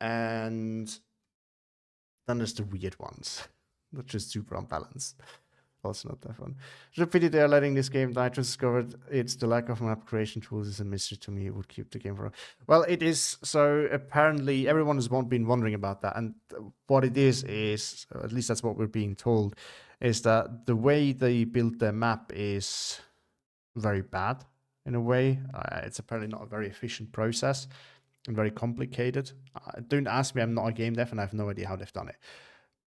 And then there's the weird ones, not just super unbalanced. Also not that fun. The pity they are letting this game die. I just discovered it's the lack of map creation tools is a mystery to me. It would keep the game for. Well, it is. So apparently everyone has been wondering about that. And what it is, at least that's what we're being told, is that the way they built their map is very bad in a way. It's apparently not a very efficient process and very complicated. Don't ask me, I'm not a game dev and I have no idea how they've done it.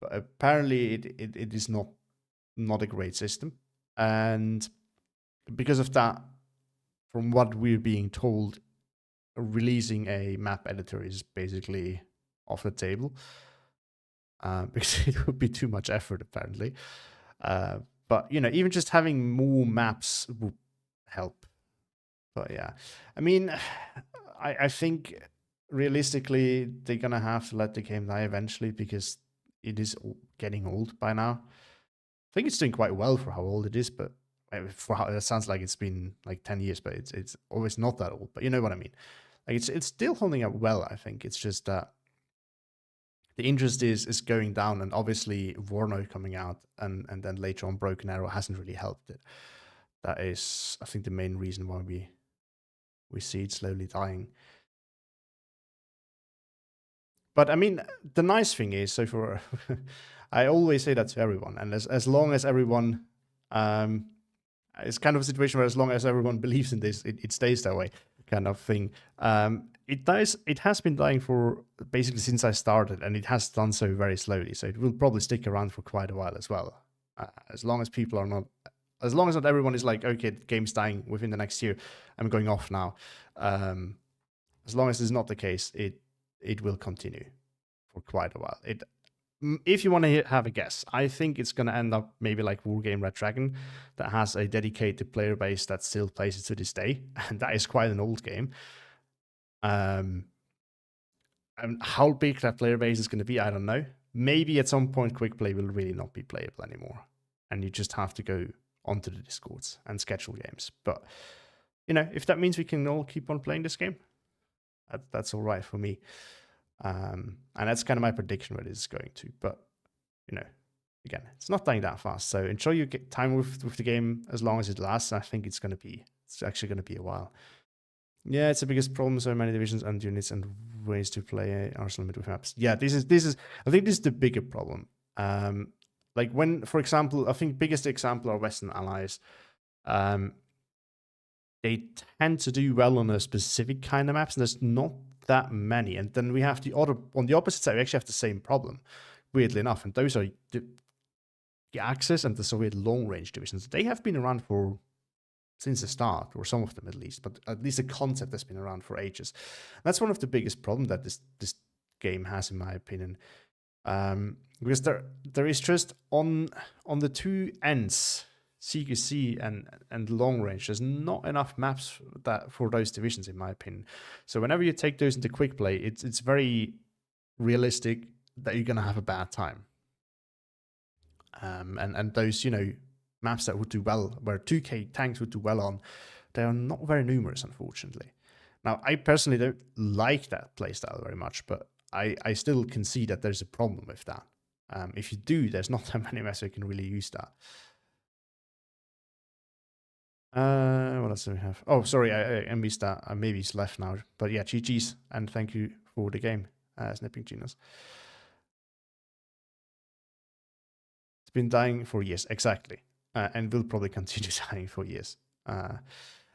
But apparently it is not a great system. And because of that, from what we're being told, releasing a map editor is basically off the table. Because it would be too much effort, apparently. But, even just having more maps would help. But yeah, I mean, I think realistically, they're going to have to let the game die eventually because it is getting old by now. I think it's doing quite well for how old it is, but for how it sounds like it's been like 10 years, but it's always not that old. But you know what I mean? Like it's still holding up well, I think. It's just that the interest is going down, and obviously Warno coming out and then later on Broken Arrow hasn't really helped it. That is, I think, the main reason why we see it slowly dying. But I mean, the nice thing is, so for I always say that to everyone, and as long as everyone, it's kind of a situation where as long as everyone believes in this, it stays that way, kind of thing. It has been dying for basically since I started, and it has done so very slowly. So it will probably stick around for quite a while as well, as long as people are not. As long as not everyone is like, okay, the game's dying within the next year, I'm going off now. As long as this is not the case, it will continue for quite a while. If you want to have a guess, I think it's going to end up maybe like Wargame Red Dragon, that has a dedicated player base that still plays it to this day, and that is quite an old game. And how big that player base is going to be, I don't know. Maybe at some point Quickplay will really not be playable anymore, and you just have to go onto the Discords and schedule games. But if that means we can all keep on playing this game, that's all right for me. And that's kind of my prediction where this is going to. But again, it's not dying that fast. So enjoy your time with the game as long as it lasts. I think it's actually going to be a while. Yeah, it's the biggest problem. So many divisions and units and ways to play Arsenal mid with maps. Yeah, this is. I think this is the bigger problem. Like when, for example, I think biggest example are Western allies. They tend to do well on a specific kind of maps, and there's not that many. And then we have on the opposite side, we actually have the same problem, weirdly enough. And those are the Axis and the Soviet long-range divisions. They have been around since the start, or some of them at least, but at least the concept has been around for ages. That's one of the biggest problems that this game has, in my opinion. Because there is just on the two ends, CQC and long range, there's not enough maps for those divisions, in my opinion. So whenever you take those into quick play, it's very realistic that you're gonna have a bad time. And those maps that would do well, where 2K tanks would do well on, they are not very numerous, unfortunately. Now, I personally don't like that playstyle very much, but I still can see that there's a problem with that. If you do, there's not that many maps that can really use that. What else do we have? Oh, sorry, I missed that. Maybe he's left now. But yeah, GG's, and thank you for the game, Snipping Genius. It's been dying for years, exactly. And will probably continue dying for years. I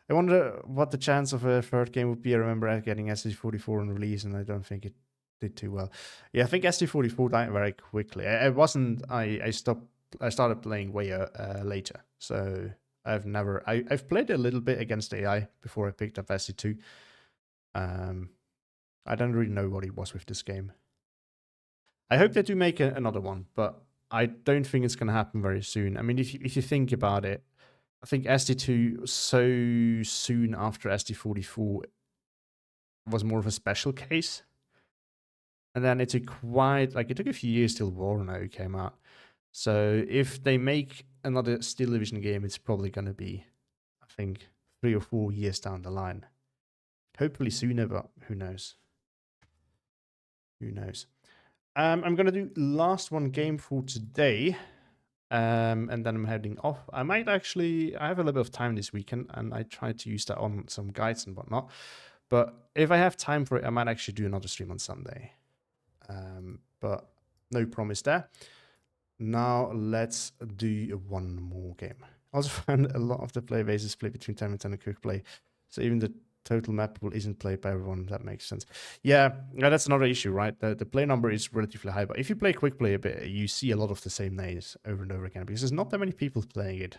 wonder what the chance of a third game would be. I remember getting SD44 on release, and I don't think it did too well. Yeah, I think SD44 died very quickly. I started playing way later, so I've played a little bit against AI before I picked up SD2. I don't really know what it was with this game. I hope they do make another one, but I don't think it's going to happen very soon. I mean, if you think about it, I think SD2 so soon after SD44 was more of a special case. And then it took it took a few years till War now came out. So if they make another Steel Division game, it's probably going to be, I think, 3 or 4 years down the line. Hopefully sooner, but who knows? Who knows? I'm going to do last one game for today. And then I'm heading off. I have a little bit of time this weekend, and I try to use that on some guides and whatnot. But if I have time for it, I might actually do another stream on Sunday. But no promise there. Now let's do one more game. I also found a lot of the player base is split between 10 and Quickplay. So even the total map pool isn't played by everyone. That makes sense. Yeah, that's another issue, right? The play number is relatively high, but if you play Quickplay a bit, you see a lot of the same names over and over again because there's not that many people playing it.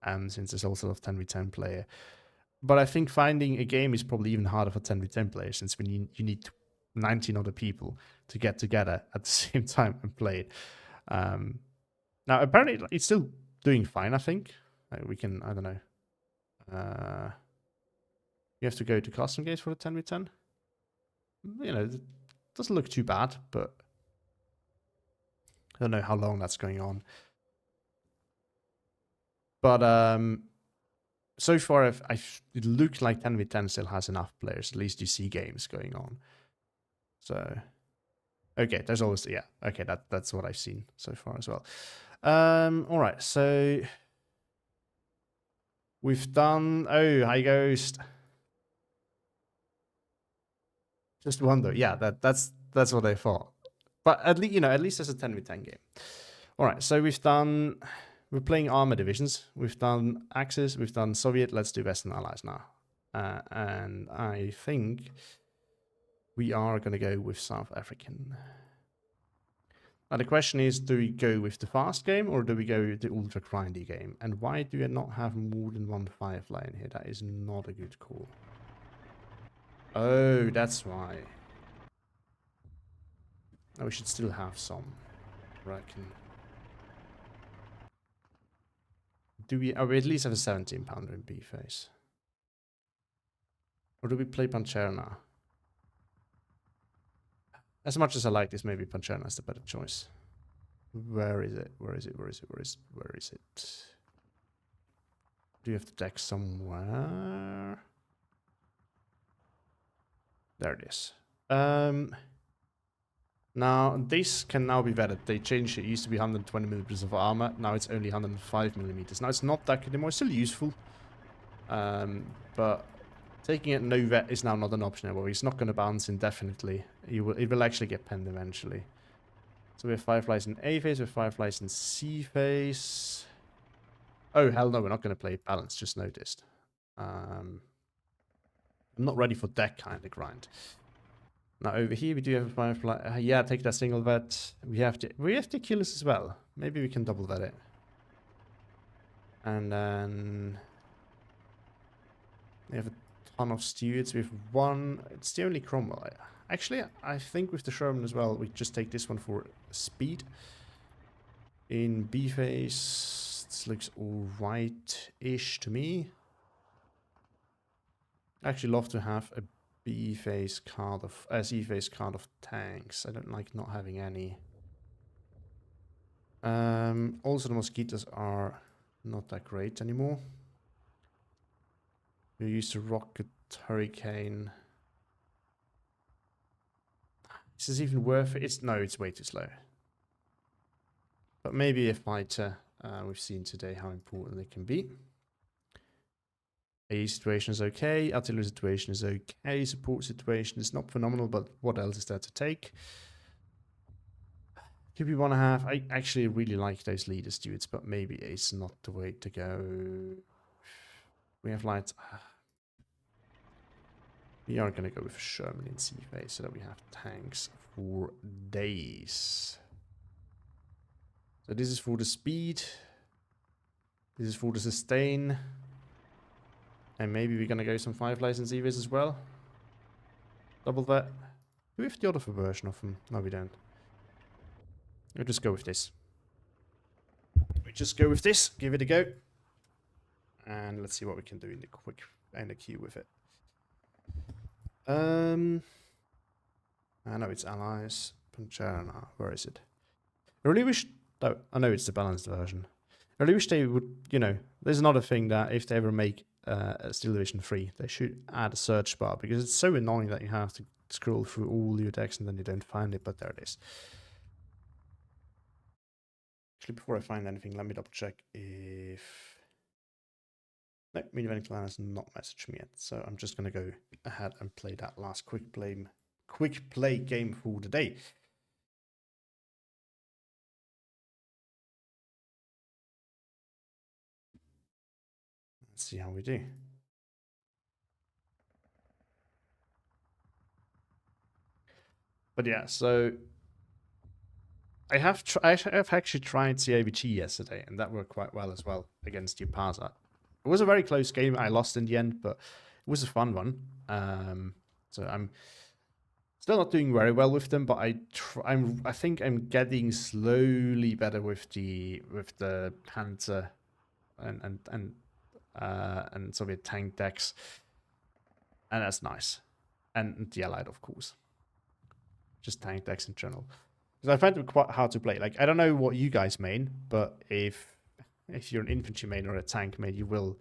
Since there's also a lot of 10v10 player. But I think finding a game is probably even harder for 10v10 players since when you need 19 other people to get together at the same time and play it. Now, apparently, it's still doing fine, I think. We can, I don't know. You have to go to custom games for the 10v10. You know, it doesn't look too bad, but I don't know how long that's going on. But so far, it looks like 10v10 still has enough players. At least you see games going on. So, okay, there's always, yeah, okay, that's what I've seen so far as well. All right, so we've done, oh, hi Ghost. Just wonder, yeah, that's what I thought. But at least, at least there's a 10v10 game. All right, so we're playing armor divisions. We've done Axis, we've done Soviet, let's do Western Allies now. And I think we are going to go with South African. Now the question is, do we go with the fast game or do we go with the ultra grindy game? And why do I not have more than one Firefly in here? That is not a good call. Oh, that's why. Oh, we should still have some, I reckon. Do we? Oh, we at least have a 17-pounder in B-face. Or do we play Pancerna? As much as I like this, maybe Pancerna is the better choice. Where is it? Where is it? Where is it? Where is it? Do you have the deck somewhere? There it is. Now, this can now be vetted. They changed it. It used to be 120 millimeters of armor. Now it's only 105 millimeters. Now, it's not that good anymore. It's still useful. But taking it no vet is now not an option anymore. It's not going to bounce indefinitely. It will actually get penned eventually. So we have Fireflies in A phase. We have Fireflies in C phase. Oh, hell no. We're not going to play balance. Just noticed. I'm not ready for that kind of grind. Now over here we do have a Firefly. Yeah, take that single vet. We have the killers as well. Maybe we can double vet it. And then we have a ton of stewards. We have one. It's the only Cromwell. Actually, I think with the Sherman as well, we just take this one for speed. In B phase, this looks alright-ish to me. I actually love to have a B phase card of C phase card of tanks. I don't like not having any. Also the mosquitoes are not that great anymore. We used to rocket hurricane. Is this even worth it? No, it's way too slow. But maybe a fighter. We've seen today how important they can be. A situation is okay, artillery situation is okay, support situation is not phenomenal, but what else is there to take? Do we want to have... I actually really like those leader stewards, but maybe it's not the way to go. We have lights. We are going to go with Sherman in C phase so that we have tanks for days. So this is for the speed. This is for the sustain. And maybe we're going to go some Fireflies in C phase as well. Double that. Do we have the other version of them? No, we don't. We'll just go with this. Give it a go. And let's see what we can do in the queue with it. I know it's allies. Puncherna. Where is it? I really wish. Oh, I know it's the balanced version. I really wish they would. You know, there's another thing that if they ever make a Steel Division 3, they should add a search bar because it's so annoying that you have to scroll through all your decks and then you don't find it. But there it is. Actually, before I find anything, let me double check if. No, Minivan Clan has not messaged me yet, so I'm just gonna go ahead and play that last quick play game for the day. Let's see how we do. But yeah, so I have actually tried CAVG yesterday, and that worked quite well as well against Upasa. It was a very close game. I lost in the end, but it was a fun one. So I'm still not doing very well with them, but I think I'm getting slowly better with the Panther and Soviet tank decks, and that's nice. And the Allied, of course, just tank decks in general. Because I find them quite hard to play. Like I don't know what you guys main, but if you're an infantry main or a tank main, you will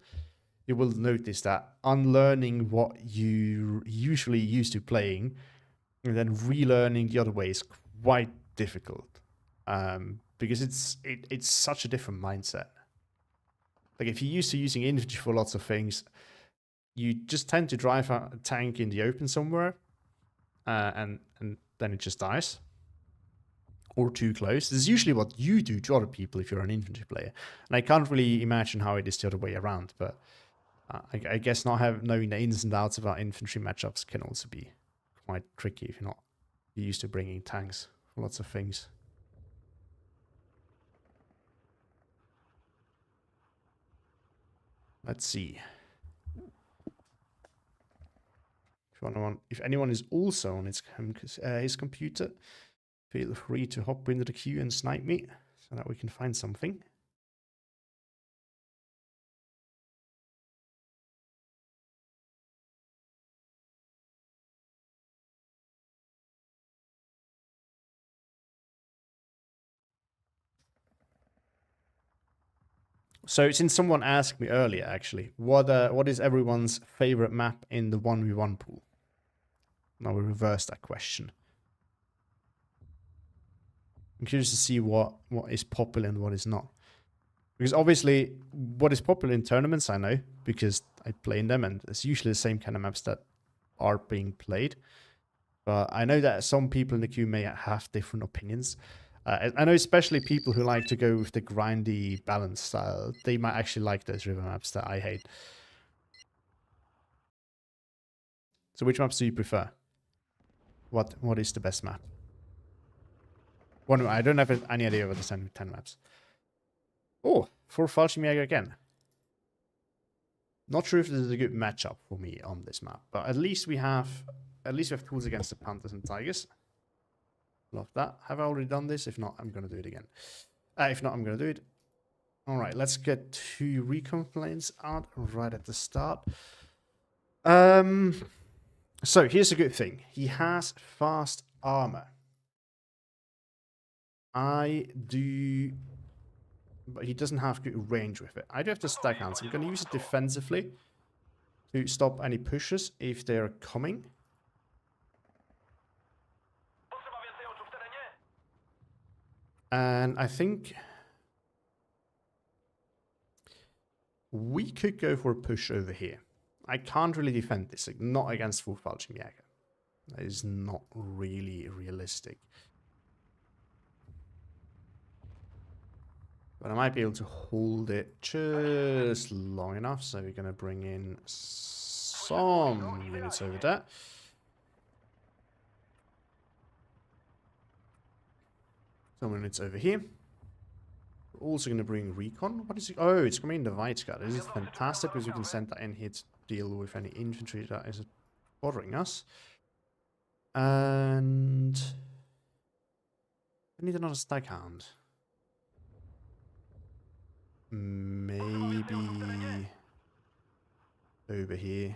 notice that unlearning what you usually used to playing and then relearning the other way is quite difficult, because it's such a different mindset. Like if you're used to using infantry for lots of things, you just tend to drive a tank in the open somewhere, and then it just dies. Or too close. This is usually what you do to other people if you're an infantry player. And I can't really imagine how it is the other way around, but I guess not knowing the ins and outs about infantry matchups can also be quite tricky if you're not used to bringing tanks for lots of things. Let's see. If anyone is also on his computer, feel free to hop into the queue and snipe me so that we can find something. So since someone asked me earlier, actually, what is everyone's favorite map in the 1v1 pool? Now we reverse that question. I'm curious to see what is popular and what is not. Because obviously, what is popular in tournaments, I know, because I play in them, and it's usually the same kind of maps that are being played. But I know that some people in the queue may have different opinions. I know especially people who like to go with the grindy balance style. They might actually like those river maps that I hate. So which maps do you prefer? What is the best map? I don't have any idea what the 10 maps. Oh, for Fallschirmjäger again. Not sure if this is a good matchup for me on this map, but at least we have tools against the Panthers and Tigers. Love that. Have I already done this? If not, I'm gonna do it again. If not, I'm gonna do it. All right, let's get 2 recon planes out right at the start. So here's a good thing. He has fast armor. I do, but he doesn't have good range with it. I do have the stack hands. I'm gonna use it defensively to stop any pushes if they're coming. And I think we could go for a push over here. I can't really defend this, like, not against full Fallschirmjäger. That is not really realistic. But I might be able to hold it just long enough, so we're going to bring in some units over there. Some units over here. We're also going to bring recon. What is it? Oh, it's coming in the White Guard. This is fantastic because we can send that in here to deal with any infantry that is bothering us. And I need another stag hound. Maybe over here.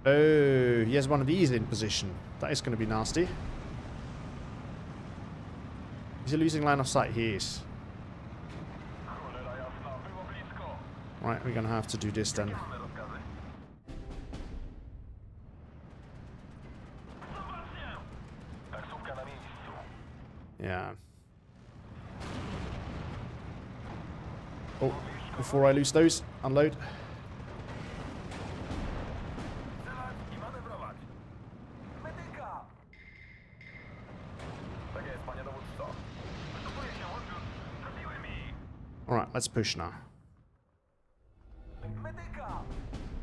Oh, he has one of these in position. That is going to be nasty. Is he losing line of sight? He is. Cholera jasna, było blisko. Right, we're going to have to do this then. Mamy rozkazy. Zobaczcie! Taksówka na miejscu. Yeah. Oh, before I lose those, unload. Strzelać i manewrować. Medyka! Tak jest, panie dowódco. Kupuję się, odbiór. Trafiły mi. Alright, let's push now. Medyka!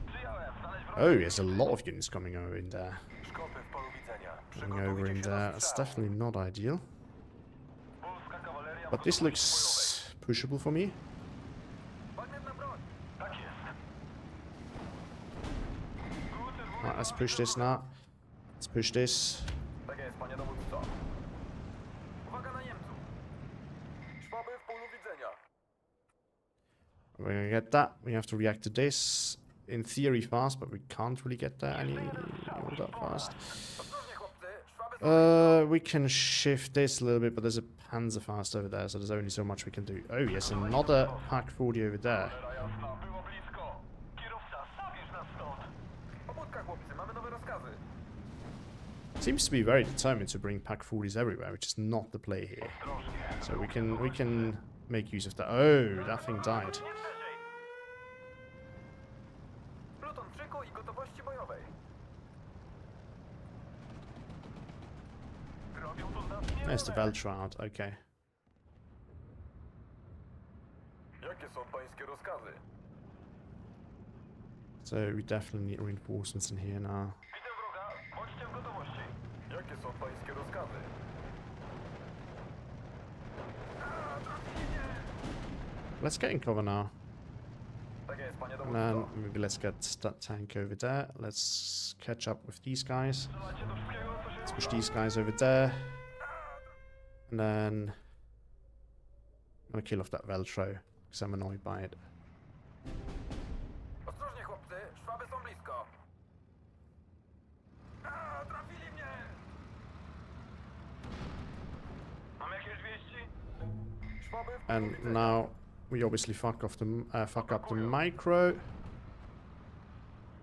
Przyjąłem, znaleźć wroga. Oh, there's a lot of units coming over in there. Szkopy w polu widzenia. Coming over in there. That's definitely not ideal. Polska kawaleria. But this looks pushable for me. Bagnetna broń! Tak jest. Alright, let's push this now. Let's push this. Tak jest, panie dowódco. Uwaga na Niemców! Szwaby w polu widzenia. We're gonna get that. We have to react to this. In theory fast, but we can't really get there any all that fast. Ostrożnie, chłopcy! Szwaby są... We can shift this a little bit, but there's a Panzerfaust over there, so there's only so much we can do. Oh, yes, another Pak 40 over there. Cholera jasna, było blisko. Kierowca, zabierz nas stąd. Pobudka, chłopcy! Mamy nowe rozkazy! Seems to be very determined to bring Pak 40s everywhere, which is not the play here. So we can make use of that. Oh, that thing died. Nie szerzej! Pluton w szyku i gotowości bojowej. Robią to z nas nie. There's the Beltrout. Okay. Jakie są pańskie rozkazy? So we definitely need reinforcements in here now. Widzę wroga, bądźcie w gotowości. Jakie są pańskie rozkazy? Let's get in cover now. Tak jest, panie And dowódco. then maybe let's get that tank over there. Let's catch up with these guys. Strzelacie do wszystkiego, co się Let's push these guys over there. And then I'm gonna kill off that Veltro because I'm annoyed by it. Ostrożnie, chłopcy! Szwaby są blisko! Trafili mnie! Mam jakieś wieści? Szwaby w polu And widzenia. now we obviously fuck up the micro.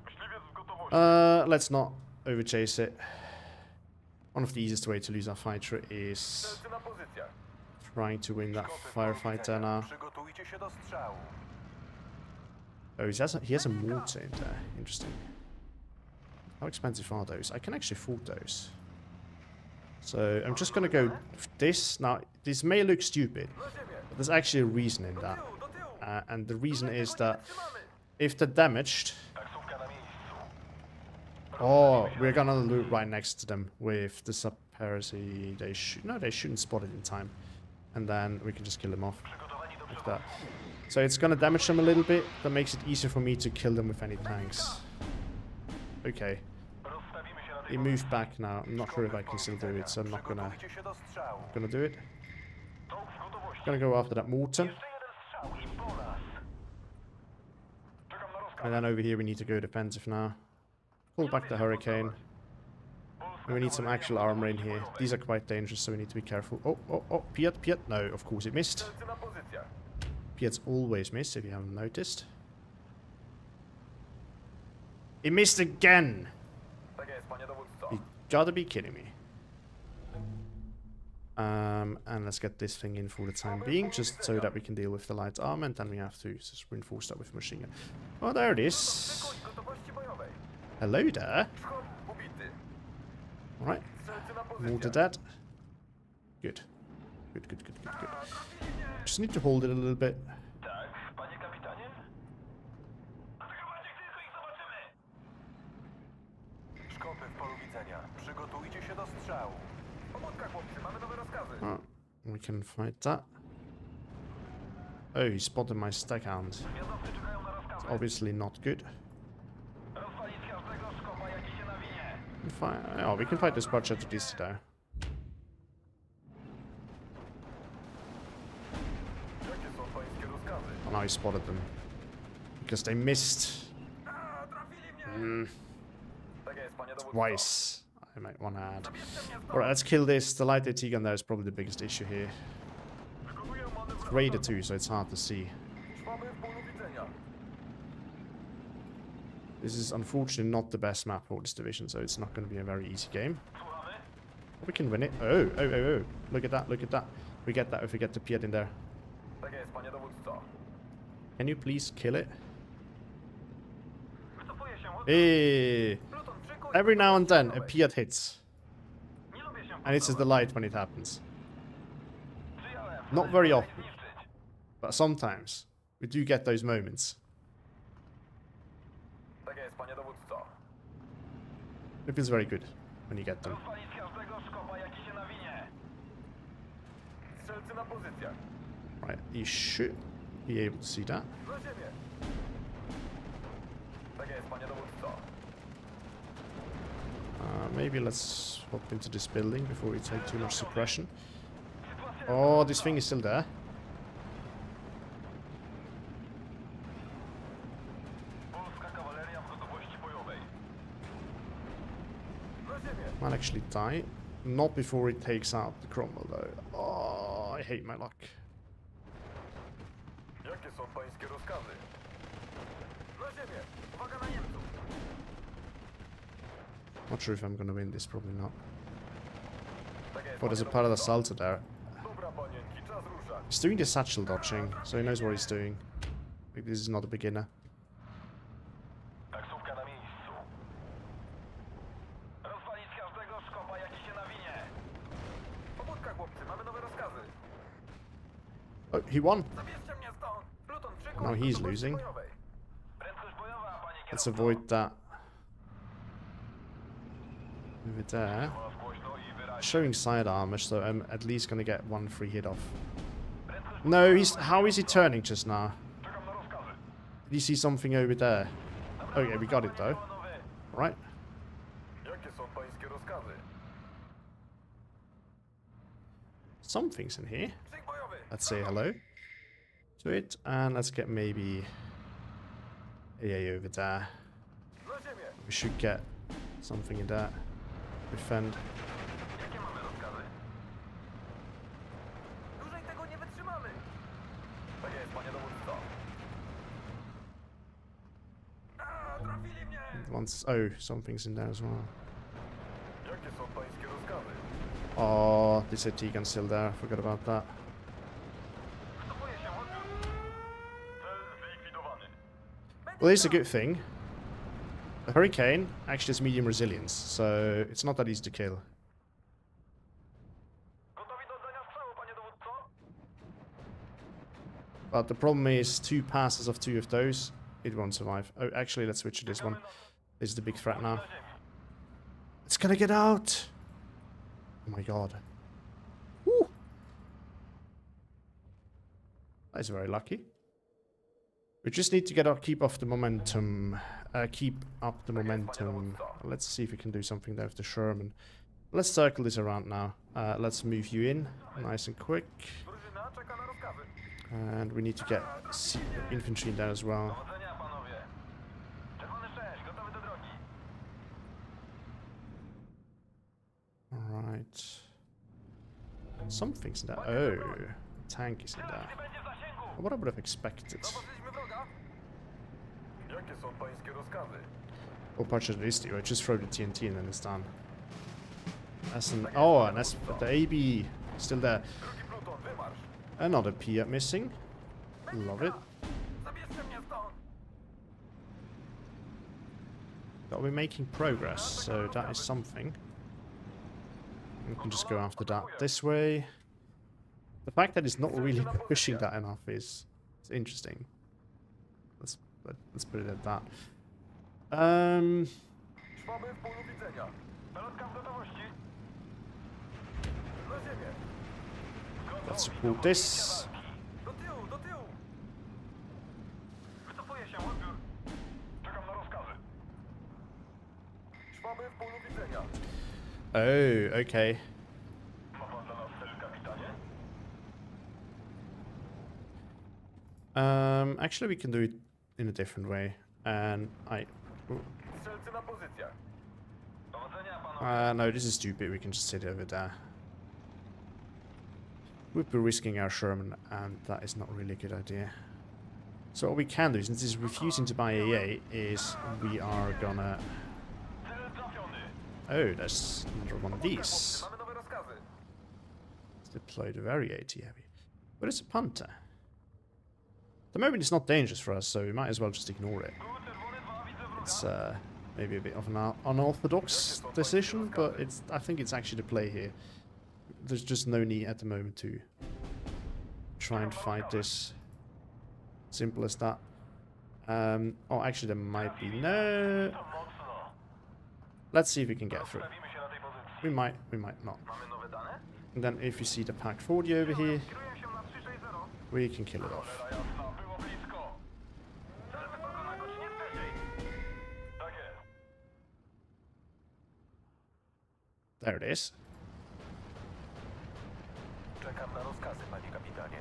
Myśliwiec w gotowości. Let's not overchase it. One of the easiest way to lose our fighter is Strzelcy na pozycjach. trying to win that Szkopy w polu firefight widzenia. there now. Przygotujcie się do strzału. Oh, he has a mortar in there. Interesting. How expensive are those? I can actually afford those. So I'm just gonna go with this. Now, this may look stupid, Do ziemię! but there's actually a reason in Do that. tyłu, do tyłu! And the reason is that Trzymamy! if they're damaged, Taksówka na miejscu. oh, we're gonna loot right next to them with the sub-heresy. They shouldn't spot it in time. And then we can just kill them off Przygotowani do like przewozu. that. So it's gonna damage them a little bit. That makes it easier for me to kill them with any tanks. Okay. Rozstawimy się na tej He moved back now. I'm not sure if I can still do it, so I'm not gonna Przygotujcie się do strzału. do it. Czołg w gotowości. Gonna go after that mortar. Jeszcze jeden strzał i po nas. Czekam na rozkaz. And then over here we need to go defensive now. Pull back the hurricane. And we need some actual armor in here. These are quite dangerous, so we need to be careful. Oh, Piet. No, of course it missed. Strzelcy na pozycjach. Piet's always miss, if you haven't noticed. He missed again! Tak jest, panie dowódco. You gotta be kidding me. And let's get this thing in for the time being, just so that we can deal with the light armor, and then we have to just reinforce that with machine gun. Oh, there it is. Szyku i gotowości bojowej. Hello there. Szkop ubity. Alright, Strzelcy na mortar pozycjach. that. Good. Good. Trafili mnie! Just need to hold it a little bit. Tak, panie kapitanie? Atakować ich tylko i zobaczymy. Szkopy w polu widzenia. Przygotujcie się do strzału. Pobudka, chłopcy! Mamy nowe rozkazy! Oh, we can fight that. Oh, he spotted my stackhand. Gwiazdowcy czekają na rozkazy. Obviously not good. Rozwalić każdego szkopa, jaki się nawinie. Oh, we can fight this budget at least though. Jakie są pańskie rozkazy? Oh, now he spotted them. Because they missed. Trafili mnie! panie dowódco. Twice, I might want to add. Alright, let's kill this. The light AT gun there is probably the biggest issue here. Wykonuję manewr It's rated too, so it's hard to see. Trwamy w polu widzenia. This is unfortunately not the best map for this division, so it's not going to be a very easy game. Słuchamy? We can win it. Oh, oh, oh, oh. Look at that, look at that. We get that if we get the Piet in there. Tak jest, panie dowódco. Can you please kill it? Wycofuję się. Hey! Pluton, szykuj. Every now and then, a Piet hits. Nie lubię się And it's just the light when it happens. Przyjąłem. Not very Dalej often, zniszczyć. but sometimes we do get those moments. Tak jest, panie dowódco. It feels very good when you get them. Rozwalić każdego szkopa, jaki się nawinie. Strzelcy na pozycjach. Right, you should be able to see that. Na ziemię. Tak jest, panie dowódco. Maybe let's hop into this building before we take too much suppression. Oh, this thing is still there. Polska kawaleria w gotowości bojowej. Na ziemię. Might actually die. Not before it takes out the Cromwell though. Oh, I hate my luck. Jakie są pańskie rozkazy? Na ziemię. Uwaga na Niemców. Not sure if I'm gonna win this, probably not. Tak jest, Oh, there's a panie part of the dowódco. salto there. Dobra, panienki, czas ruszać. He's doing the satchel dodging, so he knows what he's doing. Like, this is not a beginner. Taksówka na miejscu. Rozwalić każdego szkopa, jaki się nawinie. Pobudka, chłopcy, mamy nowe rozkazy. Oh, he won. Zabierzcie mnie stąd. Pluton, szykuj. Now do he's gotowości losing. bojowej. Prędkość bojowa, panie Let's kierowco. avoid that. Over there. Głos głośno i wyraźnie. Showing side armor, so I'm at least gonna get one free hit off. No, he's... How is he turning just now? Czekam na rozkazy. Did you see something over there? Oh yeah, we got it though. Right. Jakie są pańskie rozkazy? Something's in here. Szyk bojowy. Let's say hello to it, and let's get maybe AA over there. Na ziemię. We should get something in there. Defend. Jakie mamy rozkazy? Dłużej tego nie wytrzymamy. Tak jest, panie dowódco. A, trafili mnie. Once, oh, something's in there as well. Jakie są pańskie rozkazy? Oh, this AT gun's still there. Forgot about that. Wycofuję się, odbiór. Cel zlikwidowany. Well, it's a good thing. The Hurricane actually has medium resilience, so it's not that easy to kill. Gotowi do oddania strzału, panie dowódco? But the problem is, 2 passes of 2 of those, it won't survive. Oh, actually, let's switch to this one. This is the big threat now. Na ziemi. It's gonna get out! Oh my god. Woo! That is very lucky. We just need to get up, keep off the momentum. Keep up the momentum. Let's see if we can do something there with the Sherman. Let's circle this around now. Let's move you in, nice and quick. Drużyna czeka na rozkazy. And we need to get infantry in there as well. Powodzenia, panowie. Czerwony 6, gotowy do drogi. Alright. Something's in there. Oh, tank is in there. Nie będzie w zasięgu. What I would have expected. Zobaczyliśmy wroga. Jakie są pańskie rozkazy? Or Pachadisty, or just throw the TNT and then it's done. That's an... Oh, and that's the AB still there. Drugi pluton, wymarsz. Another Piat missing. Love it. Zabierzcie mnie stąd. But we're making progress, so that is something. We can just go after that this way. The fact that it's not really pushing that enough is interesting. Let's put it at that. Szwaby w polu widzenia. Pelotka w gotowości. Na ziemię. Let's support this. Do tyłu, do tyłu. Wycofuję się, odbiór. Czekam na rozkazy. Szwaby w polu widzenia. Oh, okay. Ma pan dla nas cel, kapitanie? Actually, we can do it in a different way. And Strzelcy na pozycjach. No, this is stupid. We can just sit over there. We'd be risking our Sherman, and that is not really a good idea. So what we can do, since it's refusing to buy AA, is we are gonna... Oh, there's another one of these. Mamy nowe rozkazy. It's deployed very AT heavy. But it's a punter. At the moment it's not dangerous for us, so we might as well just ignore it. It's maybe a bit of an unorthodox decision, but I think it's actually the play here. There's just no need at the moment to try and fight this. Simple as that. Oh, actually there might be... No! Let's see if we can get through. We might not. Mamy nowe dane? And then if you see the Pack 40 over here, Kieruję się na 360. we can kill it off. Cholera jasna, było blisko. Cel wyparzona godzinie wcześniej. Tak jest. There it is. Czekam na rozkazy, panie kapitanie.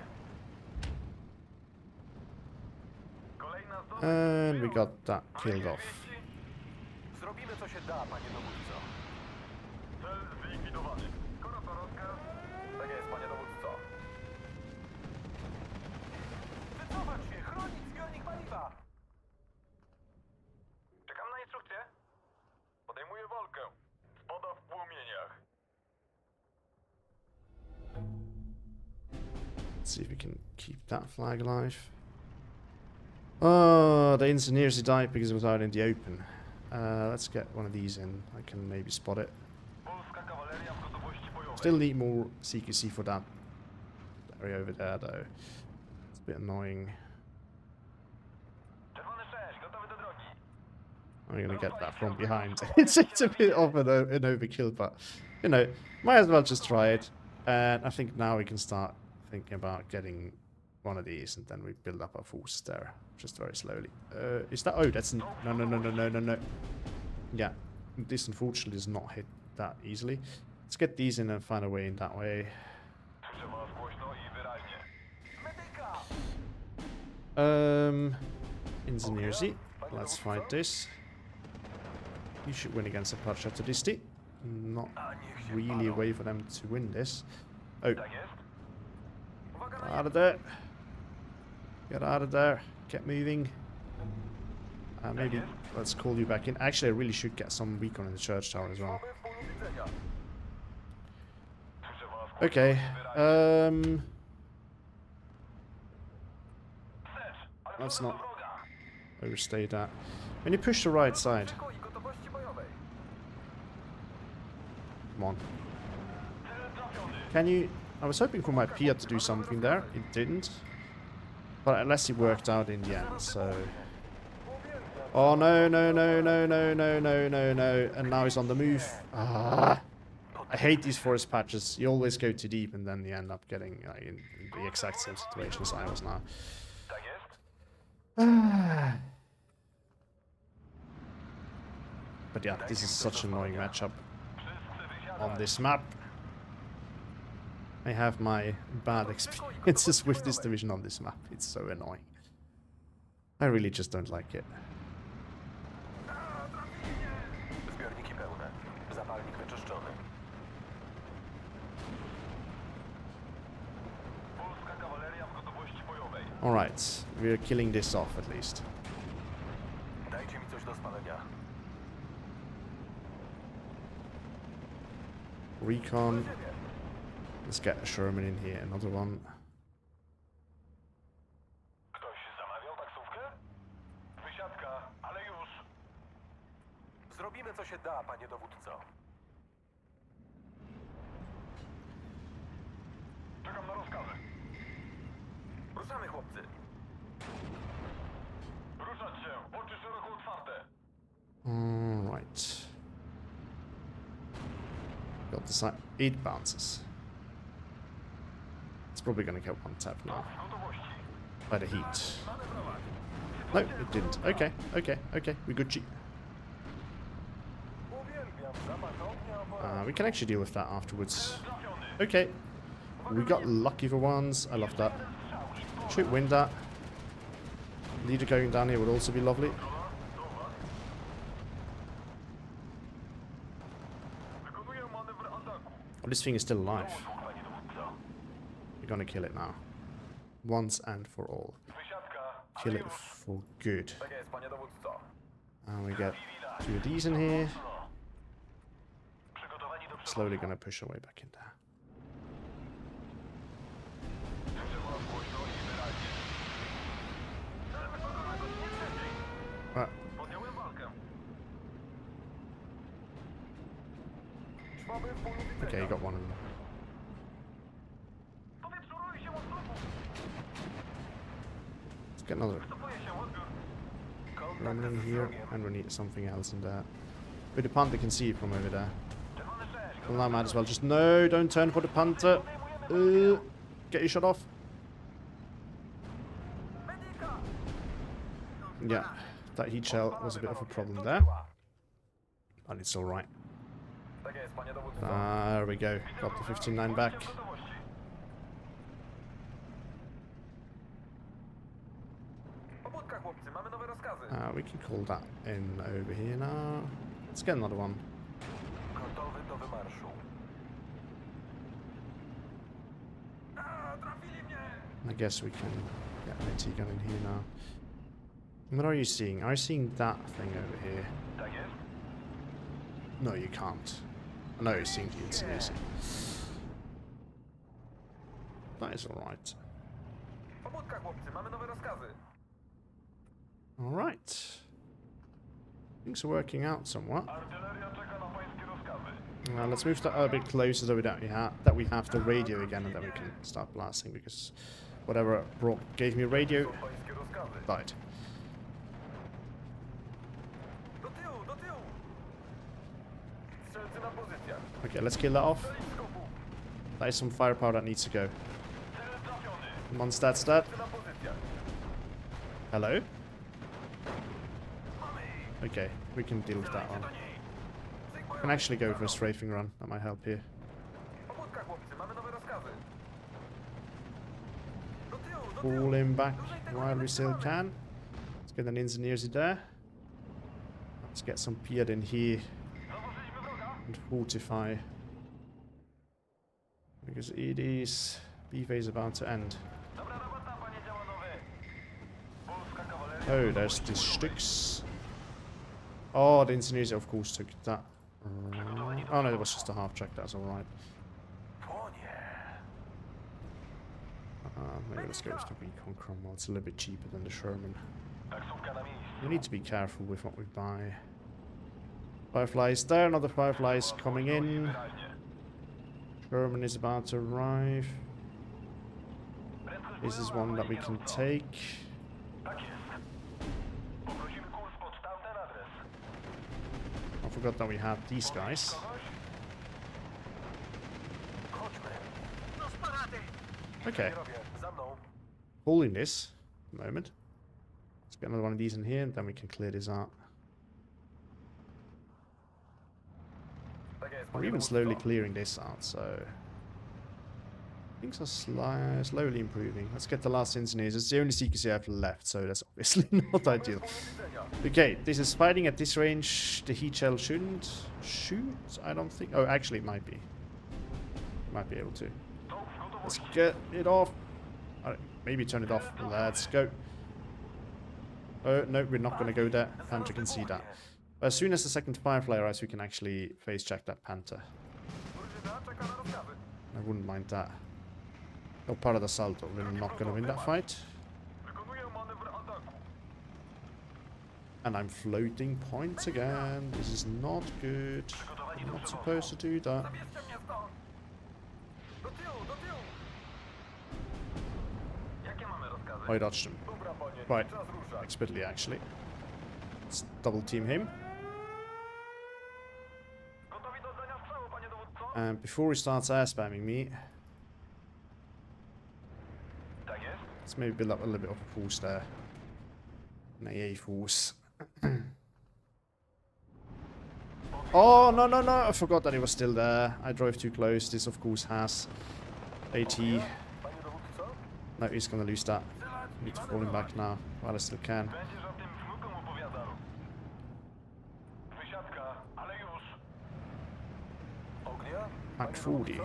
Kolejna zdolność. And we got that killed off. Zrobimy co się da, panie dowódco. Cel zlikwidowany. Skoro to rozkaz, Tak jest, panie dowódco. Wycofać się, chronić zbiornik paliwa. czekam na instrukcję. Podejmuję walkę. Spada w płomieniach. Let's see if we can keep that flag alive. Oh, the engineers died because it was out in the open. Let's get one of these in. I can maybe spot it. Polska kawaleria w gotowości bojowej. Still need more CQC for that area over there, though. It's a bit annoying. Czerwony 6, gotowy do drogi. I'm gonna get that from behind. it's a bit of an overkill, but you know, might as well just try it. And I think now we can start thinking about getting one of these, and then we build up our forces there, just very slowly. Is that? Oh, that's no. Yeah, this unfortunately does not hit that easily. Let's get these in and find a way in that way. Słyszę was głośno i wyraźnie. Medyka! Ingenierzy, let's fight this. You should win against a Parchatisti. Not really a way for them to win this. Oh, Tak jest. Uwaga get na out of there. Get out of there. Get moving. Maybe let's call you back in. Actually, I really should get some recon in the church tower as well. Mamy w polu widzenia. Słyszę was głośno Okay. i wyraźnie. Wstecz, ale Let's wroga not do wroga. overstay that. When you push the right side, Szykoj gotowości bojowej. come on. Cel trafiony. Can you? I was hoping for my Pia to do something there. It didn't. But unless it worked out in the end, so. Oh no. And now he's on the move. Ah. I hate these forest patches. You always go too deep and then you end up getting in the exact same situation as I was now. Tak jest. But yeah, this is such an annoying matchup Wszyscy wysiadać. on this map. I have my bad experiences with this division on this map. It's so annoying. I really just don't like it. Zbiorniki pełne. Zapalnik wyczyszczony. Polska kawaleria w gotowości bojowej. Alright, we're killing this off at least. Dajcie mi coś do spalenia. Recon. Let's get a Sherman in here, another one. Ktoś zamawiał taksówkę? Wysiadka, ale już. Zrobimy co się da, panie dowódco. Czekam na rozkazy. Ruszamy, chłopcy. Ruszać się, oczy szeroko otwarte. Alright. Got the side. 8 bounces. It's probably gonna get one tap now. W gotowości. By the heat. No, it didn't. Okay. We Gucci. Uwielbiam zapach ognia, We can actually deal with that afterwards. Trafiony. Okay. We got lucky for once. I love that. Should win that. Leader going down here would also be lovely. Oh, this thing is still alive. Usług, panie dowódco. We're gonna kill it now. Once and for all. Wysiadka, Kill ale it już. for good. Tak jest, panie dowódco. And we get 2 of these in here. Przygotowani do Slowly gonna push our way back in there. Right. Podjąłem walkę. Szwaby w polu widzenia. Okay, you got one of them. Powietrzuruj się odstępu. Let's get another Cofuję się, odbiór. Roman in here, and we need something else in there. But the Panther can see it from over there. Czerwony 6. Well, I might as well just... No, don't turn for the Panther. Get your shot off. Medyka! Yeah, that heat shell was a bit of a problem there. But it's alright. Tak jest, panie dowódco. There we go. Got the 15-9 back. Gotowości. Pobudka, chłopcy, mamy nowe rozkazy. We can call that in over here now. Let's get another one. Gotowy do wymarszu. A, trafili mnie! I guess we can get an AT gun in here now. What are you seeing? Are you seeing that thing over here? Tak jest. No, you can't. No, you're seeing the incinerator. That is alright. Pobudka, chłopcy, mamy nowe rozkazy. Alright. Things are working out somewhat. Artyleria czeka na pańskie rozkazy. Let's move that a bit closer so that we have the radio again and then we can start blasting because whatever gave me radio To pańskie rozkazy. died. Do tyłu, do tyłu! Strzelcy na pozycjach. Okay, let's kill that off. Strzelić z kopu. That is some firepower that needs to go. Cel trafiony. Once that's dead. Strzelcy na pozycjach. Hello? Mamy ich! Okay, we can deal with that one. Do niej! I can actually go for a strafing run. That might help here. Pobudka, chłopcy, mamy nowe rozkazy. Do tyłu, do tyłu! Pull him back Dłużej tego while nie we still wytrzymamy. can. Let's get an engineers there. Let's get some Pied in here Zauważyliśmy wroga. and fortify. Because it is... B-phase is about to end. Dobra robota, panie działanowy. Polska kawaleria. Oh, there's the sticks. Oh, the engineers of course took that. Oh no, it was just a half track, that's alright. Płonie! Maybe let's go with the Recon Cromwell, it's a little bit cheaper than the Sherman. Taksówka na miejscu. We need to be careful with what we buy. Fireflies there, another Firefly is coming in. Wyraźnie. Sherman is about to arrive. Prędkość This is bojowa, one that we panie can kierowco. take. Tak jest. Poprosimy kurs pod tamten adres. I forgot that we have these guys. Kogoś? Chodźmy! No sparady! Okay, Nie robię, za mną. holding this at the moment. Let's get another one of these in here and then we can clear this out. Tak jest, We're panie even dowódco. slowly clearing this out, so... Things are slowly improving. Let's get the last engineers. It's the only CQC I have left, so that's obviously not ideal. Polu widzenia. Okay, this is fighting at this range. The heat shell shouldn't shoot, I don't think. Oh, actually it might be. Might be able to. Czołg w Let's gotowości. get it off. Maybe turn it off. Let's go. Oh, no, we're not going to go there. Panther can see that. But as soon as the second Firefly arrives, we can actually face check that Panther. Drużyna czeka na rozkazy. I wouldn't mind that. No part of the Salto. We're not going to win that fight. Wykonuję manewr ataku. And I'm floating points again. This is not good. I'm not supposed to do that. Zabierzcie mnie stąd! Do tyłu, do tyłu! Jakie mamy rozkazy? I dodged him. Dobra, panie, Right. czas ruszać. Expertly, actually. Let's double team him. Gotowi do zdania strzału, panie dowódco? And before he starts air spamming me, Tak jest. let's maybe build up a little bit of a force there. An AA force. Oh, no, no, no. I forgot that he was still there. I drove too close. This, of course, has AT. Panie dowódco? No, he's going to lose that. Need to fall him back now while I still can. Będziesz o tym wnukom opowiadał. Wysiadka, ale już. Ognia? Pack 40.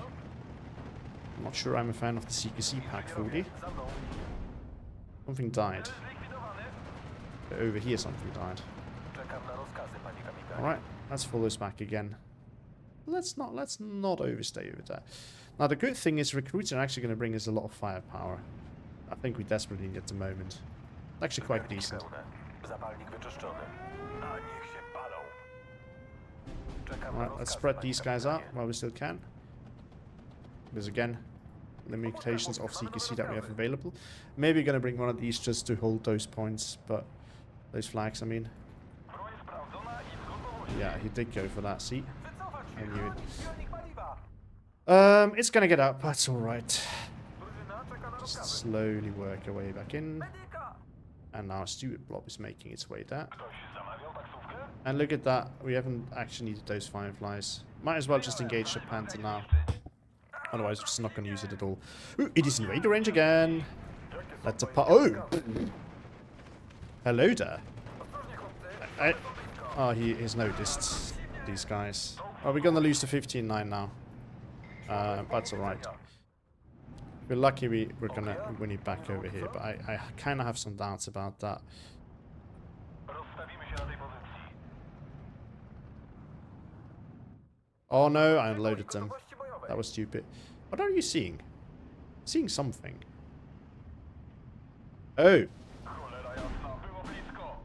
I'm not sure I'm a fan of the CQC Pack 40. Za mną. Something died. Zlikwidowany. Over here something died. Czekam na rozkazy, panie kapitan. Alright, let's follow this back again. Let's not overstay over there. Now the good thing is recruits are actually going to bring us a lot of firepower. I think we desperately need at the moment. Actually quite decent. Pełne. Zapalnik wyczyszczony. A niech się palą. Czekam na Alright, let's rozkazy, spread panie these guys out kapitanie. while we still can. Because again, limitations of CQC that we have available. Maybe going to bring one of these just to hold those points, but those flags, I mean. Broń sprawdzona i w gotowości. Yeah, he did go for that, see? Wycofać się. I knew it. Zbiornik paliwa. It's gonna get up, that's alright. Drużyna czeka na Just rozkazy. slowly work our way back in. Medyka. And now stupid blob is making its way there. Ktoś zamawiał taksówkę? And look at that, we haven't actually needed those fireflies. Might as well just engage the panther now. Otherwise, we're just not gonna use it at all. Ooh, it is invade the range again. That's a oh! Hello there. Ostrożnie, chłopcy. Oh, he has noticed these guys. Oh, we're gonna lose to 15-9 now. That's alright. We're lucky we're gonna win it back over here, but I kind of have some doubts about that. Rozstawimy się na tej pozycji. Oh no, I unloaded them. Gotowości bojowej. That was stupid. What are you seeing? Seeing something. Oh, Cholera jasna, było blisko.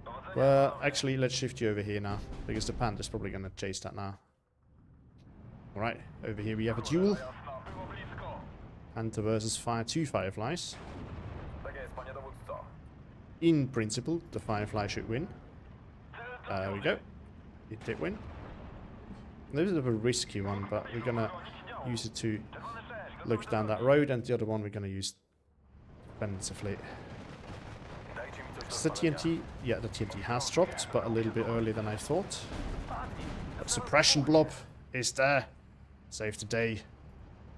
Dowodzenie. well, actually, let's shift you over here now, because the panther's probably gonna chase that now. Alright, over here we have a duel. Jasna, było blisko. Panther versus two fireflies. Tak jest, panie dowódco. In principle, the firefly should win. There we go. It did win. A little bit of a risky one, but we're gonna use it to look down that road, and the other one we're gonna use defensively. Dajcie mi coś do Is the spalenia. TNT? Yeah, the TNT has dropped, but a little bit earlier than I thought. The suppression blob is there. Save the day.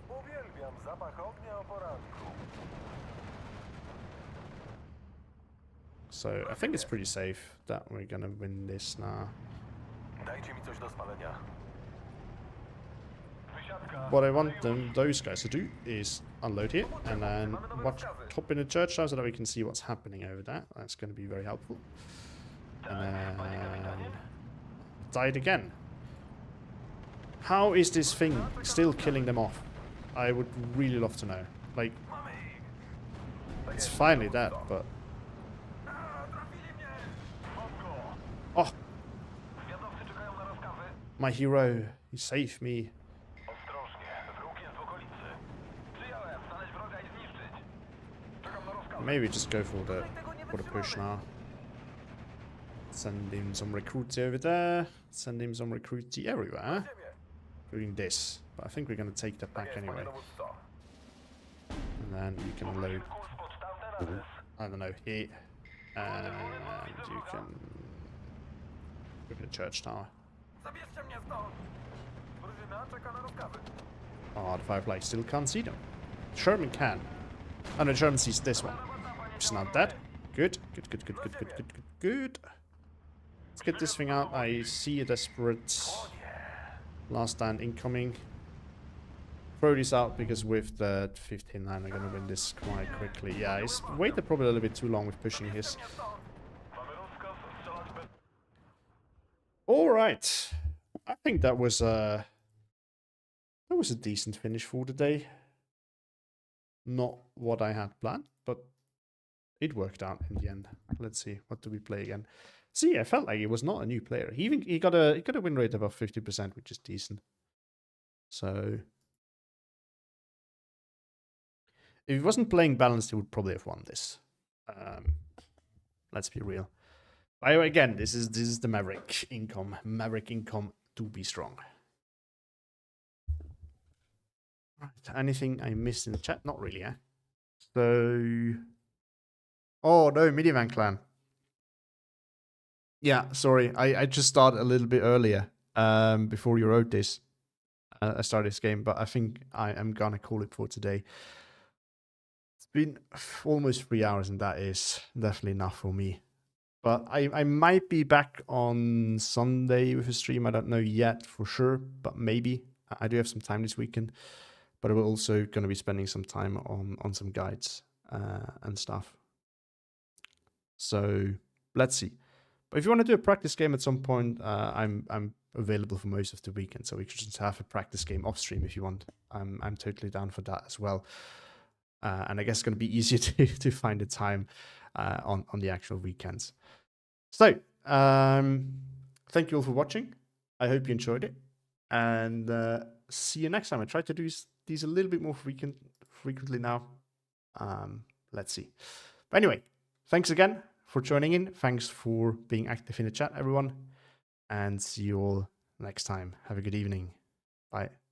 Uwielbiam zapach ognia o poranku. So I think it's pretty safe that we're gonna win this now. Dajcie mi coś do spalenia. Wysiadka. What I want those guys to do is unload here and then watch top in the church so that we can see what's happening over there. That's going to be very helpful. And then died again. How is this thing still killing them off? I would really love to know. Like, Mamy ich. it's finally dead, but A, trafili mnie. Mam go. oh, Zwiadowcy czekają na rozkazy. my hero, he saved me. Ostrożnie, wróg jest w okolicy. Przyjąłem, znaleźć wroga i zniszczyć. Czekam na rozkazy. Maybe just go for the push now. Send him some recruits over there. Send him some recruits everywhere, Ziemię. including this. But I think we're gonna take that Tak back jest, panie anyway. dowódco. And then you can load, Kurs pod tamten adres. I don't know, here. And you can go to the church tower. Zabierzcie mnie stąd. Drużyna czeka na rozkazy. Oh, the firefly still can't see them. Sherman can. Oh no, Sherman sees this one. Which is not dead. Good, good, good, good, good, good, good, good, good. Let's get this thing out. I see a desperate last stand incoming. Throw this out because with the 15-9 I'm gonna win this quite quickly. Yeah, he's waited probably a little bit too long with pushing his. Mamy rozkaz strzelać bez... Alright. I think that was a decent finish for the day. Not what I had planned, but it worked out in the end. Let's see, what do we play again? See, I felt like he was not a new player. He got a win rate above 50%, which is decent. So if he wasn't playing balanced, he would probably have won this. Let's be real. Again, this is the Maverick income. Maverick income to be strong. Right. Anything I missed in the chat? Not really, eh? So, oh no, Minivan clan. Yeah, sorry. I just started a little bit earlier. Before you wrote this, I started this game, but I think I am gonna call it for today. It's been almost 3 hours, and that is definitely enough for me. But I might be back on Sunday with a stream. I don't know yet for sure, but maybe. I do have some time this weekend, but I'm also going to be spending some time on some guides and stuff. So let's see. But if you want to do a practice game at some point, I'm available for most of the weekend, so we could just have a practice game off stream if you want. I'm totally down for that as well. And I guess it's going to be easier to find the time on the actual weekends. So thank you all for watching. I hope you enjoyed it, and see you next time. I try to do these a little bit more frequently now. Let's see. But anyway, thanks again for joining in. Thanks for being active in the chat, everyone. And see you all next time. Have a good evening. Bye.